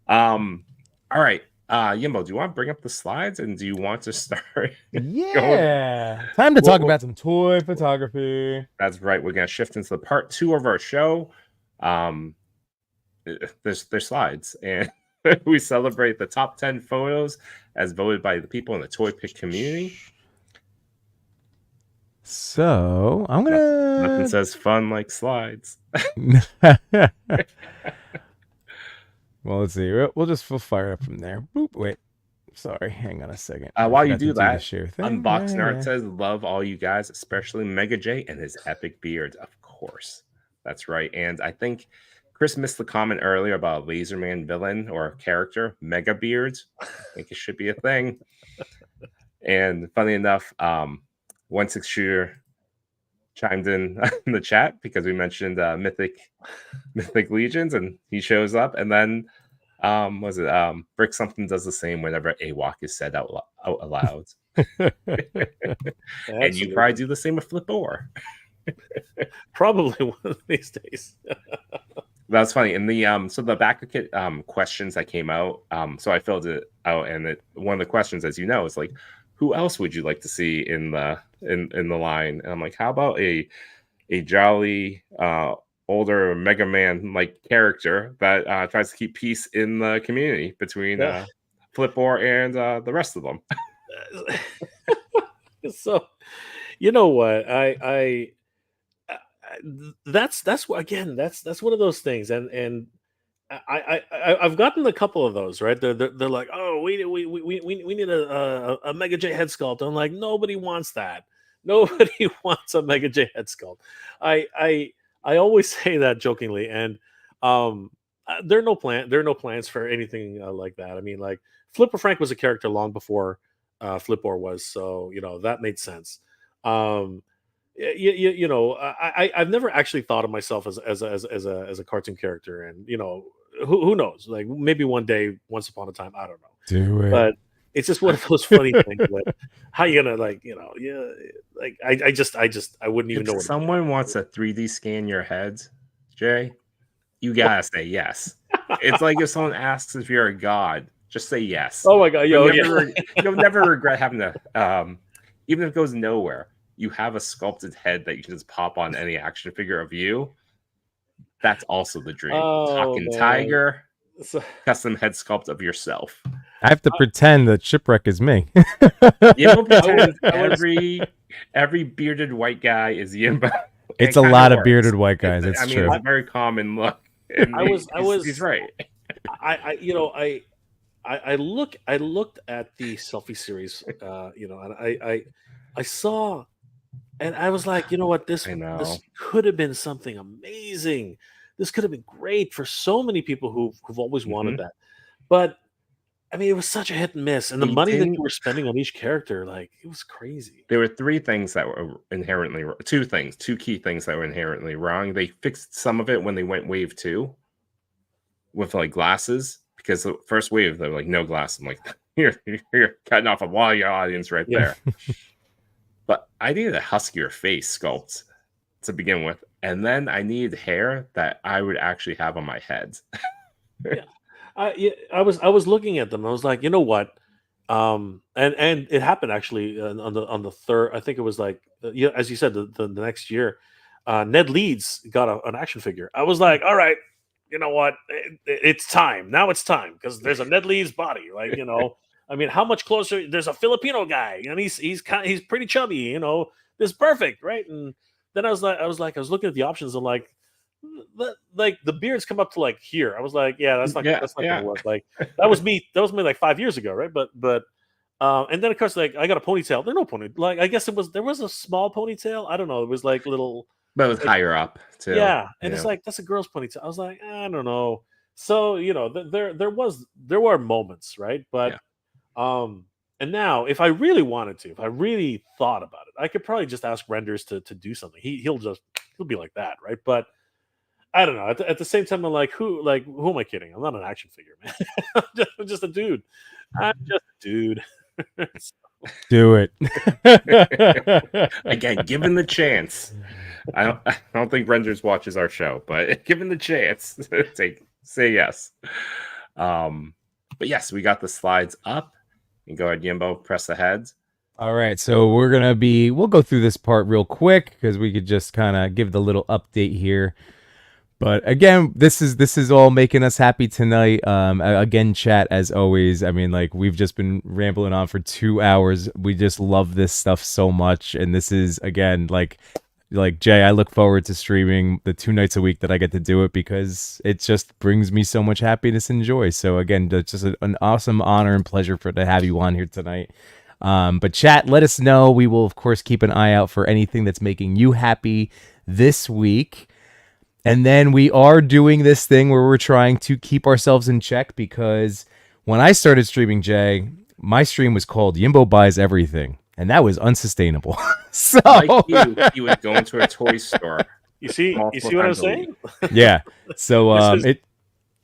All right. Yimbo, do you want to bring up the slides, and do you want to start? Yeah. Time to talk about some toy photography. That's right. We're gonna shift into the part 2 of our show. There's slides, and we celebrate the top 10 photos as voted by the people in the ToyPic community. So I'm Nothing gonna. says fun like slides. Well, let's see. We'll fire it up from there. Boop. Wait. Sorry. Hang on a second. While you Forgot to do the that, share thing. Unboxing Yeah, Art yeah. says, "Love all you guys, especially Mega J and his epic beard." Of course, that's right. And I think Chris missed the comment earlier about a Laserman villain or character, Mega Beards. I think it should be a thing. And funny enough, 1/6 Shooter chimed in the chat because we mentioned Mythic Legions, and he shows up. And then Brick Something does the same whenever AWOC is said out aloud. And you probably do the same with Flipor. Probably one of these days. That's funny. In the so the back questions that came out, so I filled it out, and one of the questions, as you know, is who else would you like to see in the line? And I'm like, how about a jolly older Mega Man character that tries to keep peace in the community between Flipor and the rest of them. So, you know what? that's again, that's one of those things, and I've gotten a couple of those, right? They're like, oh, we need a Mega J head sculpt. I'm like, nobody wants that. Nobody wants a Mega J head sculpt. I I I always say that jokingly, and there are no plans for anything like that. I mean, like Flipper Frank was a character long before Flipper was, so that made sense. Um, I've never actually thought of myself as a cartoon character, and who knows? Like maybe one day, once upon a time, I don't know. Do it. But it's just one of those funny things. Like, how you gonna yeah? Like I wouldn't even know. If What someone wants to 3D scan your head, Jay, you gotta say yes. It's like if someone asks if you're a god, just say yes. Oh my god, You'll never regret having to. Even if it goes nowhere, you have a sculpted head that you can just pop on any action figure of you. That's also the dream. Talking Tiger, custom head sculpt of yourself. I have to pretend that Shipwreck is me. Yimbo pretends every bearded white guy is Yimbo. It's a lot of bearded white guys. It's true. It's a very common look. He's right. I looked at the selfie series, and I saw, and I was like, you know what, this could have been something amazing. This could have been great for so many people who've always wanted that. But I mean, it was such a hit and miss, and the money that you were spending on each character, like, it was crazy. There were three things that were inherently two key things that were inherently wrong. They fixed some of it when they went wave 2 with like glasses, because the first wave they were like no glass. I'm like, you're cutting off a lot of your audience right there. But I needed a huskier face sculpt to begin with, and then I needed hair that I would actually have on my head. Yeah. I was looking at them. I was like, you know what? And it happened actually on the third. I think it was like as you said, the next year, Ned Leeds got an action figure. I was like, all right, you know what? It's time. Now it's time, because there's a Ned Leeds body. Like, I mean, how much closer? There's a Filipino guy, and he's pretty chubby. This is perfect, right? And then I was looking at the options. I'm like the beards come up to like here. I was like, yeah, that's not gonna work. Like that was me like 5 years ago, right? But and then of course, like, I got a ponytail. There's no ponytail. Like, I guess there was a small ponytail. I don't know. It was like little, but it was higher up too. Yeah, and it's like, that's a girl's ponytail. I was like, I don't know. So there were moments, right? But and now, if I really wanted to, if I really thought about it, I could probably just ask Renders to do something. He'll be like that, right? But I don't know. At the same time, I'm like, who am I kidding? I'm not an action figure, man. I'm just a dude. I'm just a dude. Do it. Again, given the chance. I don't think Renders watches our show, but given the chance, say yes. But yes, we got the slides up. And go ahead, Yimbo, press ahead. All right, so we'll go through this part real quick, because we could just kind of give the little update here. But again, this is all making us happy tonight. Again, chat, as always. I mean, like, we've just been rambling on for 2 hours. We just love this stuff so much, and this is, again, like Jay, I look forward to streaming the 2 nights a week that I get to do it, because it just brings me so much happiness and joy. So again, it's just an awesome honor and pleasure to have you on here tonight. But chat, let us know. We will, of course, keep an eye out for anything that's making you happy this week. And then we are doing this thing where we're trying to keep ourselves in check, because when I started streaming, Jay, my stream was called Yimbo Buys Everything, and that was unsustainable. So like you would go into a toy store. You see what I'm saying? Yeah. So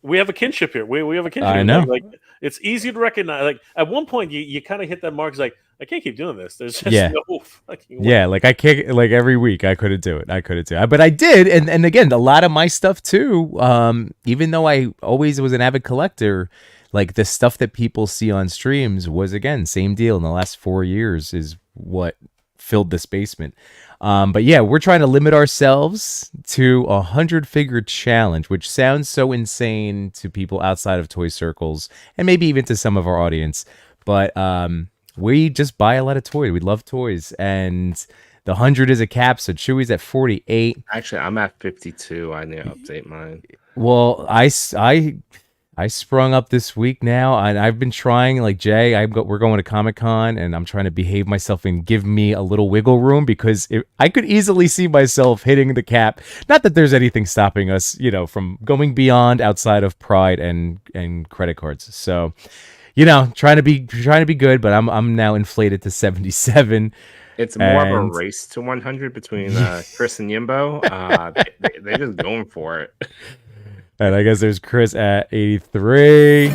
we have a kinship here. We have a kinship. I know. Like, it's easy to recognize. Like, at one point, you kind of hit that mark. It's like, I can't keep doing this. There's just no fucking way. Yeah, like, I can't, like, every week I couldn't do it. But I did. And again, a lot of my stuff too, even though I always was an avid collector, like, the stuff that people see on streams was, again, same deal. In the last 4 years is what filled this basement. But yeah, we're trying to limit ourselves to 100 figure challenge, which sounds so insane to people outside of toy circles, and maybe even to some of our audience. But we just buy a lot of toys. We love toys, and The 100 is a cap, so Chewy's at 48. Actually, I'm at 52. I need to update mine. Well, I sprung up this week now, and I've been trying. Like Jay, we're going to Comic-Con, and I'm trying to behave myself and give me a little wiggle room because I could easily see myself hitting the cap. Not that there's anything stopping us, from going beyond outside of pride and credit cards. So, trying to be good, but I'm now inflated to 77. It's more of a race to 100 between Chris and Yimbo. They're just going for it. And I guess there's Chris at 83.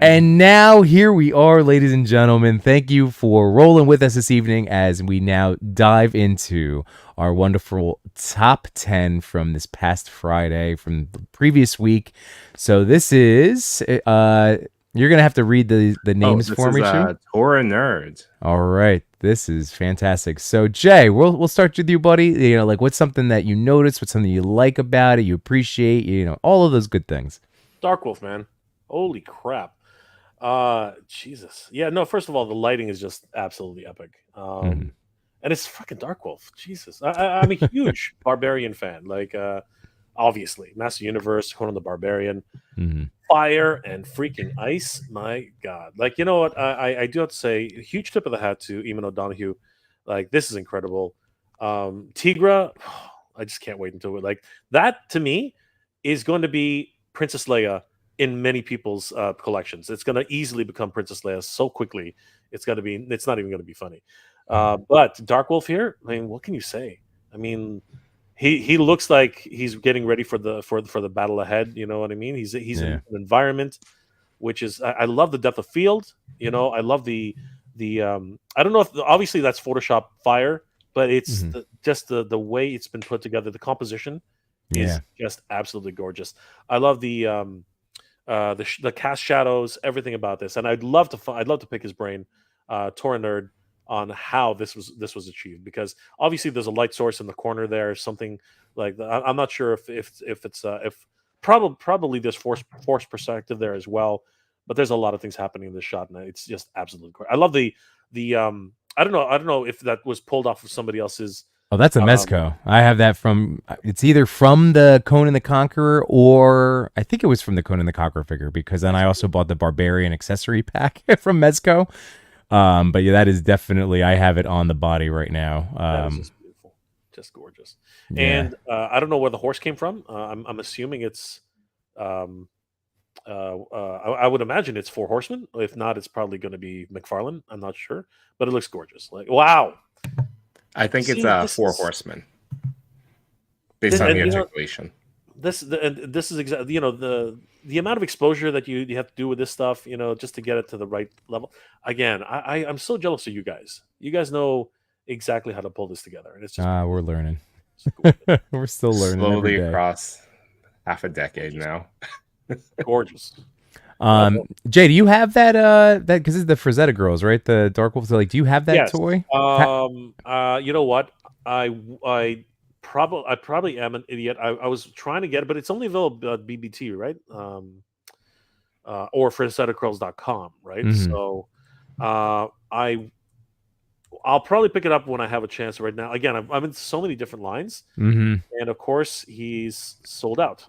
And now here we are, ladies and gentlemen. Thank you for rolling with us this evening as we now dive into our wonderful top 10 from this past Friday, from the previous week. So this is, you're going to have to read the names for me, Chew. Torah Nerds. All right. This is fantastic. So Jay, we'll start with you, buddy. What's something that you notice? What's something you like about it? You appreciate? All of those good things. Dark Wolf, man. Holy crap. Jesus. Yeah, no, first of all, the lighting is just absolutely epic. And it's fucking Dark Wolf. Jesus. I'm a huge Barbarian fan. Obviously, Master Universe, Conan the Barbarian, fire and freaking ice. My God. You know what? I do have to say, a huge tip of the hat to Eamon O'Donoghue. This is incredible. Tigra, I just can't wait until that to me is going to be Princess Leia in many people's collections. It's going to easily become Princess Leia so quickly. It's not even going to be funny. But Dark Wolf here, what can you say? He looks like he's getting ready for the battle ahead. You know what I mean? He's in an environment which is I love the depth of field. I love the I don't know if obviously that's Photoshop fire, but it's just the way it's been put together. The composition is just absolutely gorgeous. I love the cast shadows, everything about this, and I'd love to pick his brain, Torah Nerd, on how this was achieved, because obviously there's a light source in the corner there, something like that. I'm not sure if probably there's force perspective there as well, but there's a lot of things happening in this shot, and it's just absolutely great. I love the I don't know if that was pulled off of somebody else's. Oh, that's a Mezco. I have that from. It's either from the Conan the Conqueror, or I think it was from the Conan the Conqueror figure, because then I also bought the Barbarian accessory pack from Mezco. But yeah, that is definitely, I have it on the body right now. That is just beautiful, just gorgeous. Yeah. And I don't know where the horse came from. I'm assuming it's, I would imagine it's 4 Horsemen. If not, it's probably going to be McFarlane. I'm not sure, but it looks gorgeous. Wow. I think it's 4 Horsemen based on the articulation. This is exactly the amount of exposure that you have to do with this stuff, just to get it to the right level. Again, I'm so jealous of you guys. You guys know exactly how to pull this together, and it's just we're learning. We're still learning slowly across half a decade now. Gorgeous. Jay, do you have that because it's the Frazetta girls, right? The Dark Wolves. Do you have that toy? You know what? I probably am an idiot. I was trying to get it, but it's only available at BBT, right? Or FrazettaCurls.com, right? So I'll probably pick it up when I have a chance. Right now, again, I'm in so many different lines, and of course he's sold out.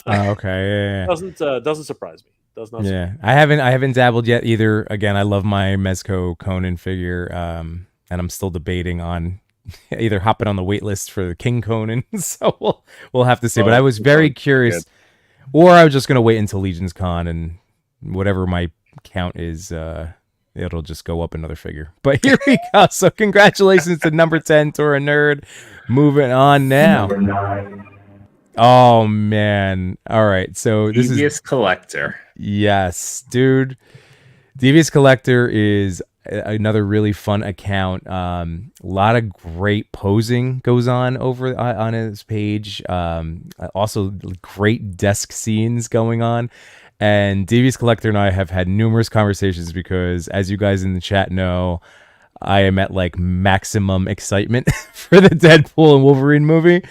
Okay, doesn't surprise me. Does not. Yeah, I haven't dabbled yet either. Again, I love my Mezco Conan figure, and I'm still debating on either hopping on the wait list for the King Conan. So we'll have to see. But I was very curious, or I was just gonna wait until Legion's Con, and whatever my count is, it'll just go up another figure. But here we go. So congratulations to number 10, Torah Nerd. Moving on now. Number 9. Oh man. All right. So this Devious Collector. Yes, dude. Devious Collector is another really fun account. A lot of great posing goes on over on his page. Also great desk scenes going on. And Devious Collector and I have had numerous conversations because, as you guys in the chat know, I am at maximum excitement for the Deadpool and Wolverine movie.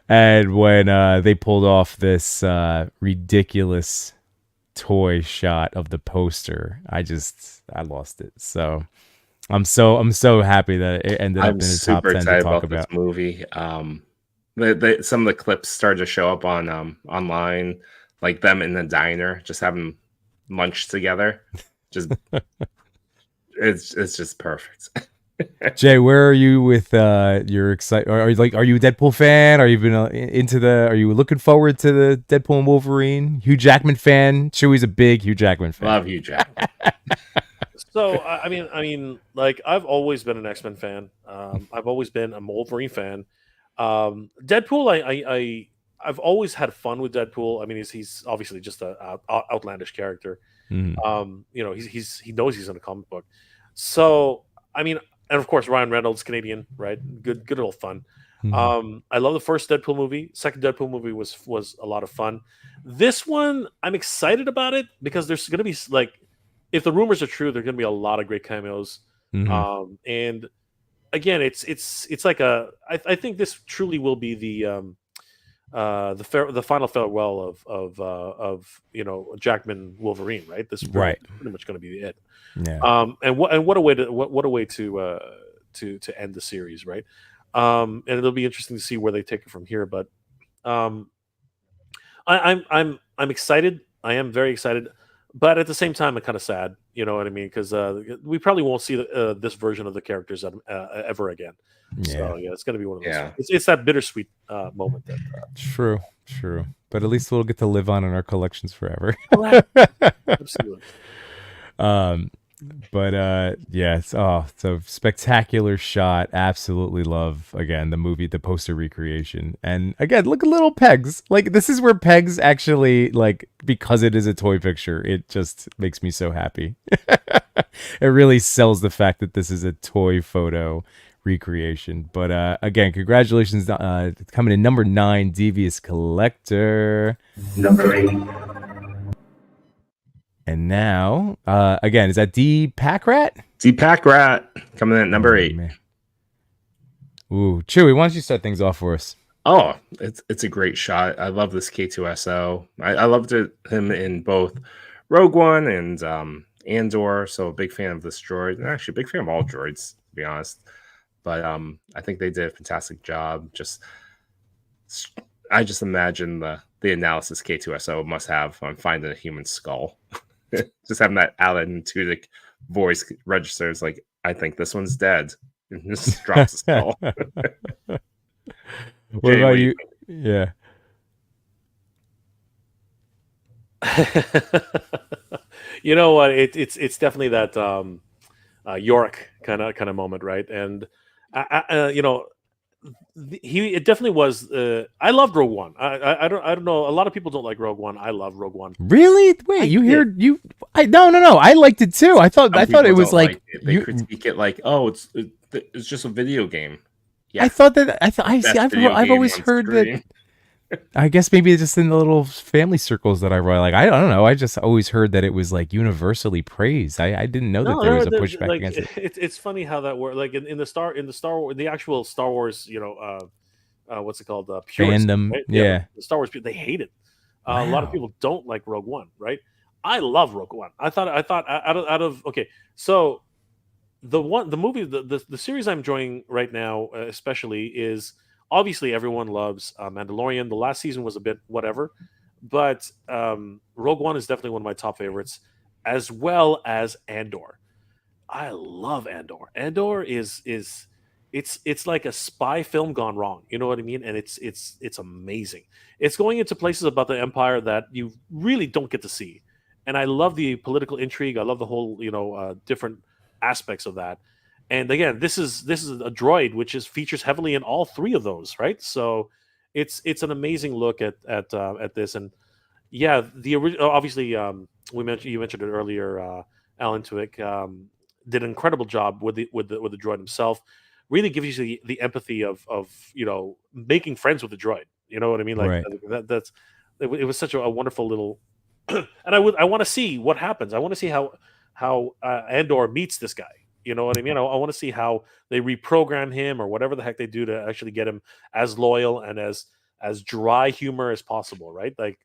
And when they pulled off this ridiculous toy shot of the poster, I lost it. So I'm so happy that it ended up I'm in the top super 10 to excited talk about this about. movie. Some of the clips started to show up on online, like them in the diner, just having lunch together. Just it's just perfect. Jay, where are you with your excited? Are you are you a Deadpool fan? Are you been into the? Are you looking forward to the Deadpool and Wolverine? Hugh Jackman fan. Chewie's a big Hugh Jackman fan. Love you, Jack. So like I've always been an X-Men fan. I've always been a Wolverine fan. Deadpool, I've always had fun with Deadpool. I mean, he's obviously just a outlandish character. Mhm. He knows he's in a comic book. So I mean, and of course Ryan Reynolds, Canadian, right? Good little fun. Mhm. I love the first Deadpool movie. Second Deadpool movie was a lot of fun. This one, I'm excited about it because there's going to be like, if the rumors are true, there's going to be a lot of great cameos. Mhm. And again, it's like I think this truly will be the final farewell of Jackman Wolverine, right? This is Right. pretty much going to be it. Yeah. And what a way to end the series, right? And it'll be interesting to see where they take it from here. But um, I'm excited. I am very excited, but at the same time, I'm kind of sad. You know what I mean? Because we probably won't see this version of the characters ever again. Yeah. So yeah, it's going to be one of those. Yeah. It's that bittersweet moment. That True. But at least we'll get to live on in our collections forever. absolutely. But yes, so spectacular shot. Absolutely love again the movie, the poster recreation. And again, look at little Pegs. Like this is where Pegs actually, like, because it is a toy picture, it just makes me so happy. It really sells the fact that this is a toy photo recreation. But again, congratulations, coming in number 9, Devious Collector. Number 8. And now, again, is that D Pack Rat? Pack Rat coming in at number 8. Man. Ooh, Chewy, why don't you start things off for us? Oh, it's a great shot. I love this K2SO. I loved him in both Rogue One and Andor. So a big fan of this droid. Actually, a big fan of all droids, to be honest. But I think they did a fantastic job. I just imagine the analysis K2SO must have on finding a human skull. Just having that Alan Tudyk voice registers like, I think this one's dead. And just drops the skull. What about you? Yeah. You know what? It's definitely that Yorick kind of moment, right? And it definitely was. I loved Rogue One. I don't know. A lot of people don't like Rogue One. I love Rogue One. Really? Wait, no. I liked it too. I thought it was like they critique it like, oh, it's just a video game. Yeah. I've always heard that. I guess maybe just in the little family circles that I run, like I don't know. I just always heard that it was like universally praised. I didn't know that there was a pushback against it. It's funny how that works. Like in the Star Wars, the actual Star Wars, what's it called? Purists, fandom, right? yeah. The Star Wars people, they hate it. Wow. A lot of people don't like Rogue One, right? I love Rogue One. I thought out of okay, so the movie, the series I'm enjoying right now, especially is. Obviously, everyone loves Mandalorian. The last season was a bit whatever, but Rogue One is definitely one of my top favorites, as well as Andor. I love Andor. Andor is it's like a spy film gone wrong. You know what I mean? And it's amazing. It's going into places about the Empire that you really don't get to see, and I love the political intrigue. I love the whole different aspects of that. And again, this is a droid which features heavily in all three of those, right? So it's an amazing look at this. And yeah, the original, obviously, you mentioned it earlier. Alan Tudyk did an incredible job with the droid himself. Really gives you the empathy of making friends with the droid. You know what I mean? Like right. It was such a wonderful little. And I want to see what happens. I want to see how Andor meets this guy. You know what I mean? I want to see how they reprogram him or whatever the heck they do to actually get him as loyal and as dry humor as possible, right? Like,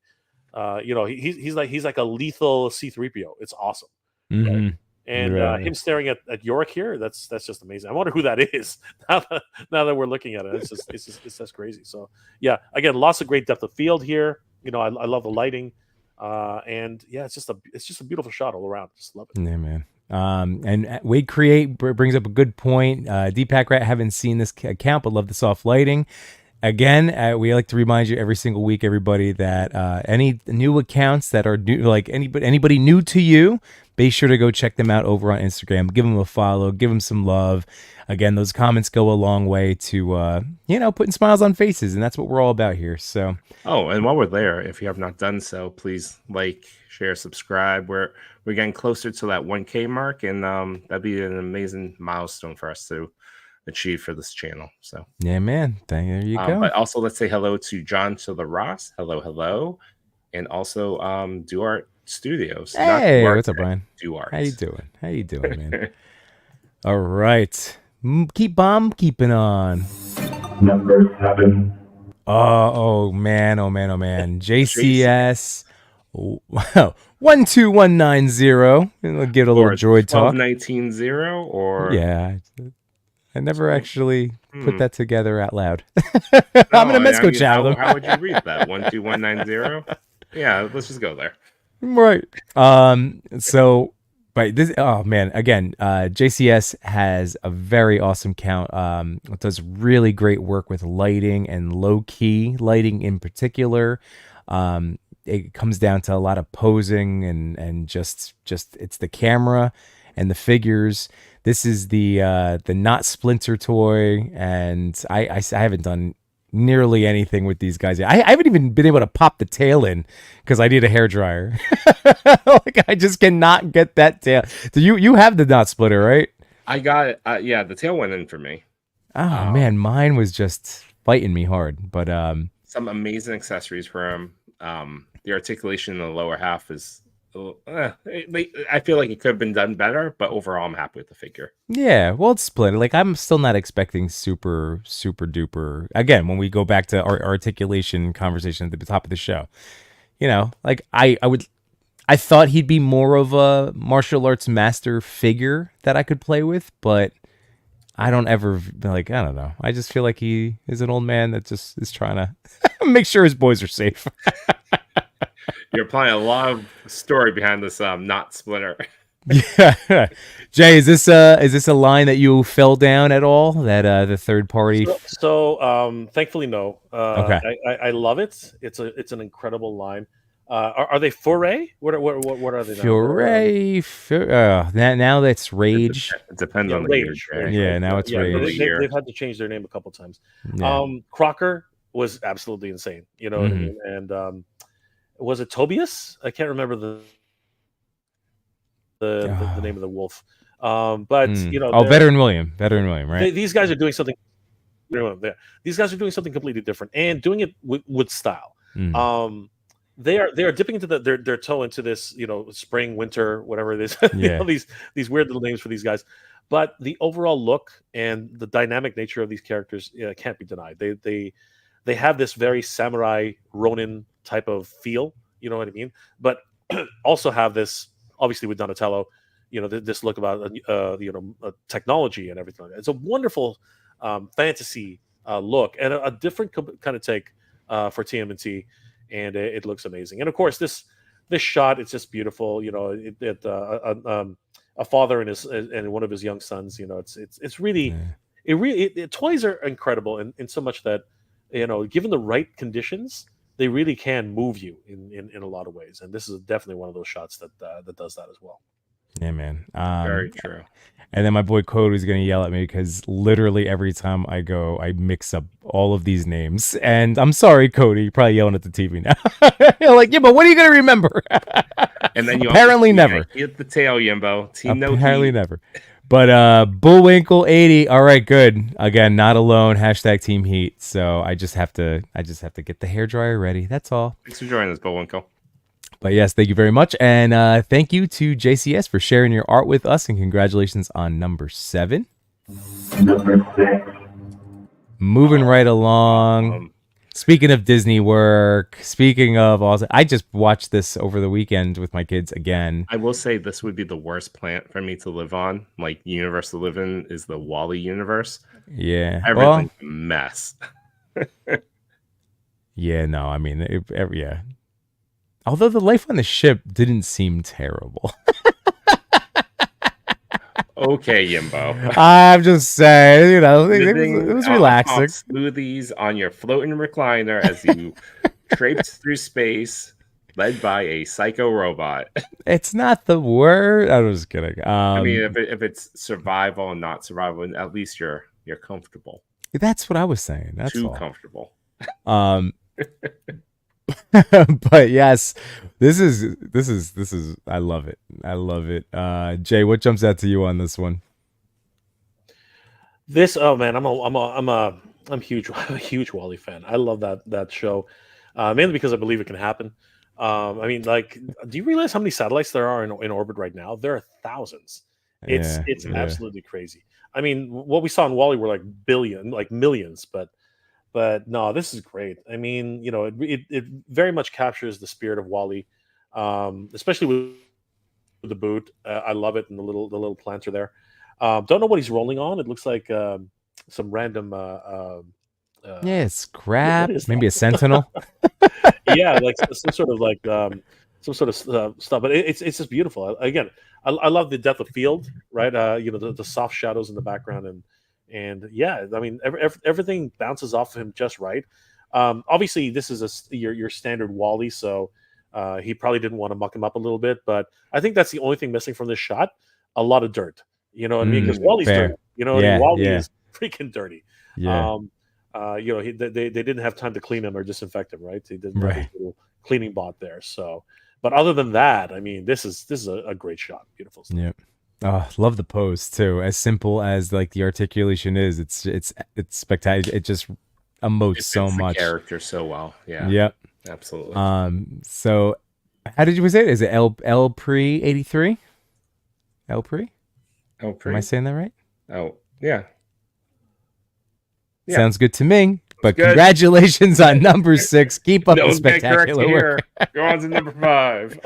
he's like a lethal C-3PO. It's awesome. Mm-hmm. Right? And Right. him staring at Yorick here, that's just amazing. I wonder who that is now that we're looking at it. It's just crazy. So yeah, again, lots of great depth of field here. I love the lighting, and yeah, it's just a beautiful shot all around. Just love it. Yeah, man. And Wade Create brings up a good point. Deepak Rat, haven't seen this account, but love the soft lighting. Again, we like to remind you every single week, everybody, that any new accounts that are new, like anybody new to you, be sure to go check them out over on Instagram. Give them a follow, give them some love. Again, those comments go a long way to putting smiles on faces, and that's what we're all about here. So, and while we're there, if you have not done so, please like, share, subscribe. We're getting closer to that 1K mark, and that'd be an amazing milestone for us to achieve for this channel. So yeah, man, there you go. But also, let's say hello to John to the Ross. Hello, and also Duart Studios. Hey, what's up, Brian? Duart. How you doing, man? All right, keeping on. Number 7. Oh man. JCS 12190. We'll give it a little droid talk. 12190 or yeah. I never actually put that together out loud. No, I'm in a Mezco chat with them. How would you read that? 12190? Yeah, let's just go there. Right. So, but this, oh man, again, JCS has a very awesome count. It does really great work with lighting and low key lighting in particular. It comes down to a lot of posing and just it's the camera and the figures. This is the Not Splinter toy, and I haven't done nearly anything with these guys yet. I haven't even been able to pop the tail in because I need a hairdryer. Like I just cannot get that tail. So you have the Not Splitter, right? I got it. Yeah, the tail went in for me. Oh man, mine was just fighting me hard. But some amazing accessories for him. The articulation in the lower half is. I feel like it could have been done better, but overall, I'm happy with the figure. Yeah, well, it's split. Like I'm still not expecting super duper. Again, when we go back to our articulation conversation at the top of the show, like I thought he'd be more of a martial arts master figure that I could play with, but I don't ever I don't know. I just feel like he is an old man that just is trying to make sure his boys are safe. You're applying a lot of story behind this Not Splinter. Yeah, Jay, is this a line that you fell down at all? That the third party? So thankfully, no. Okay. I love it. It's an incredible line. Are they foray? What are they? Foray. Now that's rage. It depends on the rage. year. Yeah, now it's rage. They've had to change their name a couple times. Yeah. Crocker was absolutely insane. You know what I mean? And was it Tobias? I can't remember the name of the wolf. But Veteran William, right? These guys are doing something. These guys are doing something completely different and doing it with style. They are dipping into their toe into this, spring, winter, whatever it is. Yeah. These weird little names for these guys, but the overall look and the dynamic nature of these characters can't be denied. They have this very samurai Ronin type of feel, you know what I mean? But also have this, obviously with Donatello, this look about technology and everything like that. It's a wonderful fantasy look and a different kind of take for TMNT, and it looks amazing. And of course, this shot, it's just beautiful. A father and one of his young sons. It's really, toys are incredible in so much that given the right conditions, they really can move you in a lot of ways. And this is definitely one of those shots that does that as well. Yeah, man. Very true. And then my boy Cody's going to yell at me because literally every time I go, I mix up all of these names. And I'm sorry, Cody. You're probably yelling at the TV now. You're like, yeah, but what are you going to remember? And then you apparently never hit the tail, Yimbo. Team apparently never. But Bullwinkle 80. All right, good. Again, not alone. # Team Heat. So I just have to get the hairdryer ready. That's all. Thanks for joining us, Bullwinkle. But yes, thank you very much. And thank you to JCS for sharing your art with us. And congratulations on number 7. Number 6. Moving right along. Speaking of Disney work, speaking of all, I just watched this over the weekend with my kids again. I will say this would be the worst planet for me to live on. Like universe to live in is the Wally universe. Yeah. Everything's a mess. Yeah, no, I mean, yeah. Although the life on the ship didn't seem terrible. Okay, Yimbo. I'm just saying, you know, it Living was on relaxing. hot smoothies on your floating recliner as you traipse through space, led by a psycho robot. It's not the word. I was just kidding. I mean, if it's survival and not survival, at least you're comfortable. That's what I was saying. That's Too all. comfortable. But yes, this is I love it. I love it. Jay, what jumps out to you on this one? Oh man, I'm a huge Wally fan. I love that show, mainly because I believe it can happen. I mean, like, do you realize how many satellites there are in orbit right now? There are thousands. It's Yeah. absolutely crazy. I mean, what we saw in Wally were like millions, but no, this is great. I mean, you know, it very much captures the spirit of Wally, especially with the boot. I love it, and the little planter there. Don't know what he's rolling on. It looks like some random. Yeah, it's What crap. is Maybe that? a sentinel. Yeah, like some sort of like some sort of stuff. But it's just beautiful. Again, I love the depth of field, right? You know, the soft shadows in the background, and yeah, I mean, everything bounces off of him just right. Obviously, this is your standard Wally, so he probably didn't want to muck him up a little bit. But I think that's the only thing missing from this shot: a lot of dirt. You know what I mean? Because Wally's Fair. dirty. You know what I mean? Yeah, Wally yeah. is freaking dirty. Yeah. You know, they didn't have time to clean him or disinfect him, right? They didn't have his Right. little cleaning bot there. So, but other than that, I mean, this is a great shot. Beautiful stuff. Yep. Oh, love the pose too. As simple as like the articulation is, it's spectacular. It just emotes It so fits the much. character so well. Yeah. Yep. Absolutely. So how did you say it? Is it El Pre 83? El Pre? Oh, Am I pretty. saying that right? Oh, yeah. Yeah. Sounds good to me. But good. congratulations on number 6. Keep up the Don't get correct spectacular work. here. Go on to number 5.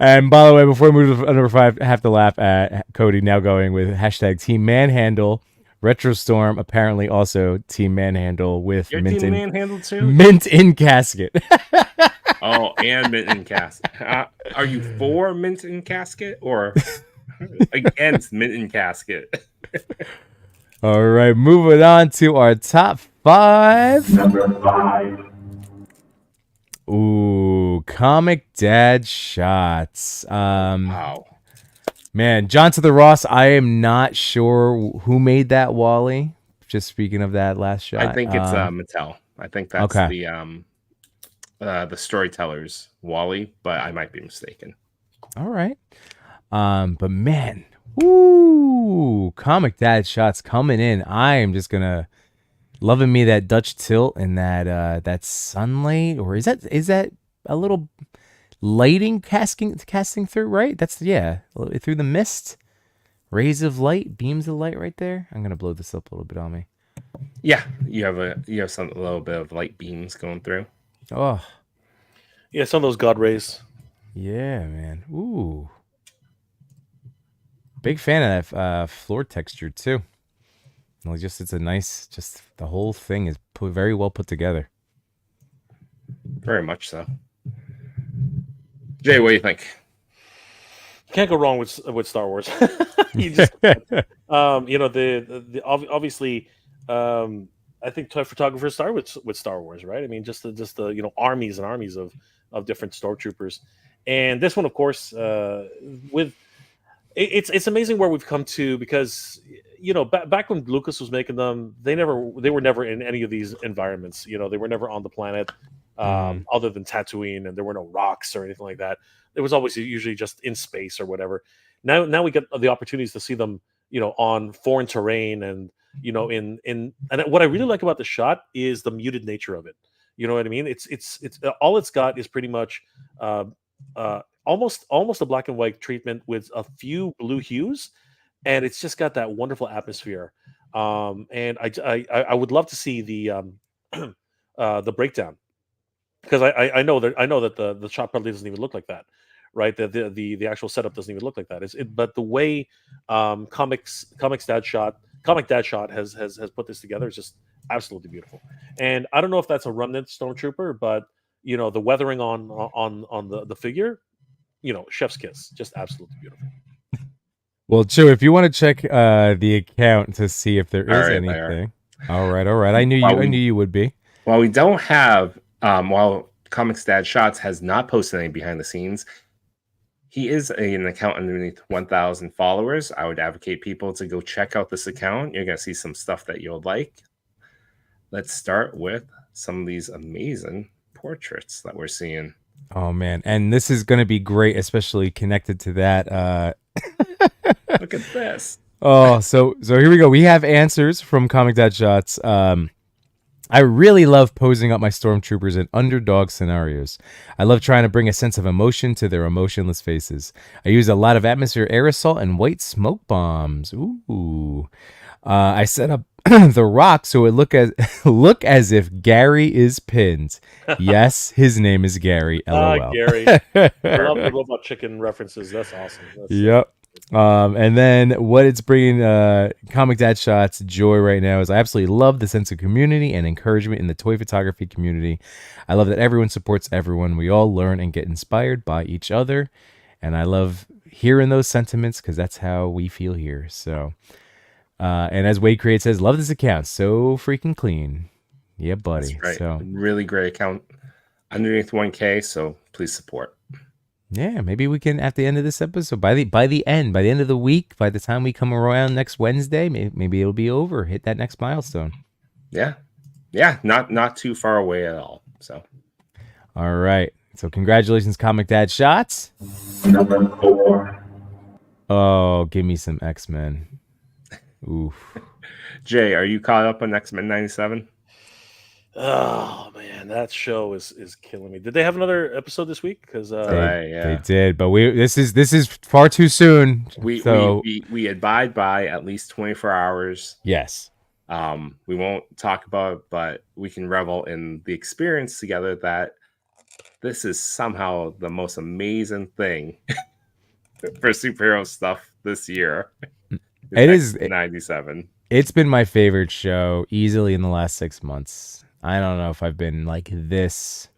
And by the way, before we move to number 5, I have to laugh at Cody now going with hashtag Team Manhandle. Retrostorm apparently also Team Manhandle with Your mint team in manhandle too? mint in casket. Oh, and mint in casket. Are you for mint in casket or against mint in casket? All right, moving on to our top 5. Number 5. Ooh, comic dad shots. Wow. Man, John to the Ross. I am not sure who made that Wally. Just speaking of that last shot, I think it's Mattel. I think that's okay. the storyteller's Wally, but I might be mistaken. All right. But man, woo, comic dad shots coming in. I am just gonna loving me that Dutch tilt and that sunlight, or is that a little lighting casting through, right? That's through the mist, rays of light, beams of light right there. I'm gonna blow this up a little bit on me. Yeah, you have a little bit of light beams going through. Oh Yeah, some of those God rays. yeah, man. Ooh, big fan of that floor texture too. Well, it's a nice, just the whole thing is very well put together. Very much so. Jay, what do you think? Can't go wrong with Star Wars. You just, you know, obviously, I think toy photographers started with Star Wars, right? I mean, just the you know, armies and armies of different stormtroopers, and this one, of course, with it's amazing where we've come to, because you know, back when Lucas was making them, they were never in any of these environments. You know, they were never on the planet other than Tatooine, and there were no rocks or anything like that. It was always usually just in space or whatever. Now we get the opportunities to see them, you know, on foreign terrain, and you know, in and what I really like about the shot is the muted nature of it. You know what I mean? It's all it's got is pretty much almost a black and white treatment with a few blue hues, and it's just got that wonderful atmosphere. And I would love to see the the breakdown, because I know that the shot probably doesn't even look like that, right? The actual setup doesn't even look like that. But the way comic dad shot has put this together is just absolutely beautiful. And I don't know if that's a remnant stormtrooper, but the weathering on the figure, chef's kiss, just absolutely beautiful. Well, Chew, if you want to check the account to see if there All is right, anything. All right. I knew Well, I knew you would be. While we don't have, while Comics Dad Shots has not posted any behind the scenes, he is an account underneath 1,000 followers. I would advocate people to go check out this account. You're going to see some stuff that you'll like. Let's start with some of these amazing portraits that we're seeing. Oh man, and this is going to be great, especially connected to that. Look at this. Oh, so here we go. We have answers from Comic Dad Shots. I really love posing up my stormtroopers in underdog scenarios. I love trying to bring a sense of emotion to their emotionless faces. I use a lot of atmosphere aerosol and white smoke bombs. Ooh. I set up the rock so it look as if Gary is pinned. Yes, his name is Gary. LOL. Gary. I love the Robot Chicken references. That's awesome. Yep. And then what it's bringing Comic Dad Shots joy right now is I absolutely love the sense of community and encouragement in the toy photography community. I love that everyone supports everyone. We all learn and get inspired by each other. And I love hearing those sentiments because that's how we feel here. So, and as Wade Create says, love this account. So freaking clean. Yeah, buddy. That's right. So really great account underneath 1K. So please support. Yeah, maybe we can at the end of this episode, by the end of the week, by the time we come around next Wednesday, maybe it'll be over. Hit that next milestone. Yeah, not too far away at all. So, all right. So congratulations, Comic Dad Shots. Number 4. Oh, give me some X-Men. Oof. Jay, are you caught up on X-Men 97? Oh man, that show is killing me. Did they have another episode this week? Because they did, but this is far too soon. We abide by at least 24 hours. Yes. We won't talk about it, but we can revel in the experience together that this is somehow the most amazing thing for superhero stuff this year. It is 97. It's been my favorite show easily in the last 6 months. I don't know if I've been like this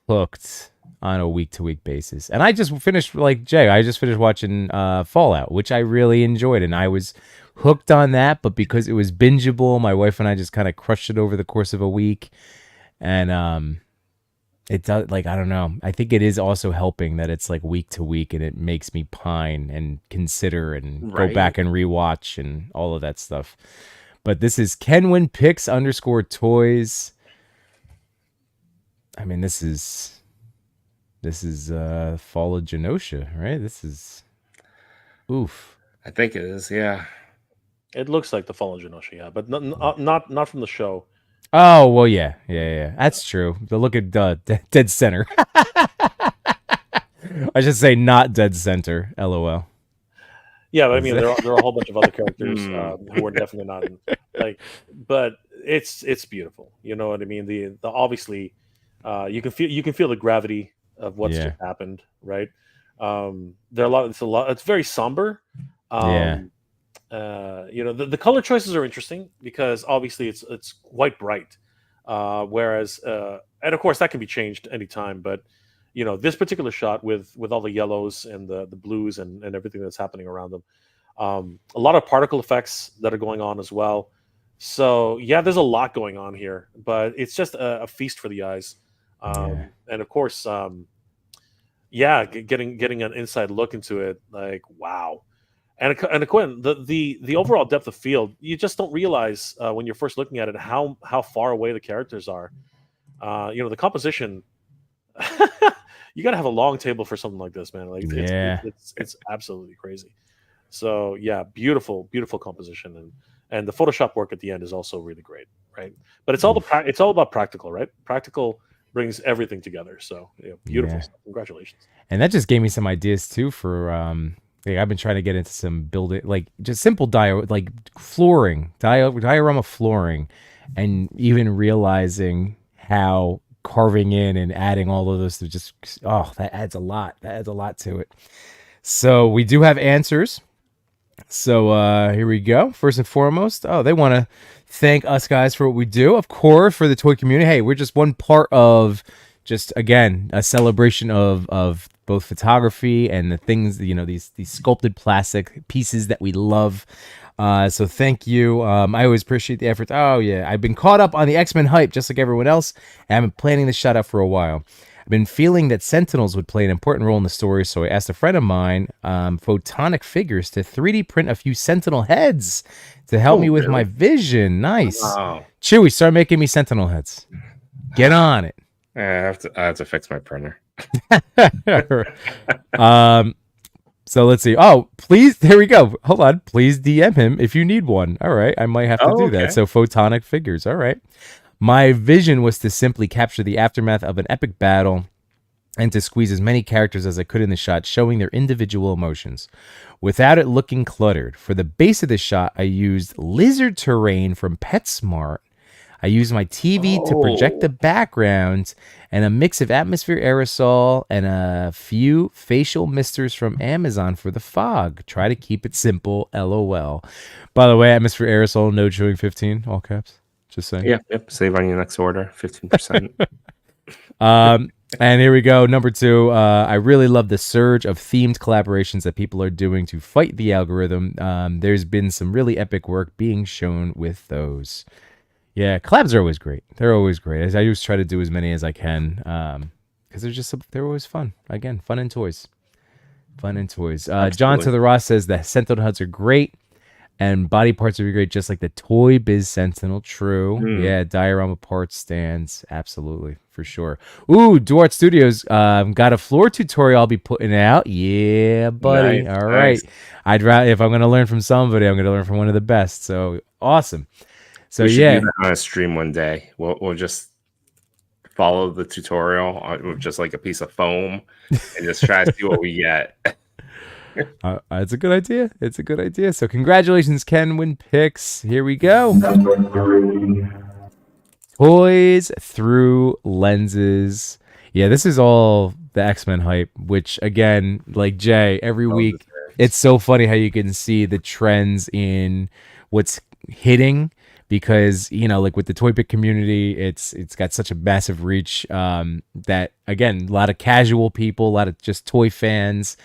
hooked on a week-to-week basis. And I just finished, like Jay, I just finished watching Fallout, which I really enjoyed. And I was hooked on that, but because it was bingeable, my wife and I just kind of crushed it over the course of a week. And it does, like, I don't know. I think it is also helping that it's like week to week and it makes me pine and consider and go back and rewatch and all of that stuff. But this is Kenwin Picks _toys. I mean, this is Fall of Genosha, right? This is oof. I think it is, yeah. It looks like the Fall of Genosha, yeah, but not from the show. Oh well, yeah. That's true. But look at dead center. I should say not dead center. LOL. Yeah, but I mean, there are a whole bunch of other characters who are definitely not in, but it's beautiful. You know what I mean? The obviously, you can feel the gravity of what's just happened, right? It's very somber. The color choices are interesting because obviously it's quite bright, whereas and of course that can be changed anytime, but this particular shot with all the yellows and the blues and everything that's happening around them, a lot of particle effects that are going on as well. So yeah, there's a lot going on here, but it's just a feast for the eyes. And of course, getting an inside look into it, like wow. And Quinn, the overall depth of field, you just don't realize when you're first looking at it how far away the characters are. The composition. You got to have a long table for something like this, man. Like it's absolutely crazy. So yeah, beautiful composition, and the Photoshop work at the end is also really great, right? But it's all about practical, right? Practical brings everything together. So beautiful stuff. Congratulations. And that just gave me some ideas too for Like, I've been trying to get into some building, like just simple like flooring, diorama flooring, and even realizing how carving in and adding all of those to just, that adds a lot. That adds a lot to it. So we do have answers. So here we go. First and foremost, they want to thank us guys for what we do, of course, for the toy community. Hey, we're just one part of just, again, a celebration of both photography and the things, these sculpted plastic pieces that we love. So thank you. I always appreciate the effort. Oh yeah, I've been caught up on the X-Men hype just like everyone else, and I've been planning this shout out for a while. I've been feeling that Sentinels would play an important role in the story, so I asked a friend of mine, Photonic Figures, to 3D print a few Sentinel heads to help me with my vision. Nice. Wow. Chewy, start making me Sentinel heads. Get on it. I have to fix my printer. So let's see. Oh, please. There we go. Hold on. Please DM him if you need one. All right. I might have to do that. So Photonic Figures. All right. My vision was to simply capture the aftermath of an epic battle and to squeeze as many characters as I could in the shot, showing their individual emotions without it looking cluttered. For the base of the shot, I used lizard terrain from PetSmart. I used my TV to project the background and a mix of atmosphere aerosol and a few facial misters from Amazon for the fog. Try to keep it simple, LOL. By the way, atmosphere aerosol, No.Chewing 15, all caps. Just saying. Yep. Save on your next order, 15%. And here we go. Number 2. I really love the surge of themed collaborations that people are doing to fight the algorithm. There's been some really epic work being shown with those. Yeah, collabs are always great. They're always great. I always try to do as many as I can because they're always fun. Again, fun in toys. Fun in toys. John to the Ross says the Sentinel heads are great. And body parts would be great, just like the Toy Biz Sentinel. True. Yeah, diorama parts, stands. Absolutely, for sure. Ooh, Duart Studios got a floor tutorial I'll be putting out. Yeah, buddy. Nice, all right. I'd rather, if I'm going to learn from somebody, I'm going to learn from one of the best. So, awesome. So, we should yeah. do that on a stream one day. We'll just follow the tutorial with just like a piece of foam and just try to see what we get. It's a good idea. It's a good idea. So congratulations, Ken win picks. Here we go. Toys through lenses. Yeah, this is all the X-Men hype, which again, like Jay, every week, it's so funny how you can see the trends in what's hitting. Because, like with the ToyPic community, it's got such a massive reach that, again, a lot of casual people, a lot of just toy fans.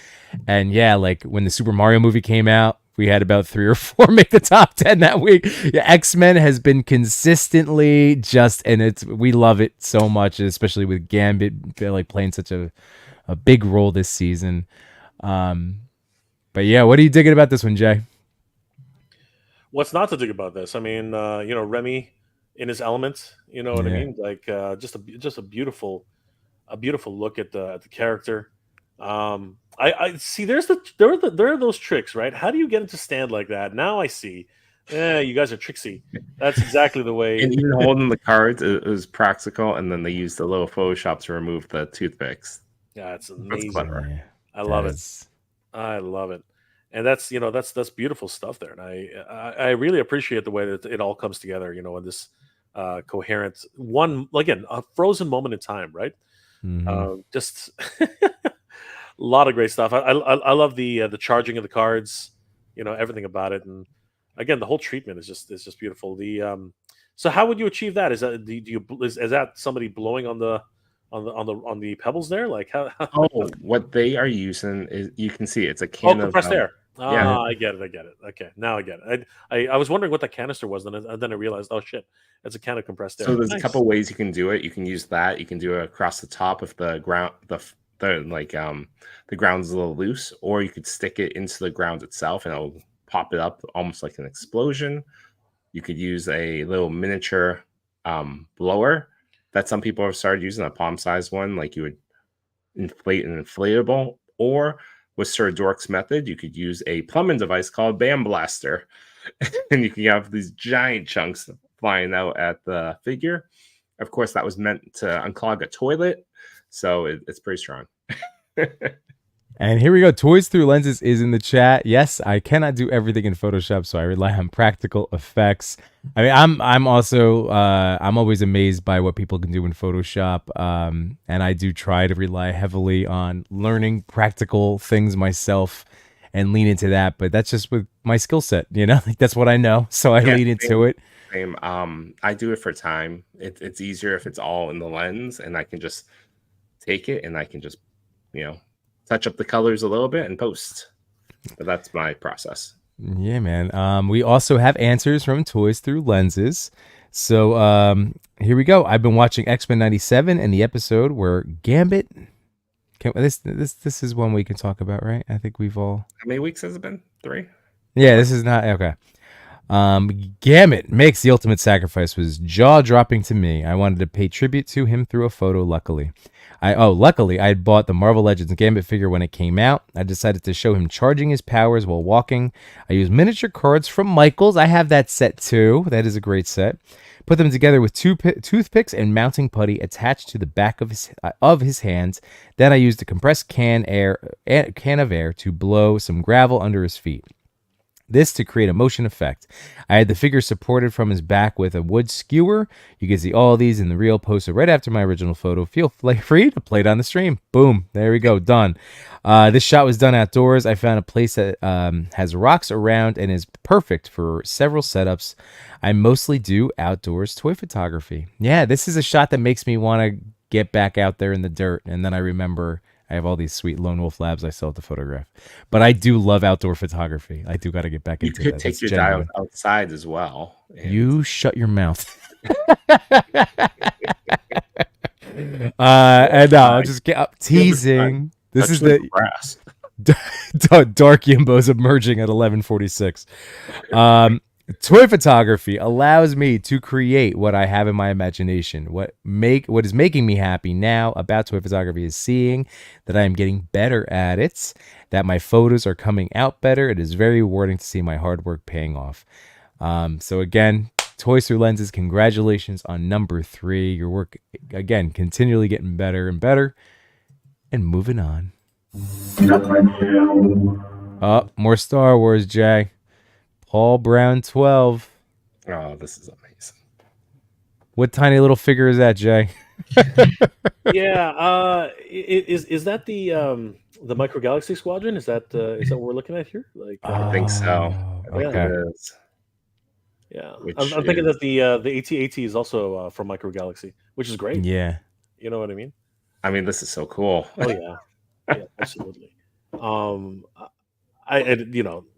And yeah, like when the Super Mario movie came out, we had about 3 or 4 make the top 10 that week. Yeah, X-Men has been consistently and we love it so much, especially with Gambit like playing such a big role this season. But yeah, what are you digging about this one, Jay? What's not to dig about this? I mean, Remy in his element. You know what I mean? Like just a beautiful look at the character. I see. There are those tricks, right? How do you get into stand like that? Now I see. You guys are tricksy. That's exactly the way. And even holding the cards, it was practical. And then they used a little Photoshop to remove the toothpicks. Yeah, it's amazing. That's clever. Yeah, I love it. I love it. And that's that's beautiful stuff there, and I really appreciate the way that it all comes together. In this coherent one, again, a frozen moment in time, right? Mm-hmm. Just a lot of great stuff. I love the charging of the cards, everything about it, and again, the whole treatment is just beautiful. So how would you achieve that? Is that is that somebody blowing on the pebbles there? Like how? What they are using is, you can see it's a can of compressed air. Yeah. I get it. Okay, now I get it. I was wondering what that canister was, and then I realized, oh shit, it's a can of compressed air. So there's a couple ways you can do it. You can use that. You can do it across the top if the ground, the ground's a little loose, or you could stick it into the ground itself, and it'll pop it up almost like an explosion. You could use a little miniature blower that some people have started using, a palm-sized one, like you would inflate an inflatable, or with Sir Dork's method, you could use a plumbing device called Bam Blaster, and you can have these giant chunks flying out at the figure. Of course, that was meant to unclog a toilet, so it's pretty strong. And here we go. Toys Through Lenses is in the chat. Yes, I cannot do everything in Photoshop, so I rely on practical effects. I mean, I'm also I'm always amazed by what people can do in Photoshop, and I do try to rely heavily on learning practical things myself and lean into that. But that's just with my skill set, like that's what I know, so I Yeah, lean into it. Same. I do it for time. It's easier if it's all in the lens, and I can just take it and I can just, touch up the colors a little bit and post. But that's my process. Yeah, man. We also have answers from Toys Through Lenses. So here we go. I've been watching X-Men 97 and the episode where Gambit. This is one we can talk about, right? I think we've all. How many weeks has it been? 3? Yeah, this is not okay. Gambit makes the ultimate sacrifice was jaw-dropping to me. I wanted to pay tribute to him through a photo, luckily. Luckily, I had bought the Marvel Legends Gambit figure when it came out. I decided to show him charging his powers while walking. I used miniature cards from Michaels. I have that set too. That is a great set. Put them together with toothpicks and mounting putty attached to the back of his hands. Then I used a compressed can of air to blow some gravel under his feet. This to create a motion effect. I had the figure supported from his back with a wood skewer. You can see all of these in the reel posted right after my original photo. Feel free to play it on the stream. Boom. There we go. Done. This shot was done outdoors. I found a place that has rocks around and is perfect for several setups. I mostly do outdoors toy photography. Yeah, this is a shot that makes me want to get back out there in the dirt. And then I remember I have all these sweet Lone Wolf Labs I still have to photograph. But I do love outdoor photography. I do got to get back into that. You could take your dial outside as well. You shut your mouth. And I'll just get up teasing. This is the grass. Dark Yimbos emerging at 11:46. Toy photography allows me to create what I have in my imagination. What is making me happy now about toy photography is seeing that I am getting better at it, that my photos are coming out better. It is very rewarding to see my hard work paying off. So again, Toys Through Lenses, congratulations on number 3. Your work, again, continually getting better and better. And moving on. More Star Wars, Jay. Paul Brown 12. Oh, this is amazing. What tiny little figure is that, Jay? Yeah, is that the Micro Galaxy Squadron? Is that what we're looking at here? I think so. Okay. It is. Yeah, I'm thinking that the AT-AT is also from Micro Galaxy, which is great. Yeah, you know what I mean. I mean, this is so cool. Oh yeah, absolutely.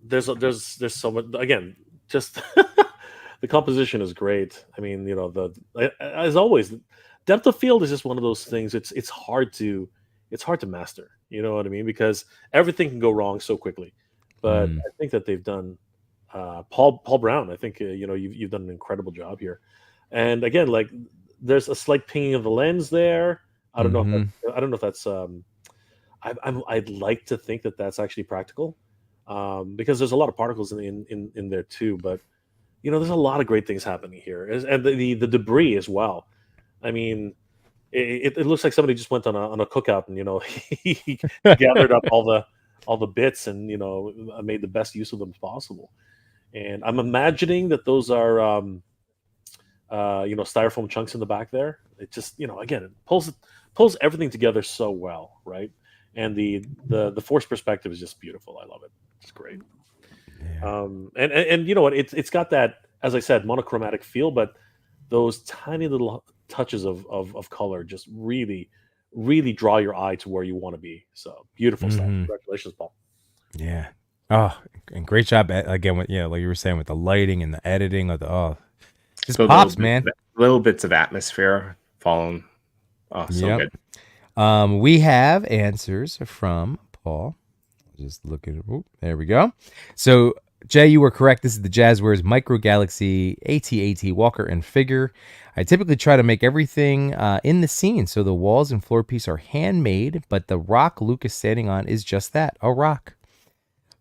There's so much. Again, just the composition is great. I mean, as always, depth of field is just one of those things. It's hard to master. You know what I mean? Because everything can go wrong so quickly. But I think that they've done. Paul Brown, I think you've done an incredible job here. And again, there's a slight pinging of the lens there. I don't know. I don't know if that's. I'd like to think that that's actually practical, because there's a lot of particles in there too. But there's a lot of great things happening here, and the debris as well. I mean, it looks like somebody just went on a cookout and he gathered up all the bits and made the best use of them as possible. And I'm imagining that those are styrofoam chunks in the back there. It just again, it pulls everything together so well, right? And the force perspective is just beautiful. I love it. It's great. Yeah. And you know what? It's got that, as I said, monochromatic feel, but those tiny little touches of color just really, really draw your eye to where you want to be. So beautiful stuff. Congratulations, Paul. Yeah. Oh, and great job again with like you were saying with the lighting and the editing of the just so pops, man. Little bits of atmosphere following. Oh, so good. We have answers from Paul. Just look at it. There we go. So, Jay, you were correct. This is the Jazzwares Micro Galaxy AT-AT Walker and figure. I typically try to make everything in the scene, so the walls and floor piece are handmade, but the rock Luke is standing on is just that, a rock.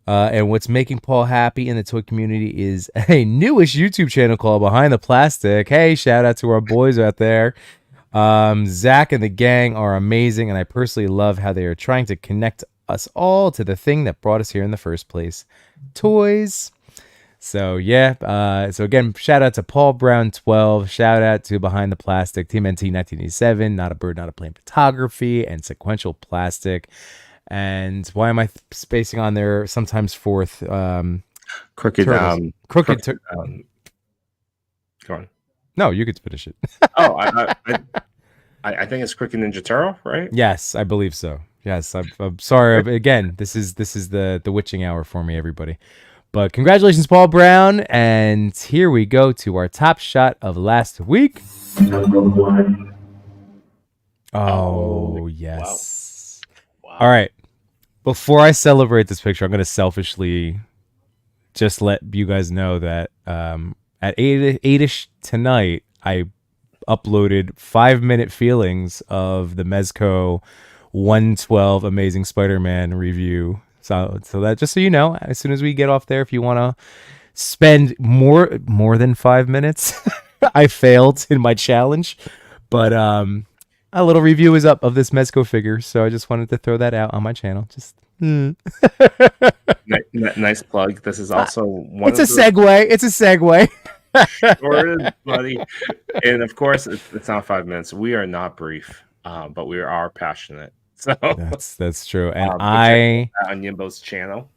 And what's making Paul happy in the toy community is a newish YouTube channel called Behind the Plastic. Hey, shout out to our boys out there. Zach and the gang are amazing, and I personally love how they are trying to connect us all to the thing that brought us here in the first place, toys. So yeah, so again, shout out to Paul Brown 12, shout out to Behind the Plastic, Team NT 1987, Not a Bird, Not a Plane Photography, and Sequential Plastic. And why am I spacing on there? Sometimes fourth. Crooked. Turtles. Go on. No, you could finish it. Oh, I think it's Crooked Ninja Turtle, right? Yes, I believe so. Yes, I'm sorry. Again, this is the witching hour for me, everybody. But congratulations, Paul Brown. And here we go to our top shot of last week. Oh, yes. Wow. All right. Before I celebrate this picture, I'm going to selfishly just let you guys know that at 8-ish tonight, I uploaded 5-minute feelings of the Mezco 112 Amazing Spider-Man review. So that, just so you know, as soon as we get off there, if you want to spend more than 5 minutes, I failed in my challenge, but a little review is up of this Mezco figure, so I just wanted to throw that out on my channel. Just Nice plug. This is also one. It's a segue. It's a segue. Sure is, buddy. And of course, it's not 5 minutes. We are not brief, but we are passionate. So that's true. And on Yimbo's channel.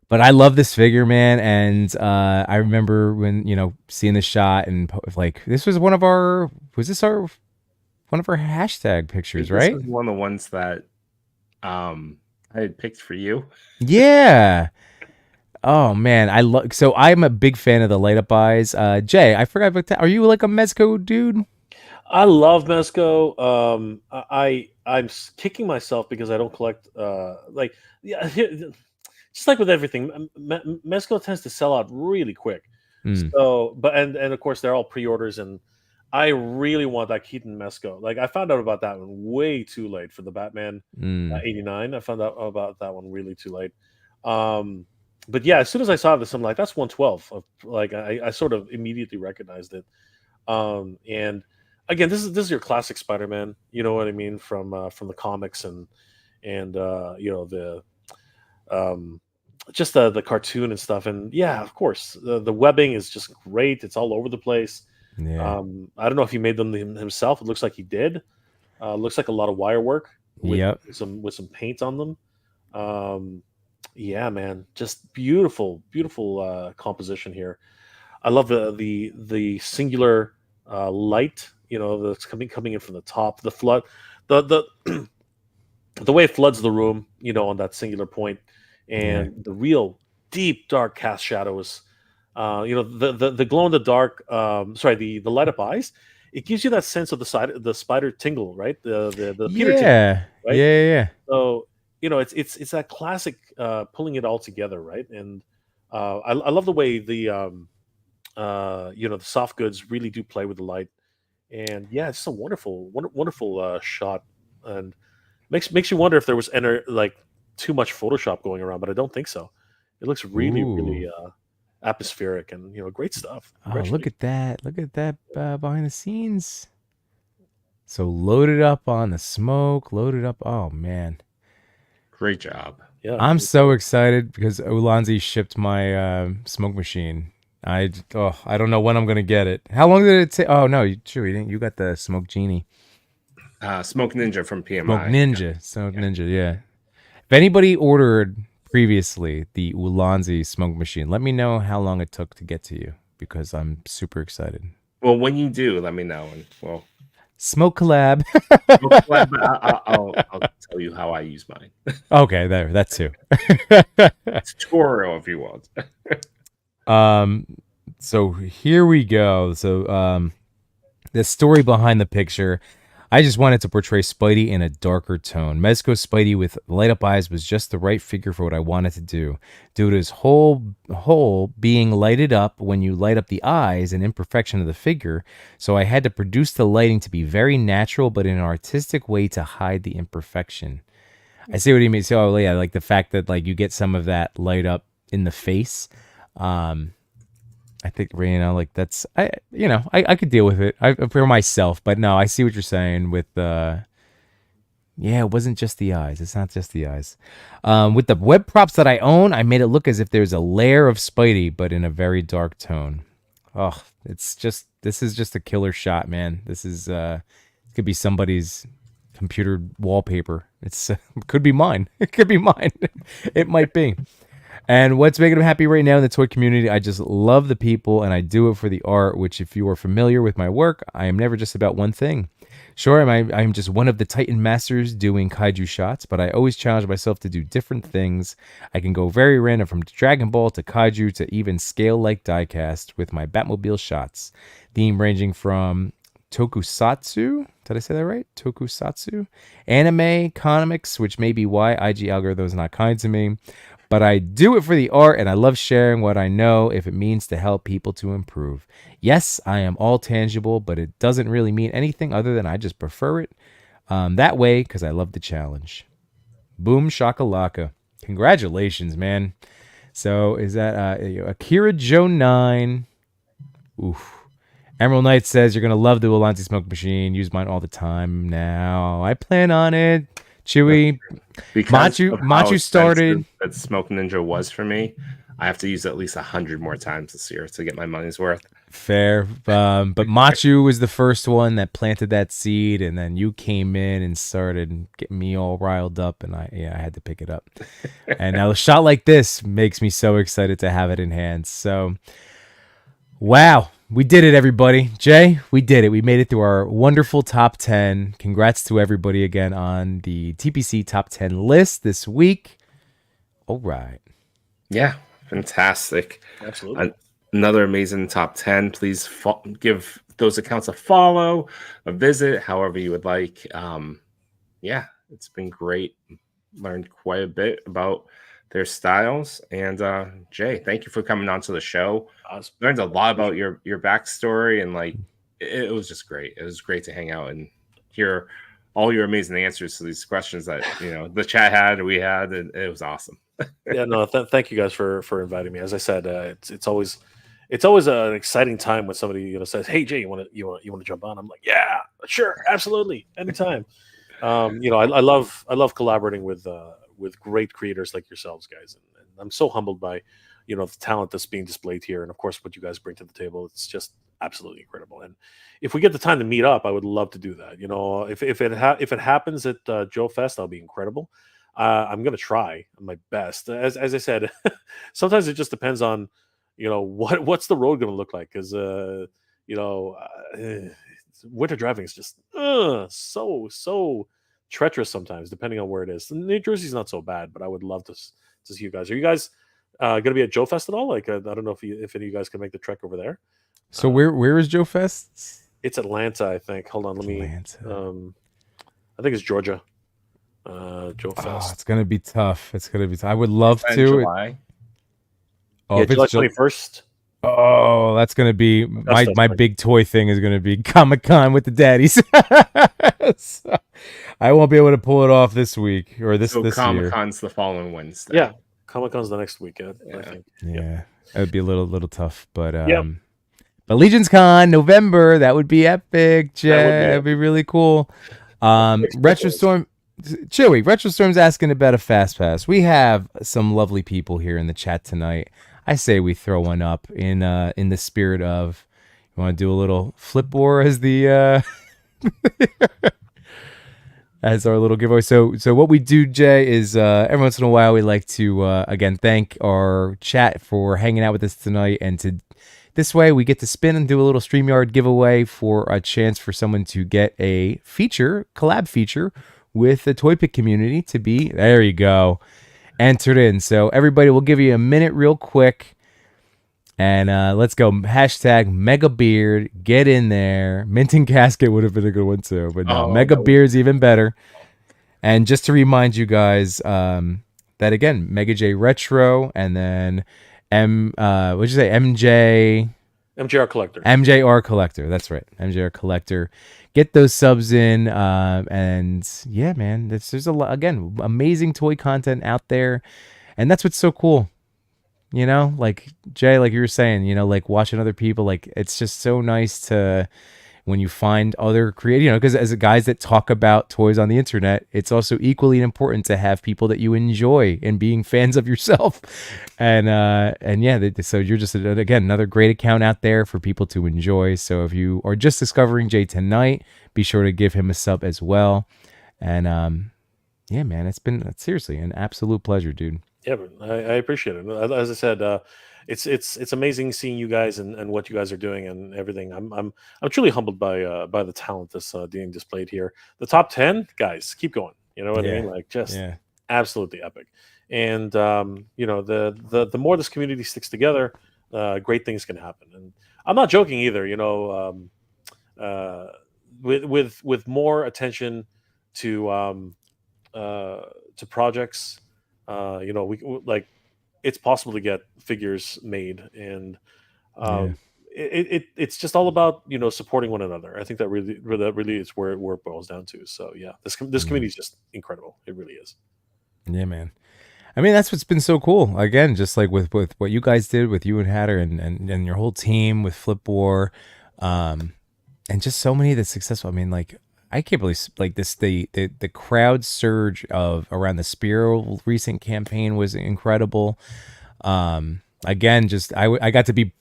But I love this figure, man. And I remember when, seeing the shot and like, this was one of our hashtag pictures, right? This was one of the ones that I had picked for you. Yeah. Oh man, so I'm a big fan of the light up eyes. Jay, I forgot about that. Are you like a Mezco dude? I love Mezco. I'm kicking myself because I don't collect just like with everything, Mezco tends to sell out really quick. So, and of course they're all pre-orders, and I really want that Keaton Mezco. Like, I found out about that one way too late for the Batman 89. I found out about that one really too late. But yeah, as soon as I saw this, I'm like, that's 112. Like, I sort of immediately recognized it. And again, this is your classic Spider-Man. You know what I mean, from the comics and the just the cartoon and stuff. And yeah, of course, the webbing is just great. It's all over the place. Yeah. I don't know if he made them himself. It looks like he did. Looks like a lot of wire work with some paint on them. Yeah, man, just beautiful composition here. I love the singular light, that's coming in from the top. The flood, the way it floods the room, on that singular point, and the real deep dark cast shadows. The glow in the dark. The light up eyes. It gives you that sense of the spider tingle, right? The Peter tingle, right? Yeah. So it's that classic pulling it all together, right? And I love the way the soft goods really do play with the light, and yeah, it's just a wonderful shot, and makes you wonder if there was too much Photoshop going around, but I don't think so. It looks really atmospheric and great stuff. Look at that behind the scenes. So loaded up on the smoke, loaded up. Oh man, great job. Yeah, I'm so excited because Ulanzi shipped my smoke machine. I don't know when I'm gonna get it. How long did it take? Oh no, you didn't. You got the Smoke Genie. Smoke Ninja from PMI. Smoke Ninja, yeah. If anybody ordered previously the Ulanzi smoke machine, let me know how long it took to get to you, because I'm super excited. Well, when you do, let me know. And Smoke collab. I'll tell you how I use mine. Okay, that too. Tutorial if you want. So here we go. So the story behind the picture. I just wanted to portray Spidey in a darker tone. Mezco's Spidey with light up eyes was just the right figure for what I wanted to do. Due to his whole being lighted up when you light up the eyes, an imperfection of the figure, so I had to produce the lighting to be very natural, but in an artistic way to hide the imperfection. I see what you mean. So yeah, like the fact that like you get some of that light up in the face. I think, like that's, I could deal with it for myself, but no, I see what you're saying with Yeah, it wasn't just the eyes. It's not just the eyes. With the web props that I own, I made it look as if there's a layer of Spidey, but in a very dark tone. Oh, this is just a killer shot, man. This is it could be somebody's computer wallpaper. It's could be mine. It could be mine. It might be. And what's making them happy right now in the toy community, I just love the people and I do it for the art, which if you are familiar with my work, I am never just about one thing. Sure, I'm just one of the Titan masters doing kaiju shots, but I always challenge myself to do different things. I can go very random from Dragon Ball to kaiju to even scale-like diecast with my Batmobile shots. Theme ranging from tokusatsu, did I say that right? Tokusatsu? Anime, comics, which may be why IG algorithm is not kind to me. But I do it for the art and I love sharing what I know if it means to help people to improve. Yes, I am all tangible, but it doesn't really mean anything other than I just prefer it that way because I love the challenge. Boom shakalaka. Congratulations, man. So is that Akira Joe 9? Oof. Emerald Knight says you're going to love the Ulanzi smoke machine. Use mine all the time now. I plan on it. Chewy. Machu started. That Smoke Ninja was for me. I have to use it at least 100 more times this year to get my money's worth. Fair. But Machu was the first one that planted that seed, and then you came in and started getting me all riled up, and I had to pick it up. And now a shot like this makes me so excited to have it in hand. So, wow. We did it, everybody. Jay, we did it. We made it through our wonderful top 10. Congrats to everybody again on the TPC top 10 list this week. All right. Yeah, fantastic. Absolutely. Another amazing top 10. Please give those accounts a follow, a visit, however you would like. Yeah, it's been great. Learned quite a bit about their styles. And Jay, thank you for coming on to the show. Awesome. Learned a lot about your backstory, and like it was just great. It was great to hang out and hear all your amazing answers to these questions that the chat had, we had, and it was awesome. Yeah, no, thank you guys for inviting me. As I said, it's always an exciting time when somebody says, "Hey Jay, you want to jump on?" I'm like, "Yeah, sure, absolutely, anytime." I love collaborating with great creators like yourselves, guys, and I'm so humbled by the talent that's being displayed here, and of course what you guys bring to the table. It's just absolutely incredible. And if we get the time to meet up, I would love to do that. If it happens at Joe Fest, that'll be incredible. I'm gonna try my best. As I said, sometimes it just depends on what's the road gonna look like, because winter driving is just so treacherous sometimes, depending on where it is. New Jersey's not so bad, but I would love to see you guys. Are you guys going to be at Joe Fest at all? Like, I don't know if any of you guys can make the trek over there. So where is Joe Fest? It's Atlanta, I think. Hold on, let me. I think it's Georgia. Joe Fest. It's gonna be tough. It's gonna be. I would love to. July. Oh, yeah, July 21st. Oh, that's gonna be my big toy thing is gonna be Comic-Con with the daddies. So, I won't be able to pull it off this week or this year. Comic-Con's the following Wednesday. Yeah, Comic-Con's the next weekend. I think. Yeah, it would be a little tough, but but Legion's Con November, that would be epic. That'd be really cool. Retrostorm. Chewy, Retrostorm's asking about a fast pass. We have some lovely people here in the chat tonight. I say we throw one up in the spirit of, you want to do a little flip war as the as our little giveaway. So what we do, Jay, is every once in a while we like to again thank our chat for hanging out with us tonight, and this way we get to spin and do a little StreamYard giveaway for a chance for someone to get a collab feature with the ToyPic community to be, there you go, entered in. So everybody, we'll give you a minute real quick, and let's go. Hashtag Mega Beard, get in there. Minting Casket would have been a good one too, but no, Mega Beard's even better. And just to remind you guys that again, Mega J Retro, and then what'd you say, MJR Collector. MJR Collector, that's right, MJR Collector. Get those subs in, and yeah, man, there's a lot, again, amazing toy content out there, and that's what's so cool. Like Jay, like you were saying, like watching other people, like it's just so nice to when you find other creative, because as guys that talk about toys on the internet, it's also equally important to have people that you enjoy and being fans of yourself. And yeah, so you're just again another great account out there for people to enjoy. So if you are just discovering Jay tonight, be sure to give him a sub as well. And yeah, man, it's been seriously an absolute pleasure, dude. Yeah, but I appreciate it. As I said, it's amazing seeing you guys and what you guys are doing and everything. I'm truly humbled by the talent that's being displayed here. The top 10 guys, keep going. You know what I mean? Like just absolutely epic. And the more this community sticks together, great things can happen. And I'm not joking either. With more attention to projects, we it's possible to get figures made, and it's just all about supporting one another. I think that really is where it boils down to. So yeah, this community is just incredible. It really is. Yeah, man. I mean, that's what's been so cool. Again, just like with what you guys did with you and Hatter and your whole team with Flip War, and just so many of the successful. I mean, like I can't believe like this the crowd surge of around the Spiro recent campaign was incredible. Again, just I got to be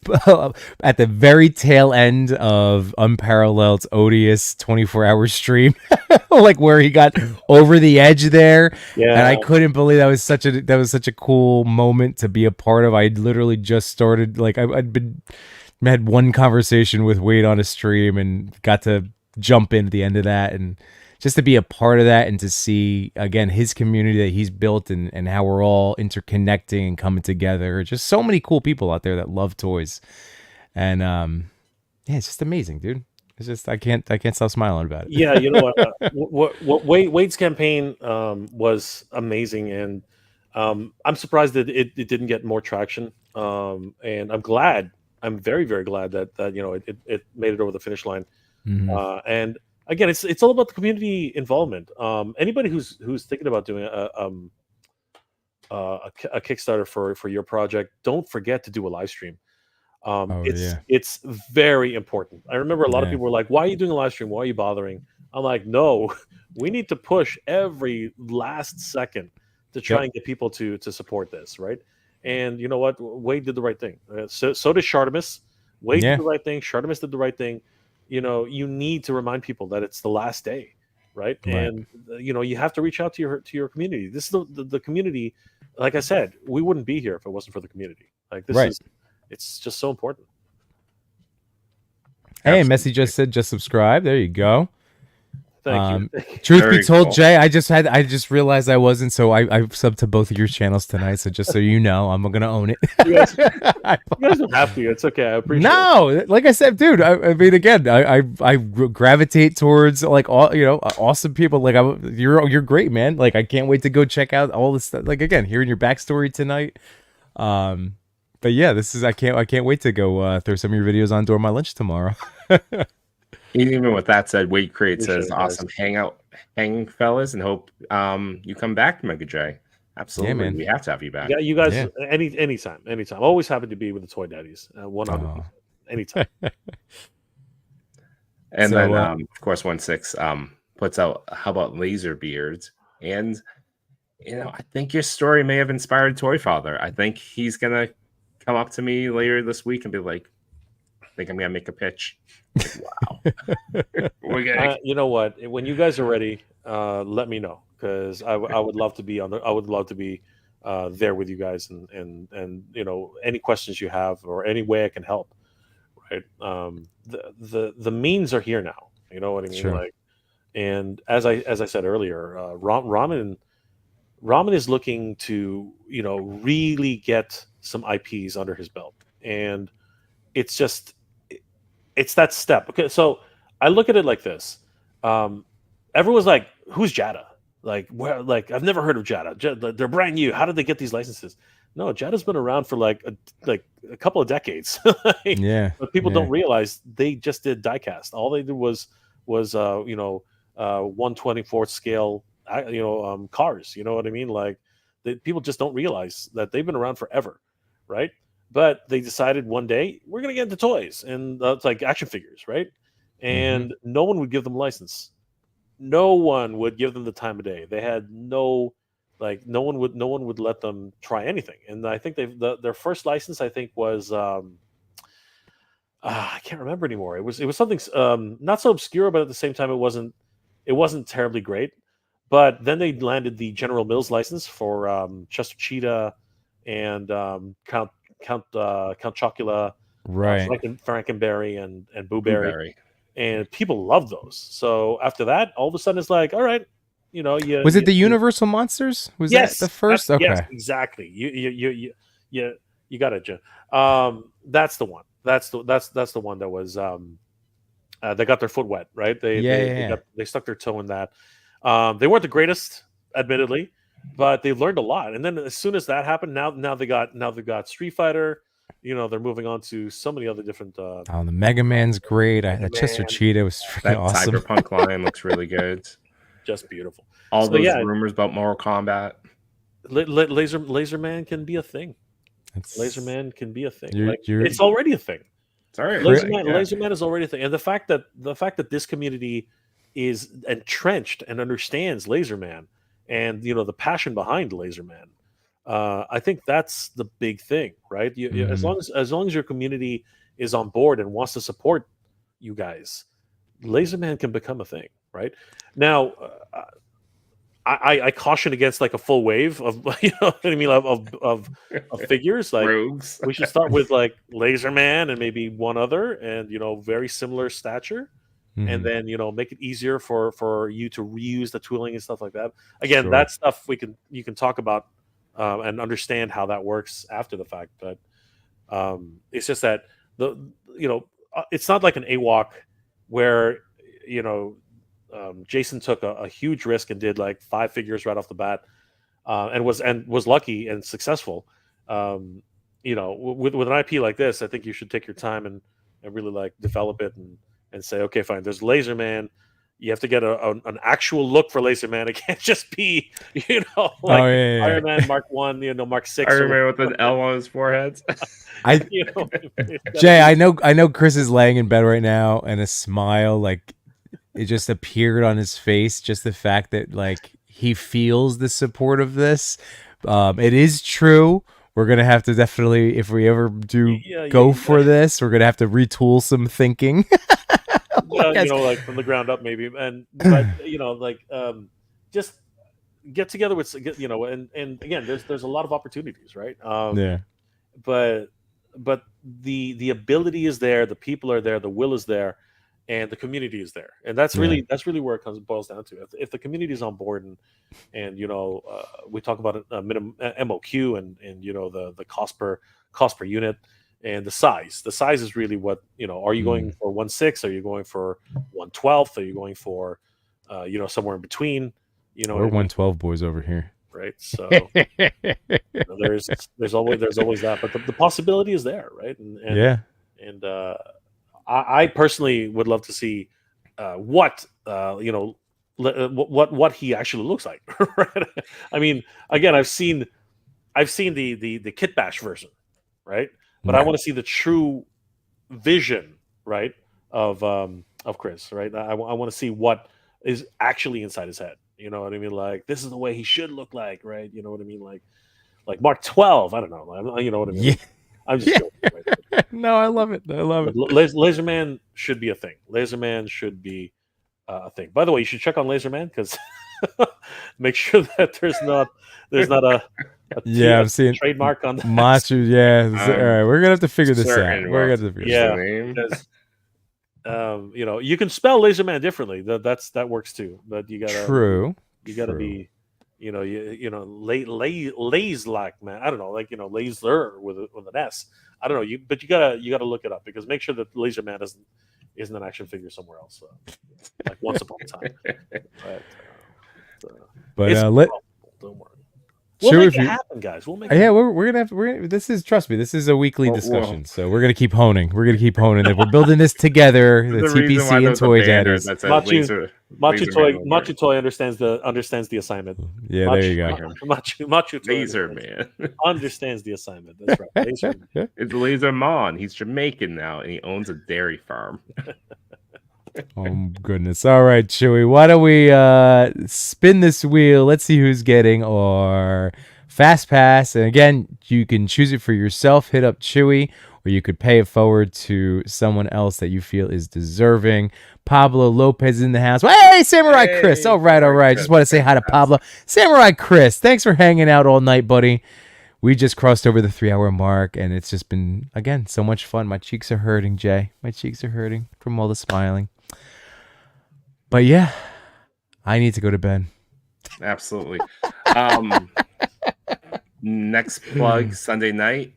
at the very tail end of Unparalleled's odious 24-hour stream, like where he got over the edge there. Yeah, and I couldn't believe that was such a cool moment to be a part of. I literally just started, like had one conversation with Wade on a stream and got to jump in at the end of that, and just to be a part of that and to see again his community that he's built and how we're all interconnecting and coming together. Just so many cool people out there that love toys, and yeah, it's just amazing, dude. It's just I can't stop smiling about it. Yeah, you know what Wade's campaign was amazing, and I'm surprised that it didn't get more traction. And I'm very, very glad that it made it over the finish line. Mm-hmm. And again, it's all about the community involvement. Anybody who's thinking about doing a Kickstarter for your project, don't forget to do a live stream. It's very important. I remember a lot of people were like, "Why are you doing a live stream? Why are you bothering?" I'm like, "No, we need to push every last second to try and get people to support this, right?" And you know what? Wade did the right thing. So did Shartimus. Wade did the right thing. Shartimus did the right thing. You need to remind people that it's the last day, right? And you have to reach out to your community. This is the community. Like I said, we wouldn't be here if it wasn't for the community. Like this it's just so important. Hey, Messi just said just subscribe. There you go. Thank you. Truth be told, Jay, I just realized I wasn't, so I subbed to both of your channels tonight. So just so you know, I'm gonna own it. You guys don't have to. It's okay. I appreciate it. Like I said, dude. I mean, again, I gravitate towards like all awesome people. Like you're great, man. Like I can't wait to go check out all this stuff. Like again, hearing your backstory tonight. But yeah, I can't wait to go throw some of your videos on during my lunch tomorrow. Even with that said, Wade Create says awesome hang fellas, and hope you come back, Mega J. Absolutely, man. We have to have you back. Yeah, you guys anytime. Always happy to be with the Toy Daddies. 100%. Anytime. And then of course 16 puts out how about laser beards, and I think your story may have inspired Toy.Father. I think he's gonna come up to me later this week and be like, I think I'm gonna make a pitch. Wow. You know what? When you guys are ready, let me know, because I would love to be there with you guys, and any questions you have or any way I can help. Right? The means are here now. You know what I mean? Sure. Like, and as I said earlier, Ramen is looking to really get some IPs under his belt, and it's that step. Okay, so I look at it like this. Everyone's like, "Who's Jada?" Like, where? Like, I've never heard of Jada. They're brand new. How did they get these licenses? No, Jada's been around for like a couple of decades. But people don't realize they just did diecast. All they did was 1/24 scale cars. You know what I mean? Like, people just don't realize that they've been around forever, right? But they decided one day we're gonna get into toys, and it's like action figures, right? and no one would give them a license. No one would give them the time of day. They had no one would let them try anything. And I think their first license I think was I can't remember anymore. It was something not so obscure, but at the same time it wasn't terribly great. But then they landed the General Mills license for Chester Cheetah and Count Chocula, Right. Frankenberry and Boo Berry. Blueberry. And people love those. So after that, all of a sudden it's like, all right, Was it the Universal Monsters? Was yes, that the first? Okay. Yes, exactly. You got it, Jim. That's the one. That's the one that was they got their foot wet, right? They stuck their toe in that. They weren't the greatest, admittedly, but they learned a lot. And then as soon as that happened, now they got Street Fighter. They're moving on to so many other different. The Mega Man's great. That Chester Cheetah was freaking That awesome. Cyberpunk line looks really good. Just beautiful. All those rumors about Mortal Kombat. Laser Man can be a thing. Laser Man can be a thing. It's already a thing. It's all right. Laser Man is already a thing, and the fact that this community is entrenched and understands Laser Man, and the passion behind Laser Man. I think that's the big thing, right? As long as your community is on board and wants to support you guys, Laser Man can become a thing, right? Now, I caution against like a full wave of of figures. Like rogues. We should start with like Laser Man and maybe one other, and very similar stature. And then make it easier for you to reuse the tooling and stuff like that. Again, that stuff you can talk about and understand how that works after the fact. But it's just that it's not like an AWOC where Jason took a huge risk and did like 5 figures right off the bat, and was lucky and successful. With an IP like this, I think you should take your time and really like develop it and say, okay, fine, there's Laser Man. You have to get an actual look for Laser Man. It can't just be, Iron Man Mark 1, Mark 6. Iron Man with an L on his forehead. Jay, I know Chris is laying in bed right now, and a smile like it just appeared on his face. Just the fact that like he feels the support of this. It is true. We're gonna have to definitely, if we ever do go for this, we're gonna have to retool some thinking. Like from the ground up, maybe, but just get together with, and again, there's a lot of opportunities, right? But the ability is there, the people are there, the will is there, and the community is there, and that's really where it boils down to. If the community is on board, and we talk about a minimum MOQ and the cost per unit. And the size is really what, are you going for 1/6? Are you going for 1/12? Are you going for, somewhere in between? We're 112 boys over here, right? So there's always that, but the possibility is there, right? And I personally would love to see what he actually looks like. Right? I mean, again, I've seen the Kit Bash version, right? But I want to see the true vision, right, of Chris, right? I want to see what is actually inside his head. You know what I mean? Like, this is the way he should look like, right? You know what I mean? Like Mark 12. I don't know. You know what I mean? Yeah. I'm just joking. Right? No, I love it. Laser Man should be a thing. Laser Man should be a thing. By the way, you should check on Laser Man because make sure that there's not a I'm seeing trademark on that. Machu. Yeah, all right. We're gonna have to figure this out. We're gonna have to figure this out. You can spell Laser Man differently. That works too. But you gotta You gotta be, lays like, man. I don't know, laser with an S. I don't know. But you gotta look it up, because make sure that Laser Man isn't an action figure somewhere else. Like Once Upon a Time. But don't worry. We'll make it happen, guys. We'll make it happen. We're gonna have. Trust me, this is a weekly discussion, so we're gonna keep honing. That we're building this together. The TPC and Toy Daddies. Machu Toy understands the assignment. Yeah, there you go. Machu Toy Laser Man understands the assignment. That's right. Laser Man. It's Laser Man. He's Jamaican now, and he owns a dairy farm. Oh goodness. All right, Chewy. Why don't we spin this wheel? Let's see who's getting our fast pass. And again, you can choose it for yourself. Hit up Chewy, or you could pay it forward to someone else that you feel is deserving. Pablo Lopez in the house. Hey, Samurai Chris. All right, all right. Just want to say hi to Pablo. Samurai Chris, thanks for hanging out all night, buddy. We just crossed over the 3-hour mark, and it's just been, again, so much fun. My cheeks are hurting, Jay. My cheeks are hurting from all the smiling. But yeah, I need to go to bed. Absolutely. Next plug Sunday night.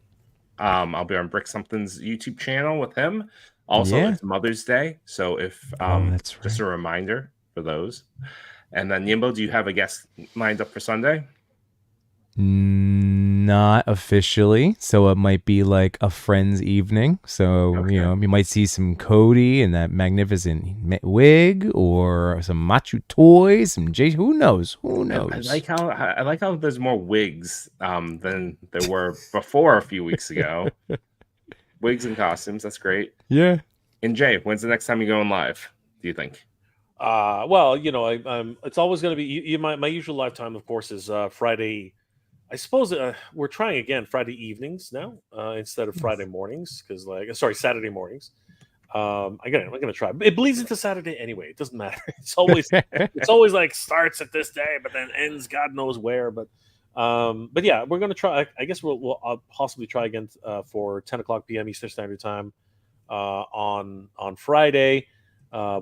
I'll be on Brick Something's YouTube channel with him. Also, Yeah. it's Mother's Day, so if That's just a right. reminder for those. And then Yimbo, do you have a guest lined up for Sunday? Not officially, so it might be like a friend's evening. So Okay. you might see some Cody in that magnificent wig, or some Machu toys, some Jay. Who knows? Who knows? I like how there's more wigs than there were before a few weeks ago. Wigs and costumes, that's great. Yeah. And Jay, when's the next time you're going live, do you think? Well, I'm. It's always going to be my usual lifetime, of course, is Friday. I suppose we're trying again Friday evenings now instead of Friday mornings, because Saturday mornings. I'm gonna try. It bleeds into Saturday anyway. It doesn't matter. It's always like starts at this day, but then ends God knows where. But yeah, we're gonna try. I guess I'll possibly try again for 10 o'clock p.m. Eastern Standard Time on Friday,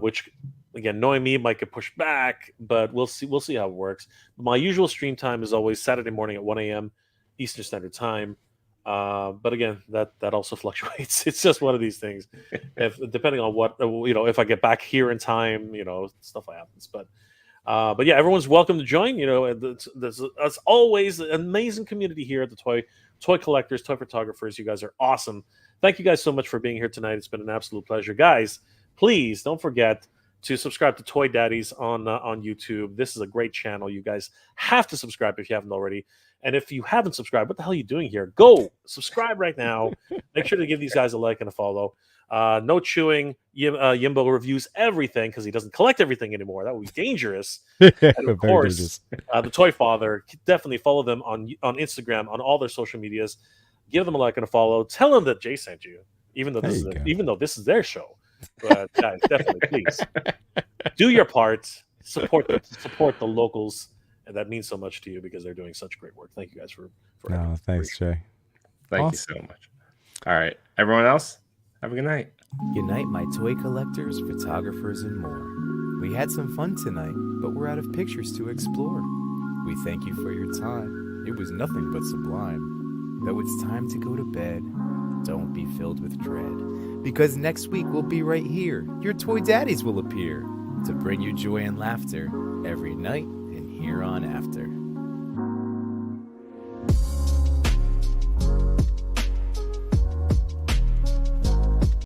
which. Again, knowing me, might get pushed back, but we'll see. We'll see how it works. My usual stream time is always Saturday morning at 1 a.m. Eastern Standard Time. But again, that also fluctuates. It's just one of these things. Depending on what if I get back here in time, stuff happens. But yeah, everyone's welcome to join. There's as always an amazing community here at the toy collectors, toy photographers. You guys are awesome. Thank you guys so much for being here tonight. It's been an absolute pleasure, guys. Please don't forget to subscribe to Toy Daddies on YouTube. This is a great channel. You guys have to subscribe if you haven't already. And if you haven't subscribed, what the hell are you doing here? Go subscribe right now. Make sure to give these guys a like and a follow. No.Chewing. Yimbo reviews everything because he doesn't collect everything anymore. That would be dangerous. And of course, the Toy.Father. Definitely follow them on Instagram, on all their social medias. Give them a like and a follow. Tell them that Jay sent you, even though this is their show. But guys, definitely, please do your part. Support the locals, and that means so much to you because they're doing such great work. Thank you guys for Thanks, Jay. Thank you so much. All right, everyone else, have a good night. Good night, my toy collectors, photographers, and more. We had some fun tonight, but we're out of pictures to explore. We thank you for your time. It was nothing but sublime. Though it's time to go to bed, don't be filled with dread, because next week we'll be right here. Your Toy Daddies will appear to bring you joy and laughter every night and here on after.